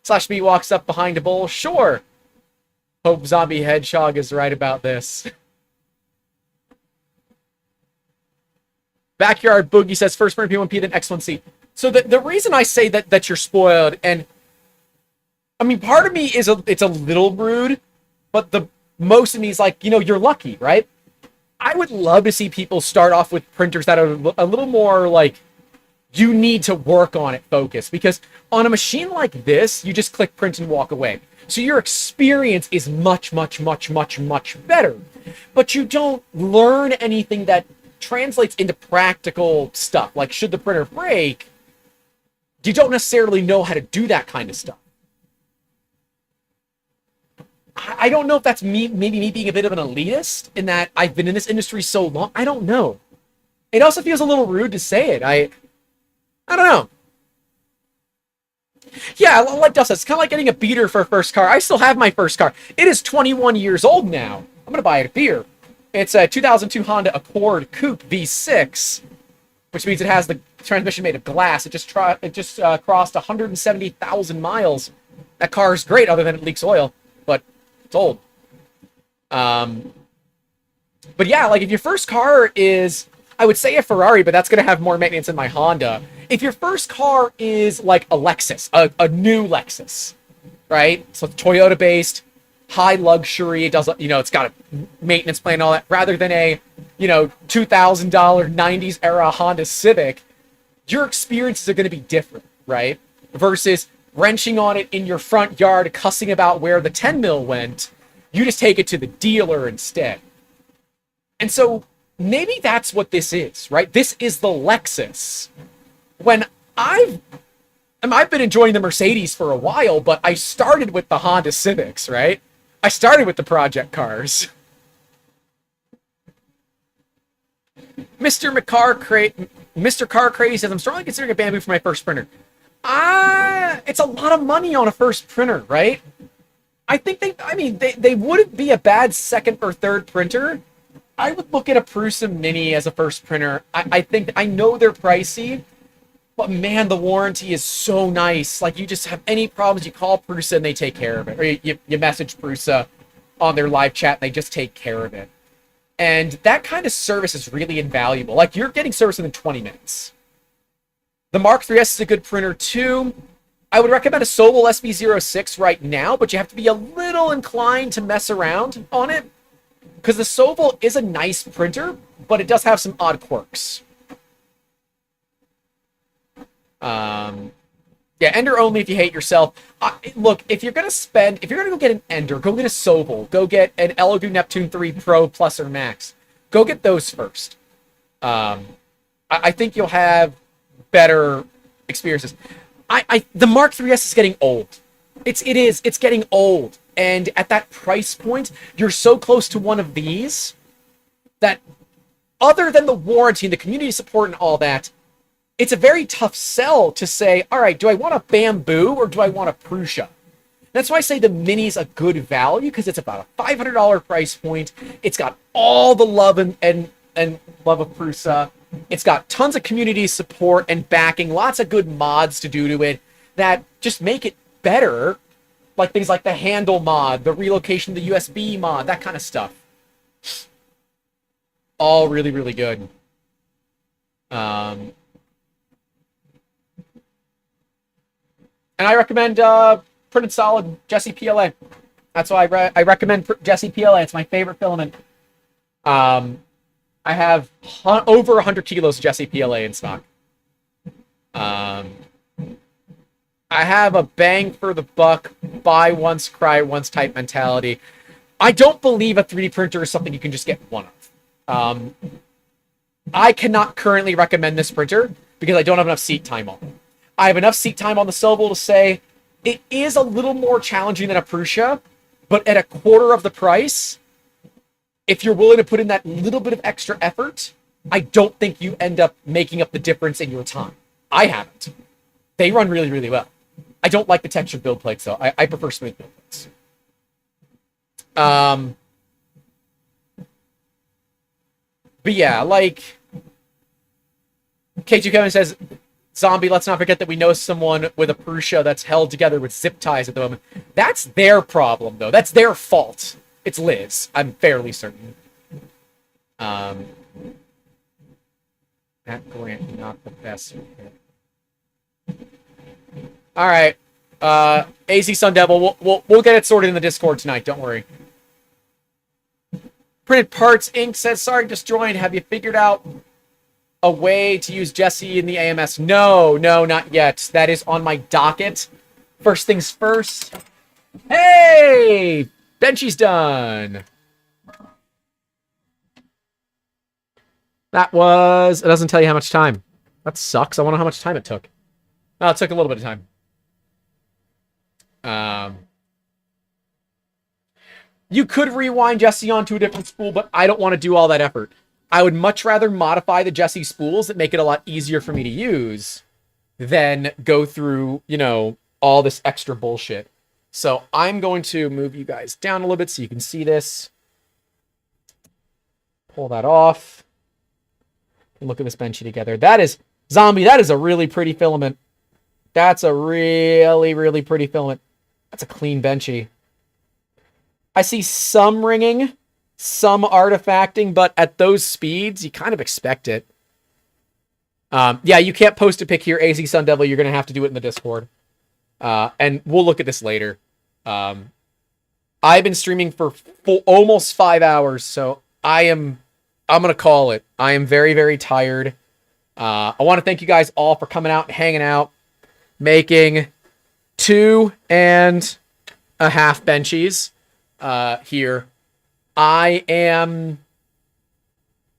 Slash B walks up behind a bowl. Sure. Hope Zombie Hedgehog is right about this. Backyard Boogie says, first print P1P, then X1C. So the reason I say that you're spoiled, and I mean, part of me is it's a little rude, but the most of me is like, you know, you're lucky, right? I would love to see people start off with printers that are a little more like, you need to work on it focus, because on a machine like this, you just click print and walk away. So your experience is much, much, much, much, much better. But you don't learn anything that translates into practical stuff. Like, should the printer break, you don't necessarily know how to do that kind of stuff. I don't know if that's maybe me being a bit of an elitist in that I've been in this industry so long. I don't know. It also feels a little rude to say it. I don't know. Yeah, like Duff says, it's kind of like getting a beater for a first car. I still have my first car. It is 21 years old now. I'm going to buy it a beer. It's a 2002 Honda Accord Coupe V6, which means it has the transmission made of glass. It just crossed 170,000 miles. That car is great, other than it leaks oil, but it's old. But yeah, like if your first car is, I would say a Ferrari, but that's going to have more maintenance than my Honda. If your first car is like a Lexus, a new Lexus, right? So it's Toyota based, high luxury. It does, it's got a maintenance plan and all that, rather than a, $2,000 90s era Honda Civic. Your experiences are going to be different, right? Versus wrenching on it in your front yard, cussing about where the 10 mil went. You just take it to the dealer instead. And so maybe that's what this is, right? This is the Lexus. When I've been enjoying the Mercedes for a while, but I started with the Honda Civics, right? I started with the project cars. Mr. Car Crazy says, I'm strongly considering a Bambu for my first printer. It's a lot of money on a first printer, right? I think they wouldn't be a bad second or third printer. I would look at a Prusa Mini as a first printer. I know they're pricey, but man, the warranty is so nice. Like, you just have any problems, you call Prusa and they take care of it. Or you message Prusa on their live chat and they just take care of it. And that kind of service is really invaluable. Like, you're getting service within 20 minutes. The Mark 3S is a good printer too. I would recommend a Sobel SB06 right now, but you have to be a little inclined to mess around on it. Because the Sobel is a nice printer, but it does have some odd quirks. Yeah, Ender only if you hate yourself. Look, if you're going to go get an Ender, go get a Sobel. Go get an Elegoo Neptune 3 Pro Plus or Max. Go get those first. I think you'll have better experiences. The Mark 3S is getting old. It's getting old. And at that price point, you're so close to one of these that, other than the warranty and the community support and all that, it's a very tough sell to say, all right, do I want a Bambu or do I want a Prusa? That's why I say the Mini's a good value, because it's about a $500 price point. It's got all the love and love of Prusa. It's got tons of community support and backing, lots of good mods to do to it that just make it better. Like things like the handle mod, the relocation of the USB mod, that kind of stuff. All really, really good. And I recommend printed solid Jesse PLA. That's why I recommend Jesse PLA. It's my favorite filament. I have over 100 kilos of Jesse PLA in stock. I have a bang for the buck, buy once, cry once type mentality. I don't believe a 3D printer is something you can just get one of. I cannot currently recommend this printer because I don't have enough seat time on it. I have enough seat time on the Sobel to say it is a little more challenging than a Prusa, but at a quarter of the price, if you're willing to put in that little bit of extra effort, I don't think you end up making up the difference in your time. I haven't. They run really, really well. I don't like the textured build plates, though. I prefer smooth build plates. But yeah, like K2 Kevin says, Zombie, let's not forget that we know someone with a Prusa that's held together with zip ties at the moment. That's their problem, though. That's their fault. It's Liz. I'm fairly certain. That Grant, not the best. All right. AZ Sun Devil, we'll get it sorted in the Discord tonight. Don't worry. Printed Parts Inc. says, sorry, just joined. Have you figured out a way to use Jesse in the AMS? No, not yet. That is on my docket. First things first. Hey! Benchy's done. It doesn't tell you how much time. That sucks. I want to know how much time it took. Oh, it took a little bit of time. You could rewind Jesse onto a different spool, but I don't want to do all that effort. I would much rather modify the Jesse spools that make it a lot easier for me to use than go through, all this extra bullshit. So I'm going to move you guys down a little bit so you can see this. Pull that off. And look at this Benchy together. That is Zombie, that is a really pretty filament. That's a really, really pretty filament. That's a clean benchy. I see some ringing, some artifacting, but at those speeds, you kind of expect it. Yeah, you can't post a pic here, AZ Sun Devil. You're going to have to do it in the Discord. And we'll look at this later. I've been streaming for almost 5 hours, so I'm going to call it. I am very, very tired. I want to thank you guys all for coming out and hanging out, making 2.5 benchies here.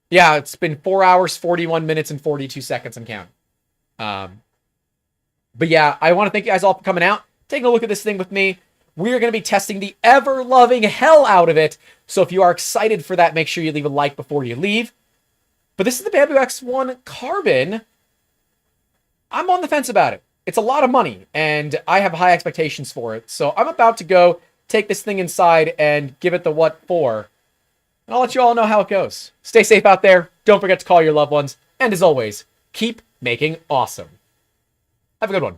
Yeah, it's been 4 hours, 41 minutes, and 42 seconds. I'm counting. But yeah, I want to thank you guys all for coming out, taking a look at this thing with me. We're going to be testing the ever-loving hell out of it. So if you are excited for that, make sure you leave a like before you leave. But this is the Bambu X1 Carbon. I'm on the fence about it. It's a lot of money, and I have high expectations for it. So I'm about to go take this thing inside and give it the what for. And I'll let you all know how it goes. Stay safe out there. Don't forget to call your loved ones. And as always, keep making awesome. Have a good one.